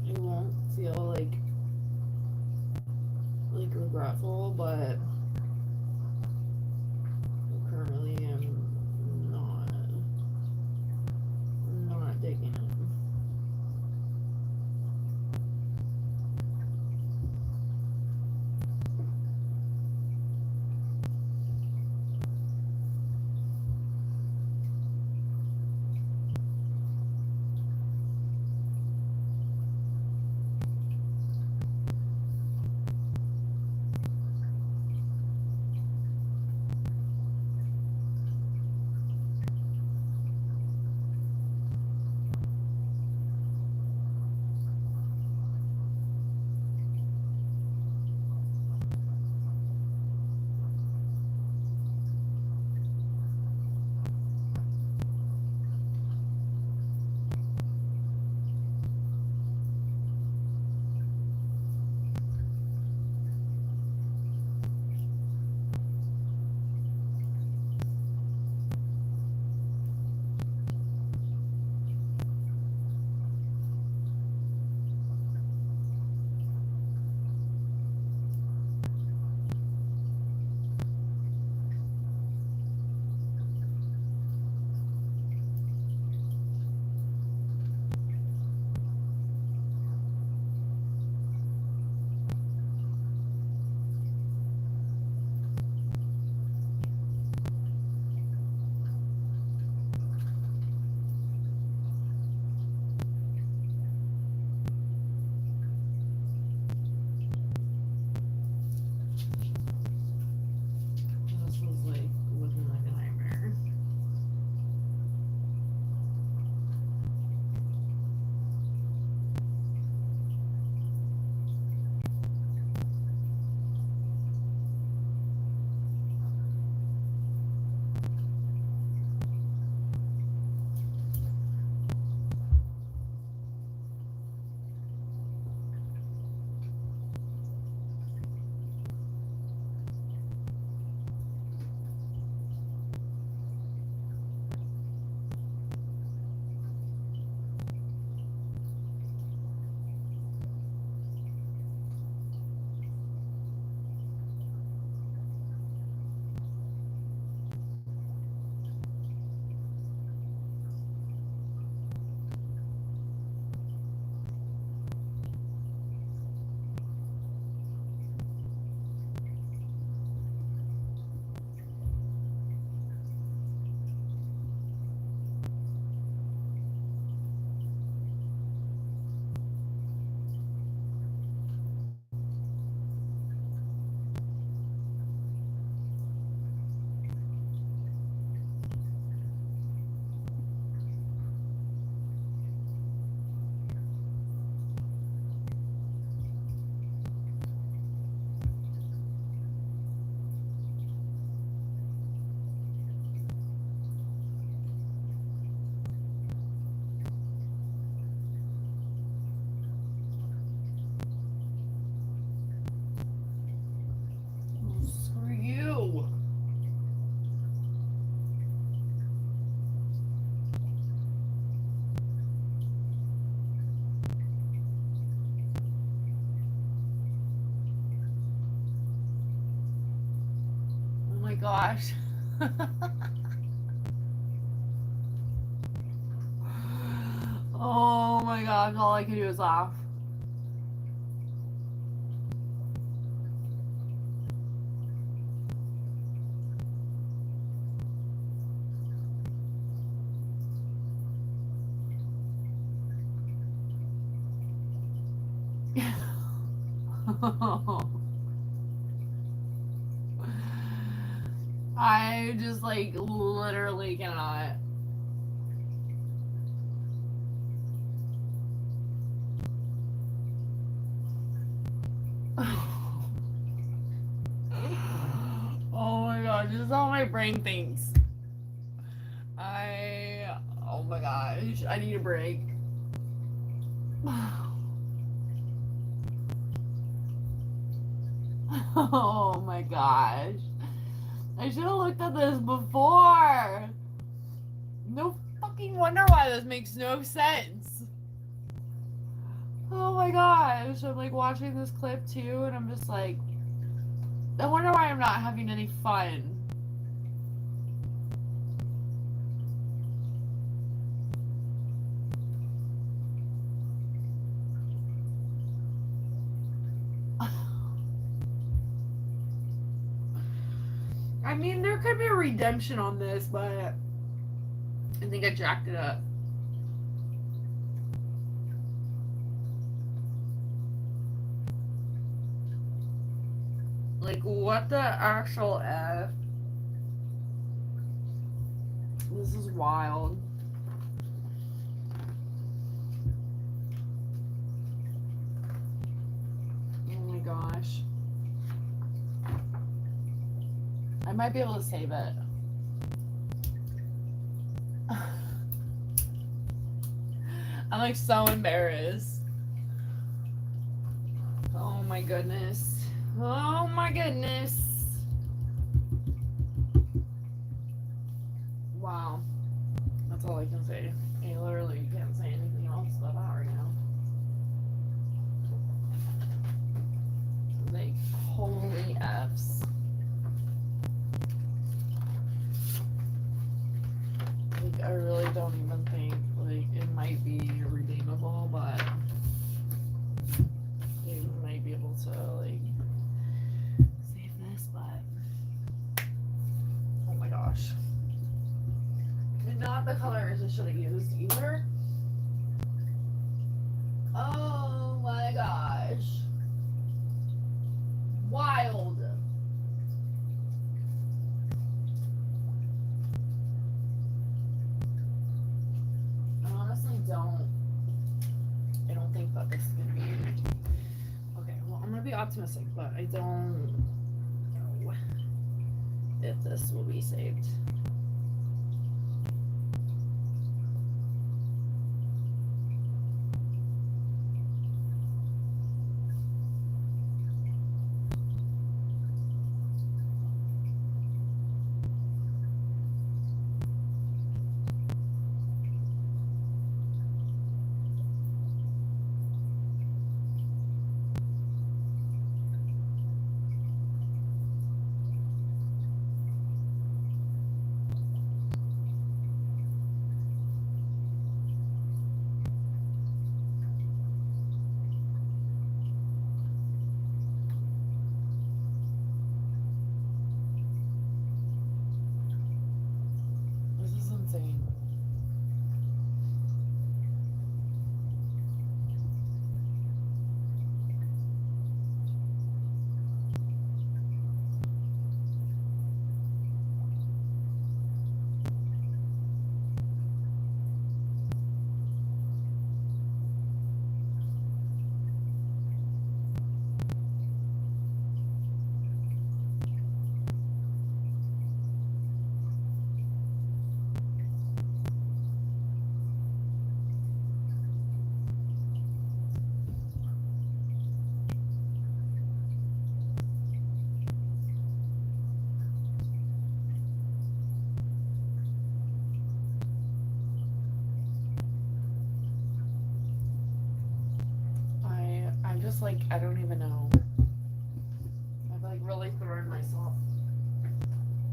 I won't feel like regretful, but I currently am not digging it. gosh. Oh my gosh, all I can do is laugh. I just like literally cannot. Oh my god, this is how my brain thinks. Oh my gosh, I need a break. Oh my gosh. I should have looked at this before. No fucking wonder why this makes no sense. Oh my gosh. I'm like watching this clip too, and I'm just like, I wonder why I'm not having any fun. I mean, there could be a redemption on this, but I think I jacked it up. Like, what the actual F? This is wild. Oh my gosh. I might be able to save it. I'm like so embarrassed. Oh my goodness. Oh my goodness. Wow. That's all I can say. I literally can't say anything else about that right now. Like, holy F's. Like, I really don't even think, like, it might be redeemable, but you might be able to, like, save this, but oh my gosh. And not the colors I should have used either. Oh my gosh. Wild. I don't think that this is gonna be okay. Well, I'm gonna be optimistic, but I don't know if this will be saved. Insane. I'm just like, I don't even know. I've like really thrown myself.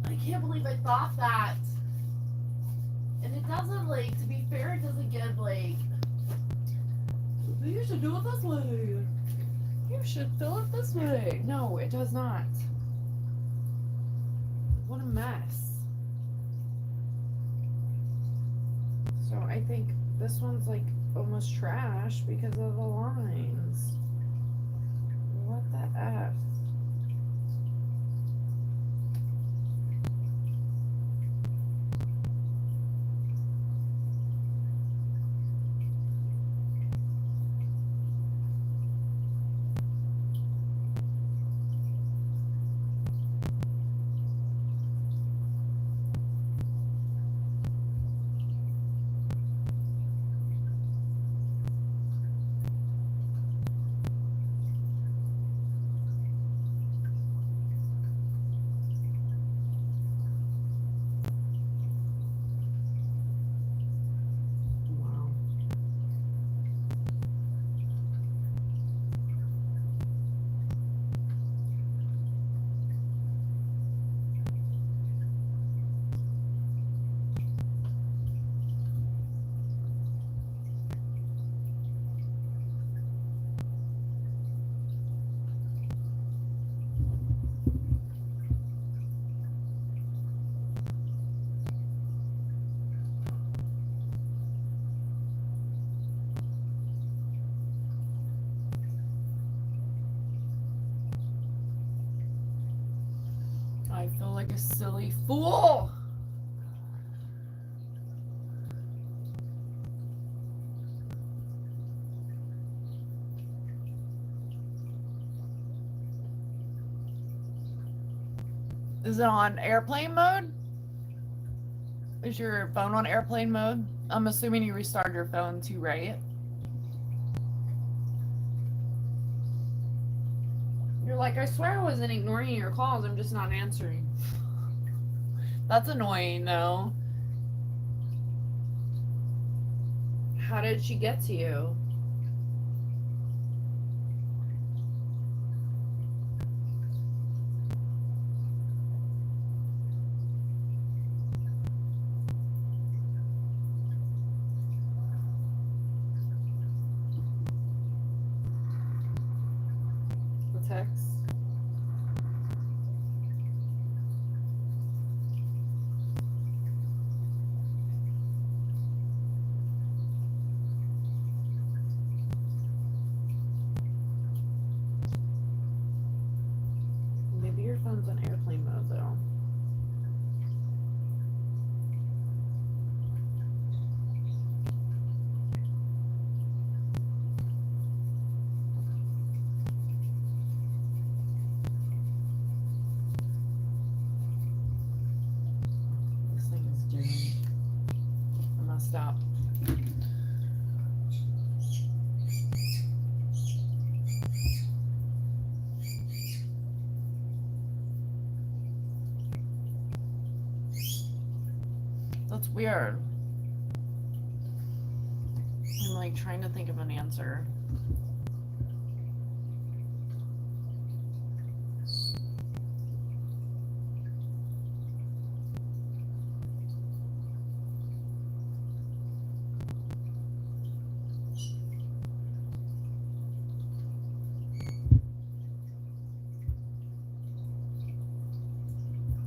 I can't believe I thought that. And it doesn't, like, to be fair, it doesn't give, like, you should do it this way. You should fill it this way. No, it does not. What a mess. So I think this one's, like, almost trash because of the lines. What the F? Wow. I feel like a silly fool. Is it on airplane mode? Is your phone on airplane mode? I'm assuming you restarted your phone too, right? You're like, I swear I wasn't ignoring your calls, I'm just not answering. That's annoying, though. How did she get to you? The text? Maybe your phone's on airplane mode, though. This thing is doomed. I messed up. That's weird. I'm like trying to think of an answer.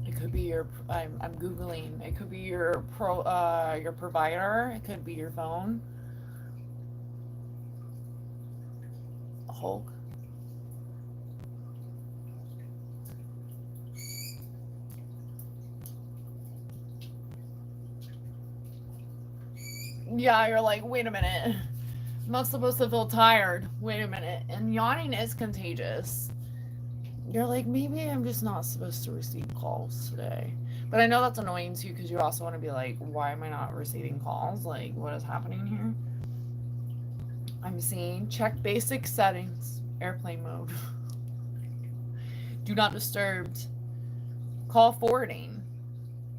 It could be your. I'm googling. It could be your your provider. It could be your phone. Hulk. Yeah, you're like, wait a minute. I'm not supposed to feel tired. Wait a minute. And yawning is contagious. You're like, maybe I'm just not supposed to receive calls today. But I know that's annoying too, because you also want to be like, why am I not receiving calls? Like, what is happening here? I'm seeing check basic settings, airplane mode. Do not disturb. Call forwarding.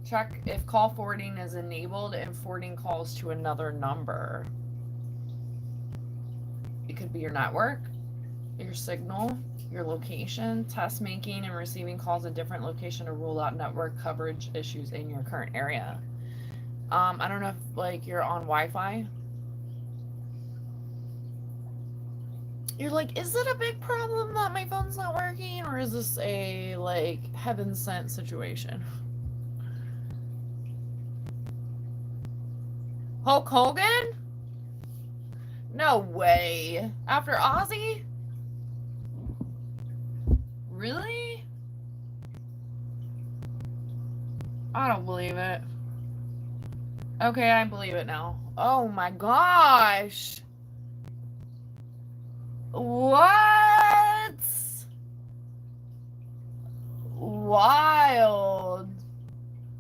Check if call forwarding is enabled and forwarding calls to another number. It could be your network, your signal, your location, test making and receiving calls in different location to rule out network coverage issues in your current area. I don't know if like you're on Wi-Fi. You're like, is it a big problem that my phone's not working, or is this a like heaven sent situation? Hulk Hogan? No way. After Ozzy? Really? I don't believe it. Okay, I believe it now. Oh my gosh. What? Wild.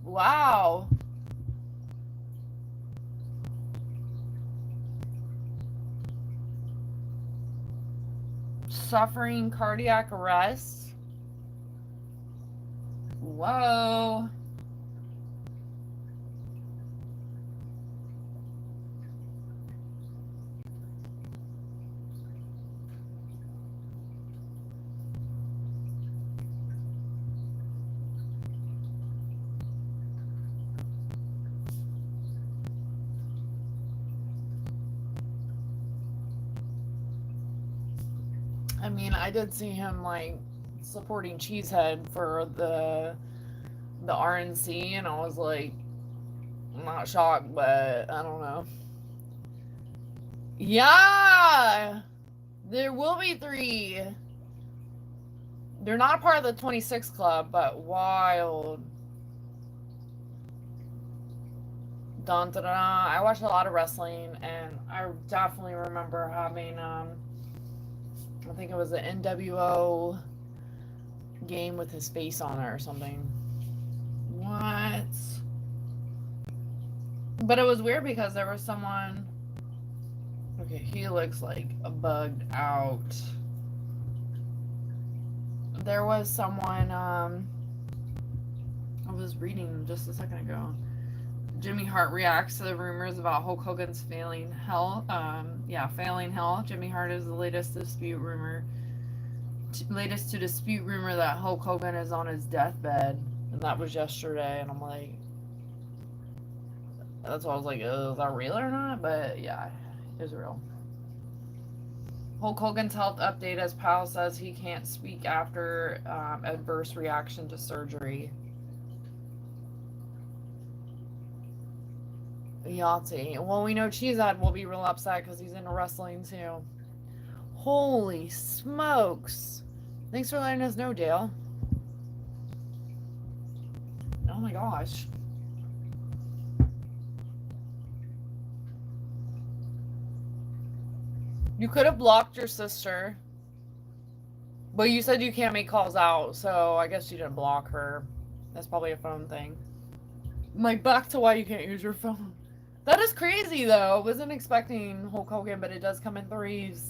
Wow. Suffering cardiac arrest. Whoa. I mean, I did see him like supporting Cheesehead for the RNC, and I was like, I'm not shocked, but I don't know. Yeah, there will be 3. They're not a part of the 26 club, but wild. Dun, dun, dun, dun. I watched a lot of wrestling, and I definitely remember having I think it was an NWO game with his face on it or something. What? But it was weird because there was someone. Okay, he looks like a bugged out. There was someone, I was reading just a second ago. Jimmy Hart reacts to the rumors about Hulk Hogan's failing health. Failing health. Jimmy Hart is the latest to dispute rumor that Hulk Hogan is on his deathbed, and that was yesterday. And I'm like, that's why I was like, is that real or not? But yeah, it's real. Hulk Hogan's health update, as Powell says he can't speak after adverse reaction to surgery. Yahtzee. Well, we know Cheesehead will be real upset because he's into wrestling too. Holy smokes. Thanks for letting us know, Dale. Oh my gosh. You could have blocked your sister. But you said you can't make calls out, so I guess you didn't block her. That's probably a phone thing. Like, back to why you can't use your phone. That is crazy, though. I wasn't expecting Hulk Hogan, but it does come in 3s.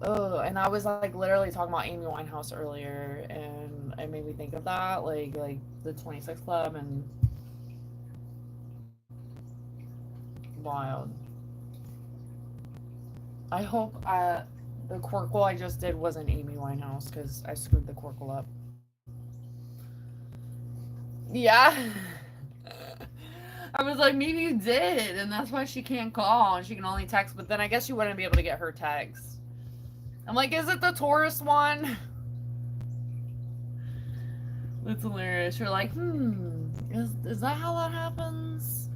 Oh, and I was, like, literally talking about Amy Winehouse earlier, and it made me think of that, like the 26 Club, and wild. I hope the Querkle I just did wasn't Amy Winehouse, because I screwed the Querkle up. Yeah. I was like, maybe you did, and that's why she can't call, and she can only text, but then I guess you wouldn't be able to get her text. I'm like, is it the Taurus one? That's hilarious. You're like, is that how that happens?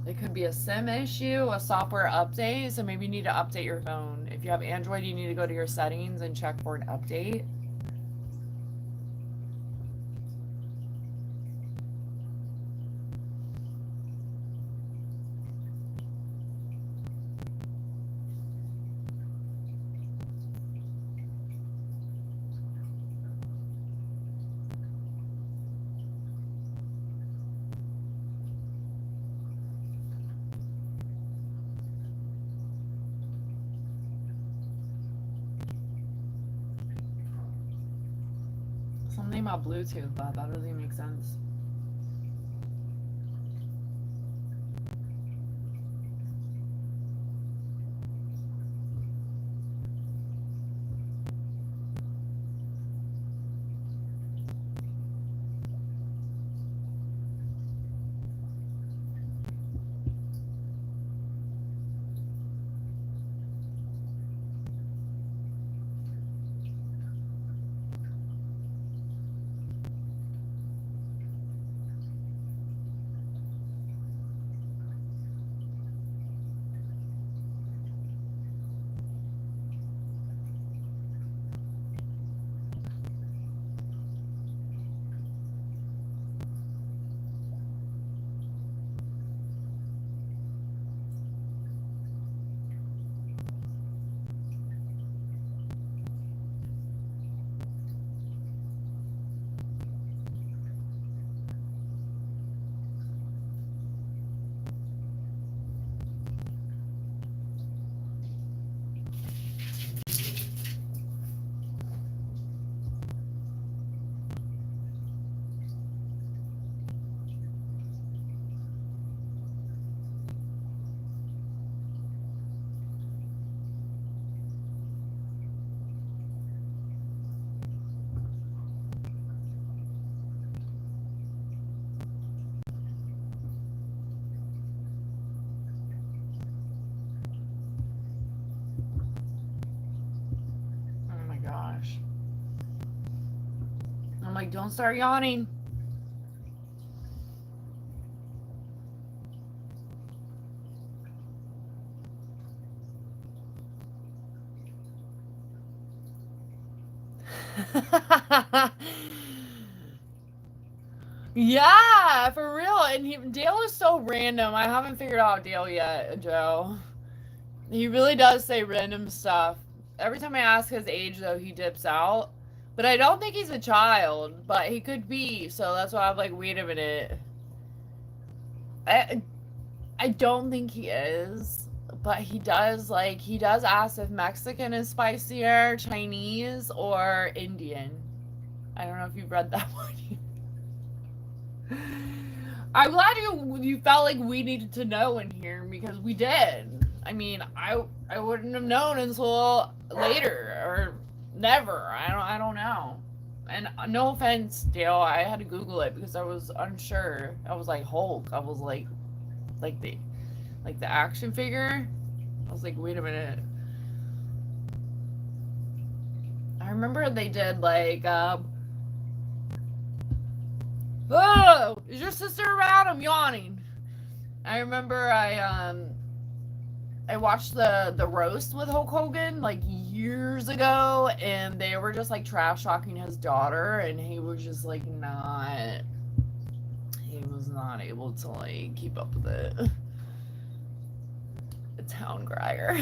It could be a SIM issue, a software update, so maybe you need to update your phone. If you have Android, you need to go to your settings and check for an update. Something about Bluetooth, but that doesn't even make sense. like, don't start yawning. Yeah, for real. And Dale is so random. I haven't figured out Dale yet, Joe. He really does say random stuff. Every time I ask his age, though, he dips out. But I don't think he's a child, but he could be. So that's why I'm like, wait a minute. I don't think he is, but he does ask if Mexican is spicier, Chinese, or Indian. I don't know if you've read that one. I'm glad you felt like we needed to know in here because we did. I mean, I wouldn't have known until later or never. I don't know. And no offense, Dale, I had to Google it because I was unsure. I was like Hulk. I was like the action figure. I was like, wait a minute. I remember they did like oh, is your sister around? I'm yawning. I remember I watched the roast with Hulk Hogan like years ago, and they were just like trash talking his daughter, and he was just like he was not able to like keep up with it. A town crier.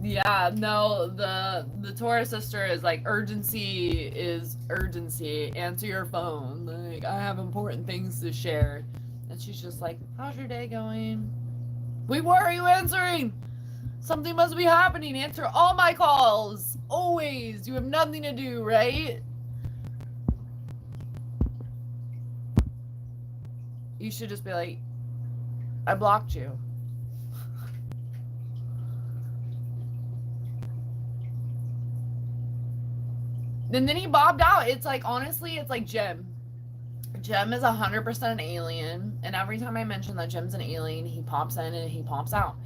Yeah, no, the Taurus sister is like, urgency is urgency. Answer your phone. Like, I have important things to share. And she's just like, how's your day going? Wait, why are you answering? Something must be happening. Answer all my calls. Always. You have nothing to do, right? You should just be like, I blocked you. And then he bobbed out. It's like, honestly, it's like Jim. Jim is 100% an alien. And every time I mention that Jim's an alien, he pops in and he pops out.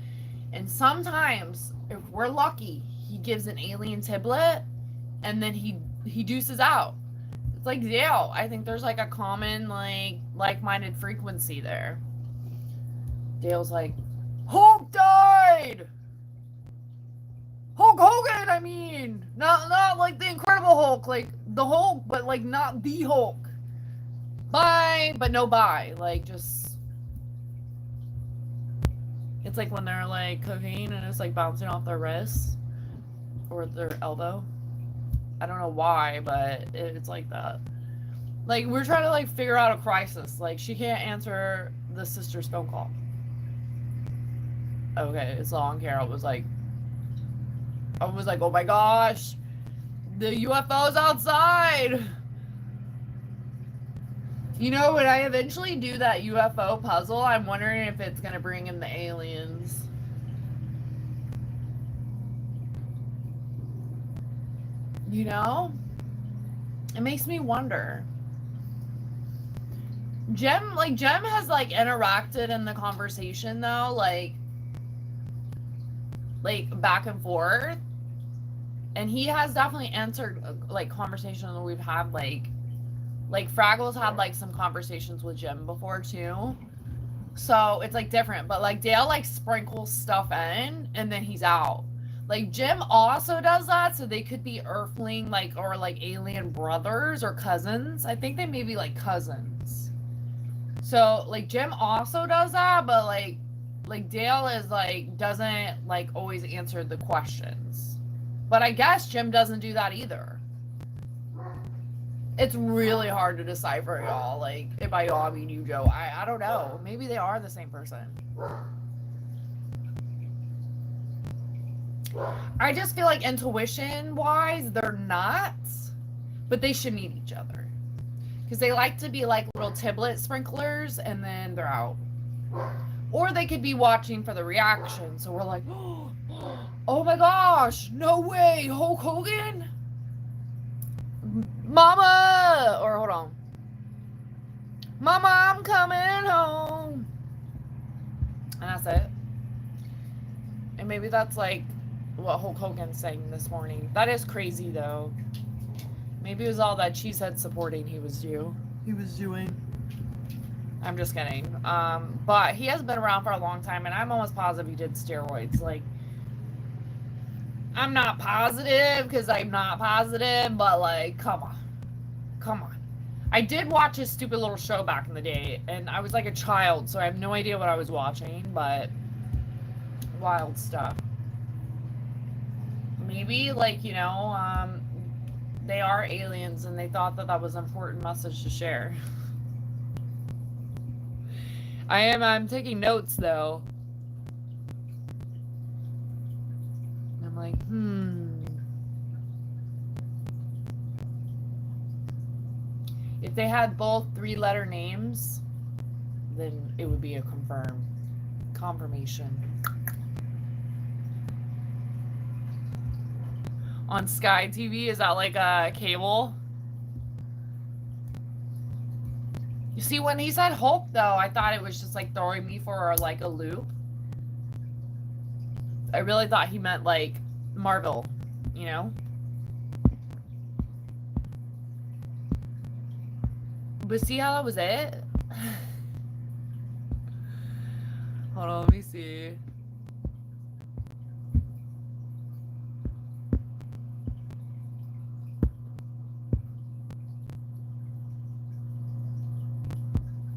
And sometimes, if we're lucky, he gives an alien tiblet and then he deuces out. It's like Dale. I think there's like a common, like-minded frequency there. Dale's like, Hulk died! Hulk Hogan, I mean! Not like the Incredible Hulk, like the Hulk, but like not the Hulk. Bye, but no bye. Like, just... It's like when they're like cooking and it's like bouncing off their wrist or their elbow. I don't know why, but it's like that. Like, we're trying to like figure out a crisis. Like, she can't answer the sister's phone call. Okay, it's long hair. I was like, oh my gosh, the UFO's outside. You know, when I eventually do that UFO puzzle, I'm wondering if it's gonna bring in the aliens. You know? It makes me wonder. Jem has like interacted in the conversation though, like back and forth. And he has definitely answered like conversations that we've had, like Fraggles had like some conversations with Jim before too. So it's like different, but like Dale like sprinkles stuff in and then he's out. Like Jim also does that, so they could be Earthling or like alien brothers or cousins. I think they may be like cousins. So like Jim also does that, but like Dale is like doesn't like always answer the questions. But I guess Jim doesn't do that either. It's really hard to decipher, y'all. Like, if by y'all I mean you, Joe. I don't know. Maybe they are the same person. I just feel like intuition-wise, they're not. But they should meet each other. Because they like to be like little tiblet sprinklers, and then they're out. Or they could be watching for the reaction. So we're like, oh my gosh, no way, Hulk Hogan? Mama! Or hold on. Mama, I'm coming home. And that's it. And maybe that's like what Hulk Hogan's saying this morning. That is crazy, though. Maybe it was all that cheesehead supporting he was doing. I'm just kidding. But he has been around for a long time, and I'm almost positive he did steroids. Like, I'm not positive because I'm not positive, but like, come on. I did watch his stupid little show back in the day, and I was like a child, so I have no idea what I was watching, but wild stuff. Maybe, like, they are aliens, and they thought that was an important message to share. I'm taking notes, though. I'm like, If they had both 3-letter names, then it would be a confirmation. On Sky TV, is that like a cable? You see, when he said Hulk, though, I thought it was just like throwing me for like a loop. I really thought he meant like Marvel, you know? But see how that was it? Hold on, let me see.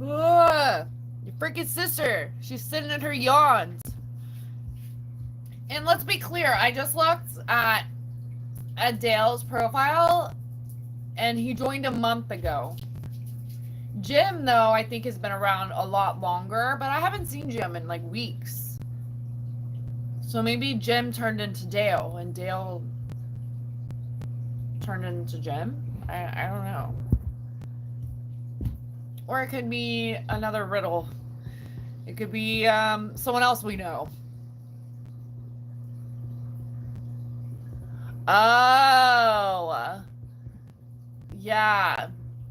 Ugh, your freaking sister. She's sitting in her yawns. And let's be clear, I just looked at Dale's profile, and he joined a month ago. Jim, though, I think has been around a lot longer, but I haven't seen Jim in like weeks. So maybe Jim turned into Dale, and Dale turned into Jim? I don't know. Or it could be another riddle. It could be someone else we know. Oh. Yeah.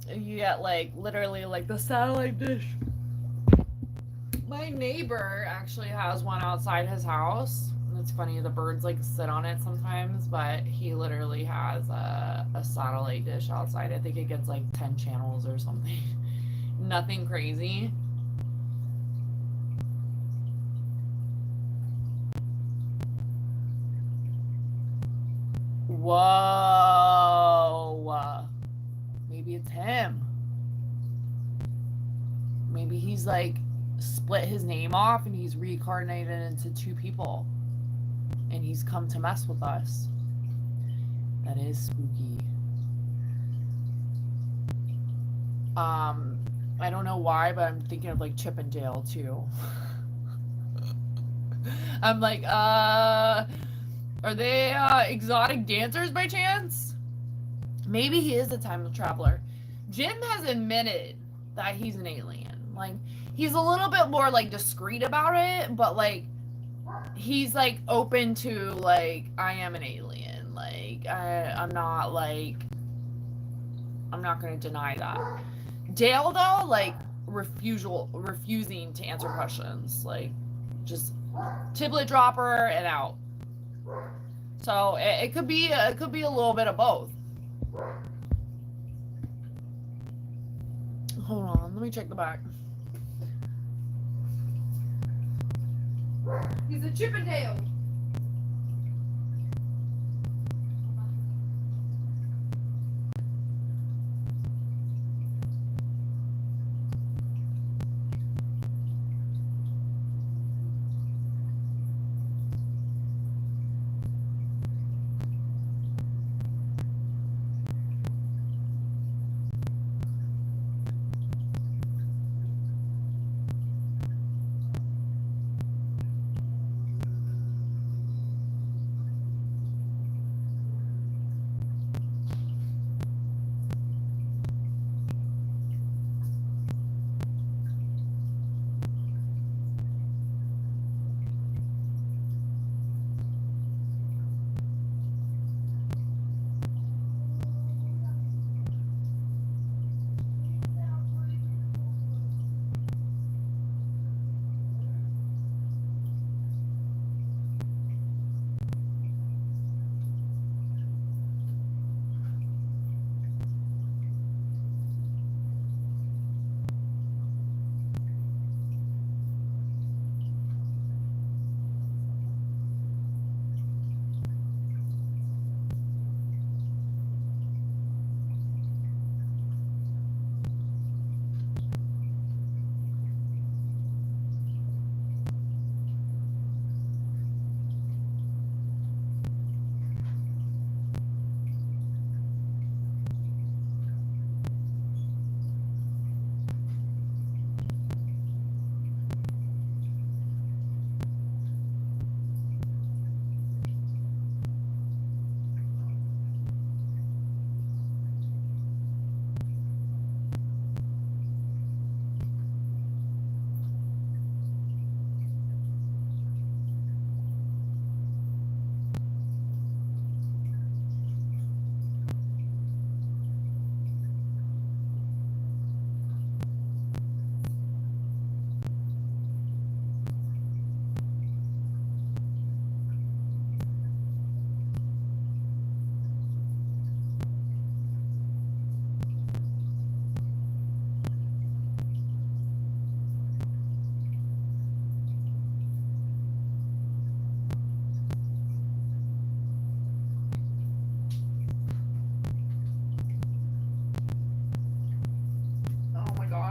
You get like literally like the satellite dish. My neighbor actually has one outside his house. It's funny, the birds like sit on it sometimes, but he literally has a satellite dish outside. I think it gets like 10 channels or something. Nothing crazy. Whoa. Maybe it's him. Maybe he's like split his name off and he's reincarnated into 2 people. And he's come to mess with us. That is spooky. I don't know why, but I'm thinking of like Chip and Dale too. I'm like, are they exotic dancers by chance? Maybe he is a time traveler. Jim has admitted that he's an alien. Like, he's a little bit more like discreet about it, but like he's like open to like, I am an alien. Like, I'm not gonna deny that. Dale, though, like refusing to answer questions, like just tiblet dropper and out. So it could be a little bit of both. Hold on, let me check the back. He's a Chip and Dale.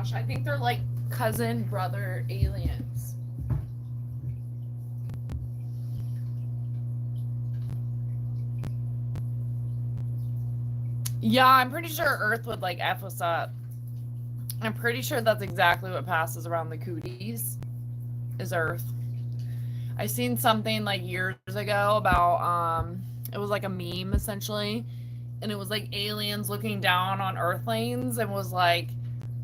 gosh, I think they're like cousin brother aliens. Yeah, I'm pretty sure Earth would like F us up. I'm pretty sure that's exactly what passes around the cooties is Earth. I seen something like years ago about it was like a meme essentially, and it was like aliens looking down on Earthlings and was like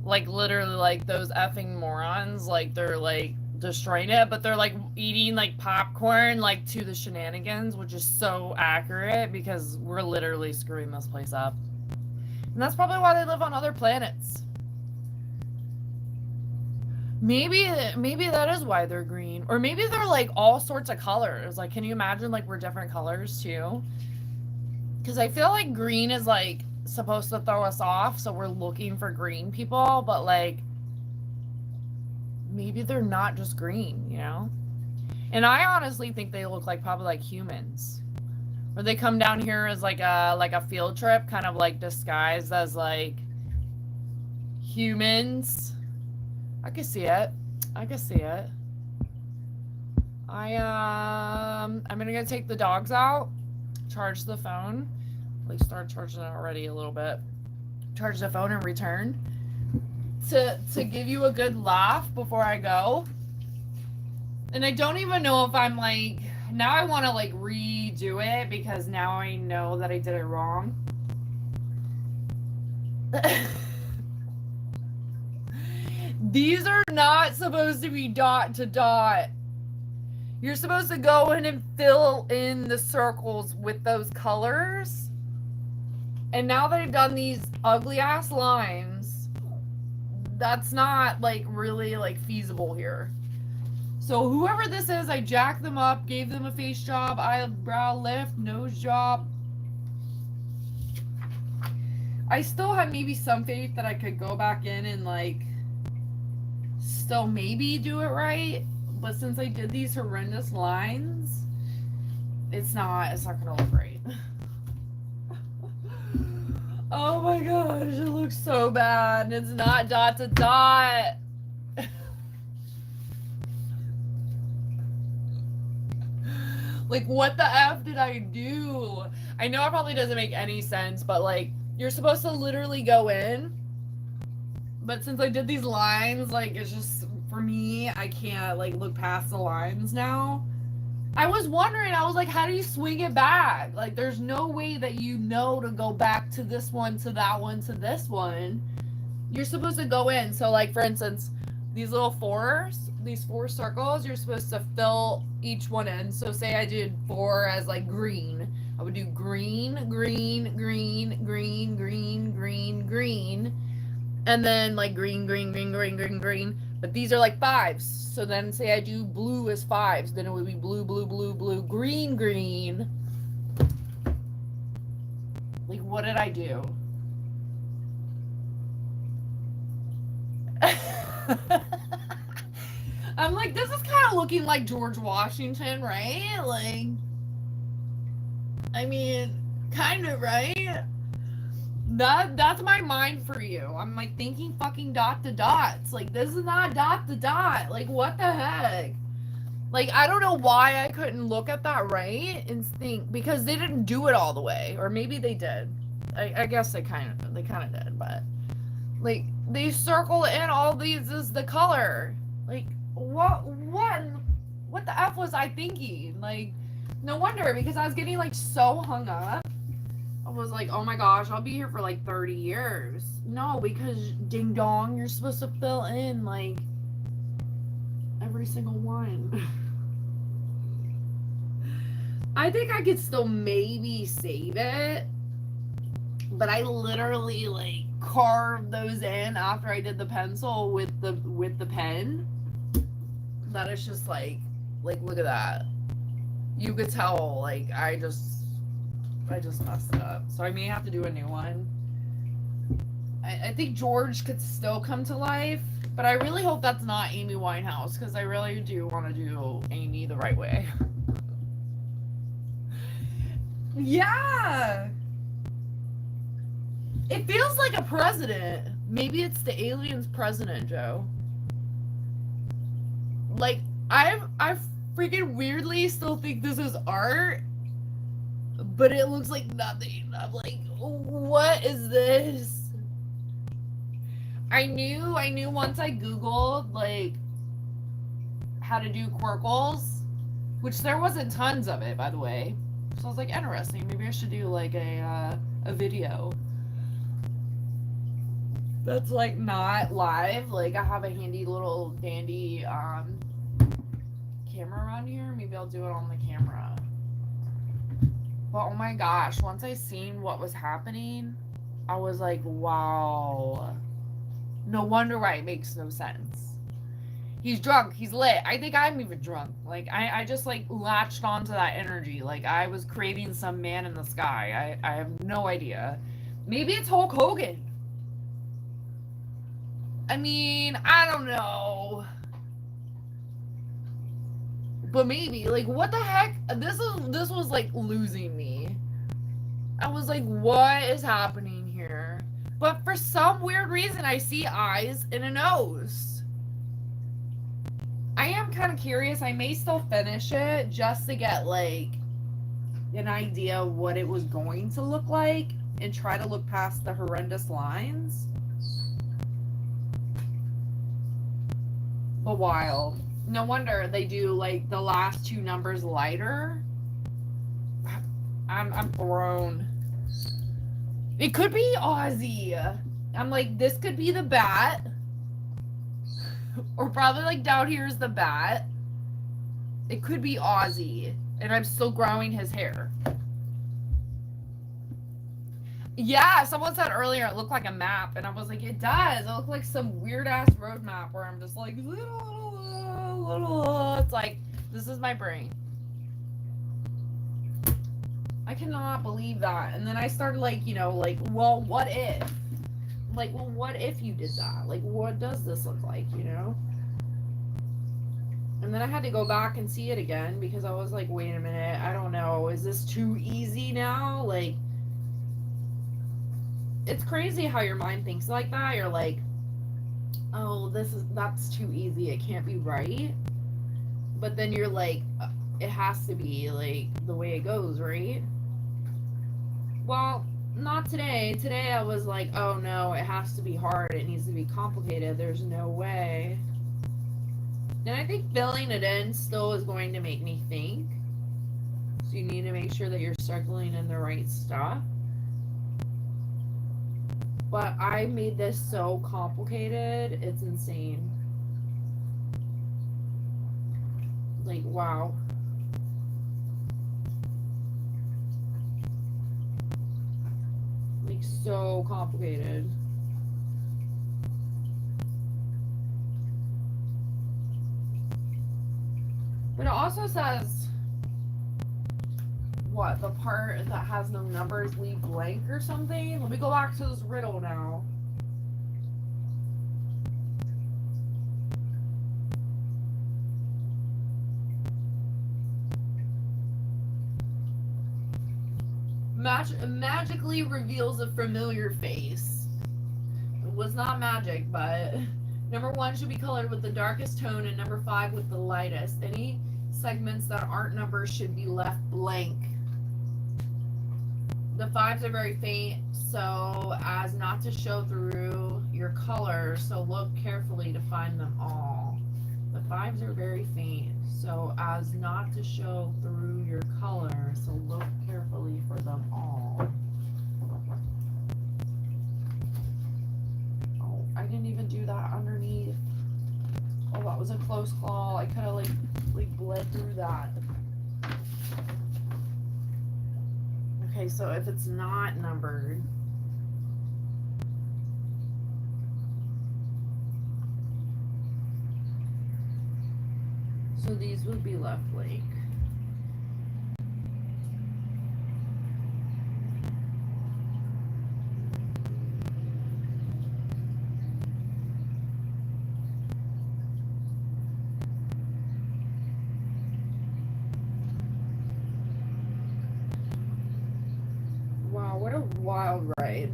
literally like those effing morons, like they're like destroying it, but they're like eating like popcorn like to the shenanigans, which is so accurate because we're literally screwing this place up. And that's probably why they live on other planets. Maybe that is why they're green. Or maybe they're like all sorts of colors. Like, can you imagine like we're different colors too? Because I feel like green is like supposed to throw us off, so we're looking for green people, but like maybe they're not just green, you know? And I honestly think they look like probably like humans. Or they come down here as like a field trip, kind of like disguised as like humans. I can see it. I'm gonna go take the dogs out, charge the phone. Like start charging it already a little bit. Charge the phone and return to give you a good laugh before I go. And I don't even know if I'm like, now I want to like redo it because now I know that I did it wrong. These are not supposed to be dot to dot. You're supposed to go in and fill in the circles with those colors. And now that I've done these ugly ass lines, that's not like really like feasible here. So whoever this is, I jacked them up, gave them a face job, eyebrow lift, nose job. I still have maybe some faith that I could go back in and like still maybe do it right. But since I did these horrendous lines, it's not gonna look right. Oh my gosh, it looks so bad. And it's not dot to dot. Like, what the F did I do? I know it probably doesn't make any sense, but like, you're supposed to literally go in. But since I did these lines, like, it's just, for me, I can't like look past the lines now. I was wondering, I was like, how do you swing it back? Like, there's no way that you know to go back to this one, to that one, to this one. You're supposed to go in. So, like, for instance, these little these four circles, you're supposed to fill each one in. So, say I did 4 as, like, green. I would do green, green, green, green, green, green, green. And then, like, green, green, green, green, green, green. But these are, like, 5s. So then say I do blue as 5s, then it would be blue, blue, blue, blue, green, green. Like, what did I do? I'm like, this is kind of looking like George Washington, right? Like, I mean, kind of, right? That's my mind for you. I'm like thinking fucking dot to dots. Like, this is not dot to dot. Like, what the heck? Like, I don't know why I couldn't look at that right and think, because they didn't do it all the way, or maybe they did. I guess they kind of did, but like, they circle in all these as the color. Like, what the F was I thinking? Like, no wonder, because I was getting like so hung up. I was like, oh my gosh, I'll be here for like 30 years. No, because ding dong, you're supposed to fill in like every single one. I think I could still maybe save it, but I literally like carved those in after I did the pencil with the pen. That is just like look at that. You could tell like I just messed it up. So I may have to do a new one. I think George could still come to life, but I really hope that's not Amy Winehouse, because I really do want to do Amy the right way. Yeah. It feels like a president. Maybe it's the aliens president, Joe. Like, I freaking weirdly still think this is art, but it looks like nothing. I'm like, what is this? I knew once I Googled, like, how to do Querkles, which there wasn't tons of it, by the way. So I was like, interesting. Maybe I should do, like, a video that's, like, not live. Like, I have a handy little dandy, camera around here. Maybe I'll do it on the camera. But, oh my gosh, once I seen what was happening, I was like, wow. No wonder why it makes no sense. He's drunk. He's lit. I think I'm even drunk. Like, I just, like, latched onto that energy. Like, I was creating some man in the sky. I have no idea. Maybe it's Hulk Hogan. I mean, I don't know. But maybe. Like, what the heck? This was, like, losing me. I was like, what is happening here? But for some weird reason, I see eyes and a nose. I am kind of curious. I may still finish it just to get, like, an idea of what it was going to look like and try to look past the horrendous lines. But wild. No wonder they do, like, the last two numbers lighter. I'm thrown. It could be Ozzy. I'm like, this could be the bat. Or probably, like, down here is the bat. It could be Ozzy. And I'm still growing his hair. Yeah, someone said earlier it looked like a map. And I was like, it does. It looked like some weird-ass road map where I'm just like, little. It's like, this is my brain. I cannot believe that. And then I started, like, you know, like, well, what if? Like, well, what if you did that? Like, what does this look like, you know? And then I had to go back and see it again because I was like, wait a minute, I don't know. Is this too easy now? Like, it's crazy how your mind thinks like that. You're like, oh, that's too easy. It can't be right. But then you're like, it has to be, like, the way it goes, right? Well, not today. Today I was like, oh no, it has to be hard. It needs to be complicated. There's no way. And I think filling it in still is going to make me think. So you need to make sure that you're circling in the right stuff. But I made this so complicated, it's insane. Like, wow. Like, so complicated. But it also says, what, the part that has no numbers leave blank or something? Let me go back to this riddle now. Magically reveals a familiar face. It was not magic, but number 1 should be colored with the darkest tone and number 5 with the lightest. Any segments that aren't numbers should be left blank. The 5s are very faint, so as not to show through your color, so look carefully to find them all. The 5s are very faint, so as not to show through your color, so look carefully for them all. Oh, I didn't even do that underneath. Oh, that was a close call. I could have like bled through that. Okay, so if it's not numbered, so these would be left blank. Wow, what a wild ride.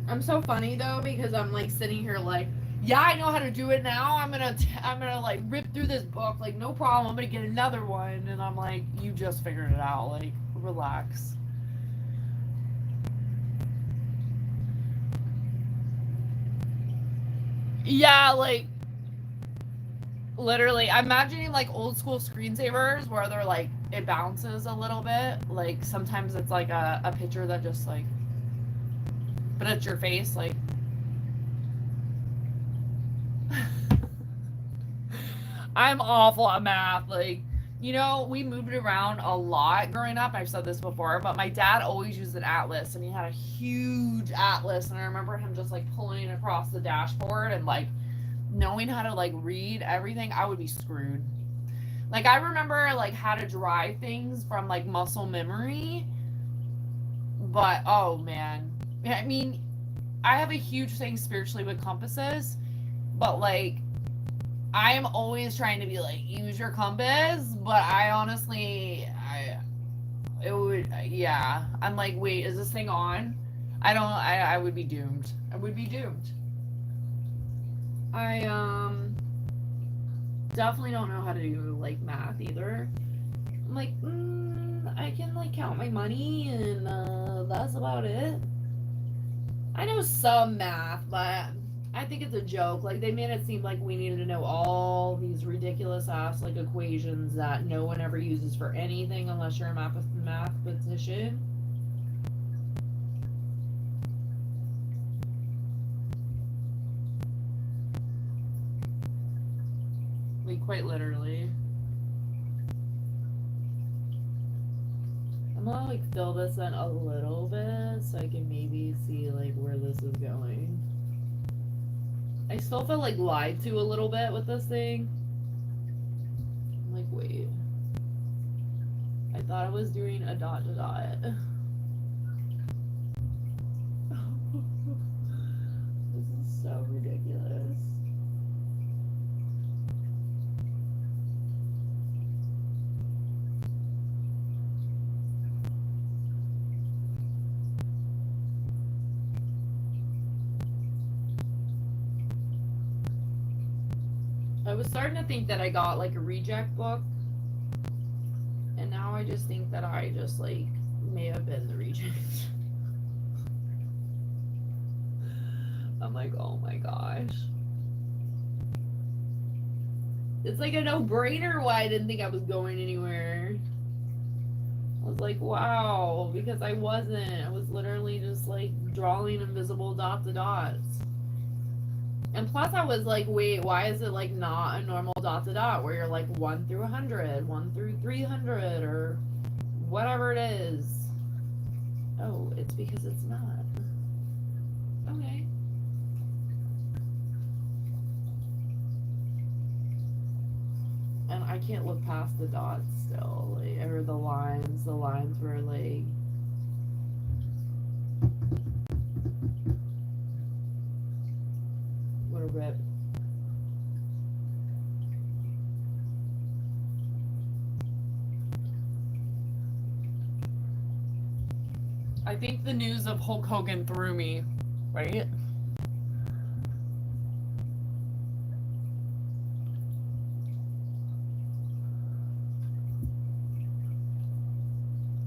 I'm so funny though because I'm like sitting here like, yeah, I know how to do it now. I'm gonna like rip through this book like no problem. I'm gonna get another one, and I'm like, you just figured it out. Like, relax. Yeah, like literally, I'm imagining like old school screensavers where they're like it bounces a little bit. Like sometimes it's like a picture that just like, but it's your face like. I'm awful at math. Like, you know, we moved around a lot growing up. I've said this before, but my dad always used an atlas, and he had a huge atlas. And I remember him just like pulling it across the dashboard and like knowing how to like read everything. I would be screwed. Like, I remember like how to drive things from like muscle memory, but oh man, I mean, I have a huge thing spiritually with compasses, but like I am always trying to be like, use your compass, but I honestly, it would, yeah. I'm like, wait, is this thing on? I would be doomed. I would be doomed. I, definitely don't know how to do, like, math either. I'm like, I can, like, count my money, and, that's about it. I know some math, but I think it's a joke. Like, they made it seem like we needed to know all these ridiculous ass like equations that no one ever uses for anything unless you're a mathematician. Like, quite literally. I'm gonna like fill this in a little bit so I can maybe see like where this is going. I still feel like lied to a little bit with this thing. I'm like, wait. I thought I was doing a dot to dot. This is so ridiculous. I was starting to think that I got like a reject book, and now I just think that I just like may have been the reject. I'm like, oh my gosh. It's like a no-brainer why I didn't think I was going anywhere. I was like, wow, because I wasn't. I was literally just like drawing invisible dot to dots. And plus I was like, wait, why is it like not a normal dot to dot where you're like 1 through 100, 1 through 300, or whatever it is? Oh, it's because it's not. Okay. And I can't look past the dots still, like, or the lines. The lines were like, what a rip. I think the news of Hulk Hogan threw me, right?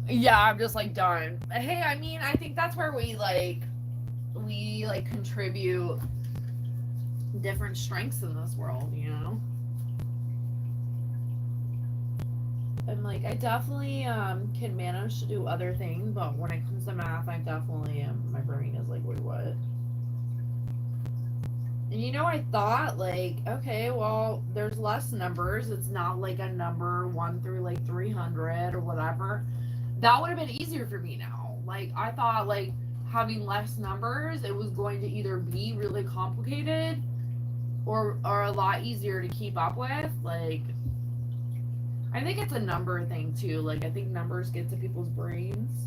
Yeah, I'm just like done. Hey, I mean, I think that's where we contribute different strengths in this world, you know? And like I definitely can manage to do other things, but when it comes to math, I definitely am, my brain is like, wait, what? And you know, I thought like, okay, well, there's less numbers. It's not like a number 1 through like 300 or whatever. That would have been easier for me now. Like I thought like having less numbers, it was going to either be really complicated or a lot easier to keep up with. Like I think it's a number thing too. Like I think numbers get to people's brains.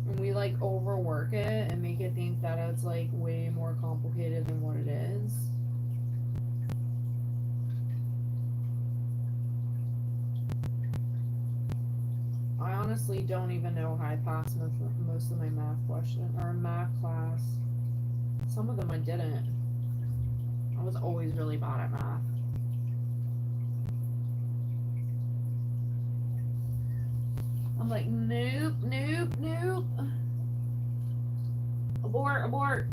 And we like overwork it and make it think that it's like way more complicated than what it is. I honestly don't even know how I passed most of my math question or math class. Some of them I didn't. I was always really bad at math. I'm like, nope, nope, nope. Abort, abort.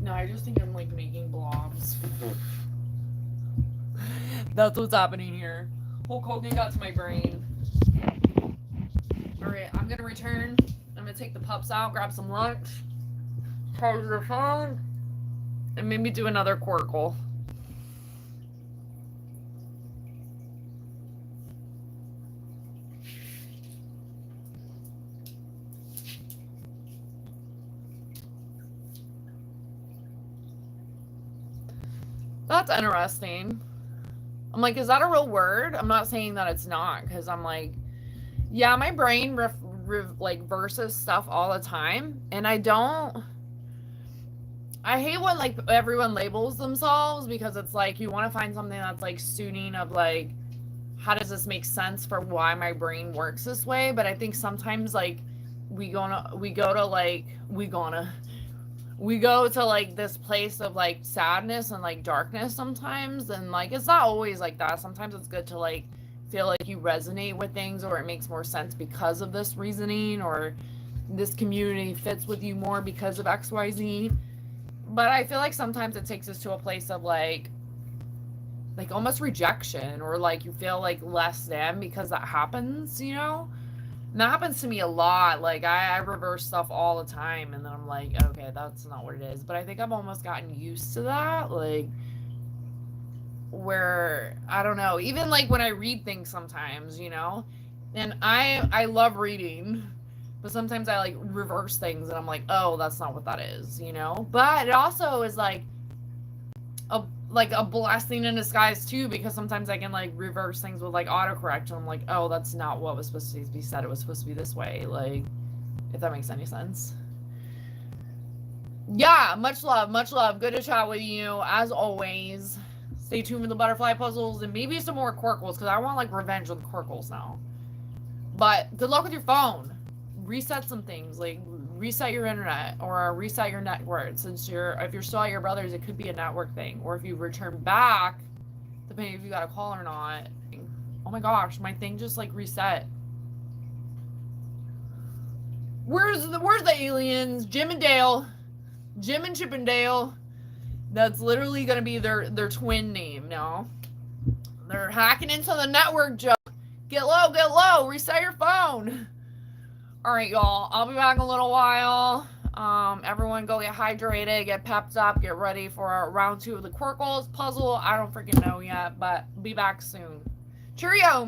No, I just think I'm like making blobs. That's what's happening here. Hulk Hogan got to my brain. Alright, I'm gonna return. I'm gonna take the pups out, grab some lunch, charge the phone, and maybe do another Querkle. That's interesting. I'm like, is that a real word? I'm not saying that it's not, because I'm like, yeah, my brain like verses stuff all the time, and I hate when like everyone labels themselves, because it's like you want to find something that's like suiting of like, how does this make sense for why my brain works this way? But I think sometimes like we go to like this place of like sadness and like darkness sometimes, and like it's not always like that. Sometimes it's good to like feel like you resonate with things, or it makes more sense because of this reasoning, or this community fits with you more because of XYZ. But I feel like sometimes it takes us to a place of like almost rejection, or like you feel like less than because that happens, you know? And that happens to me a lot. Like I reverse stuff all the time, and then I'm like, okay, that's not what it is. But I think I've almost gotten used to that, like where I don't know, even like when I read things sometimes, you know, and I love reading, but sometimes I like reverse things, and I'm like, oh, that's not what that is, you know. But it also is like a blessing in disguise too, because sometimes I can like reverse things with like autocorrect, and I'm like, oh, that's not what was supposed to be said. It was supposed to be this way. Like, if that makes any sense. Yeah, much love, much love. Good to chat with you as always. Stay tuned for the butterfly puzzles and maybe some more Querkles, because I want like revenge on Querkles now. But good luck with your phone. Reset some things, like reset your internet or reset your network. Since if you're still at your brother's, it could be a network thing. Or if you return back, depending if you got a call or not. Oh my gosh, my thing just like reset. Where's the aliens? Jim and Dale. Jim and Chip and Dale. That's literally gonna be their twin name now. They're hacking into the network, Joe. Get low, reset your phone. Alright, y'all. I'll be back in a little while. Everyone go get hydrated, get pepped up, get ready for round 2 of the Querkles puzzle. I don't freaking know yet, but be back soon. Cheerio!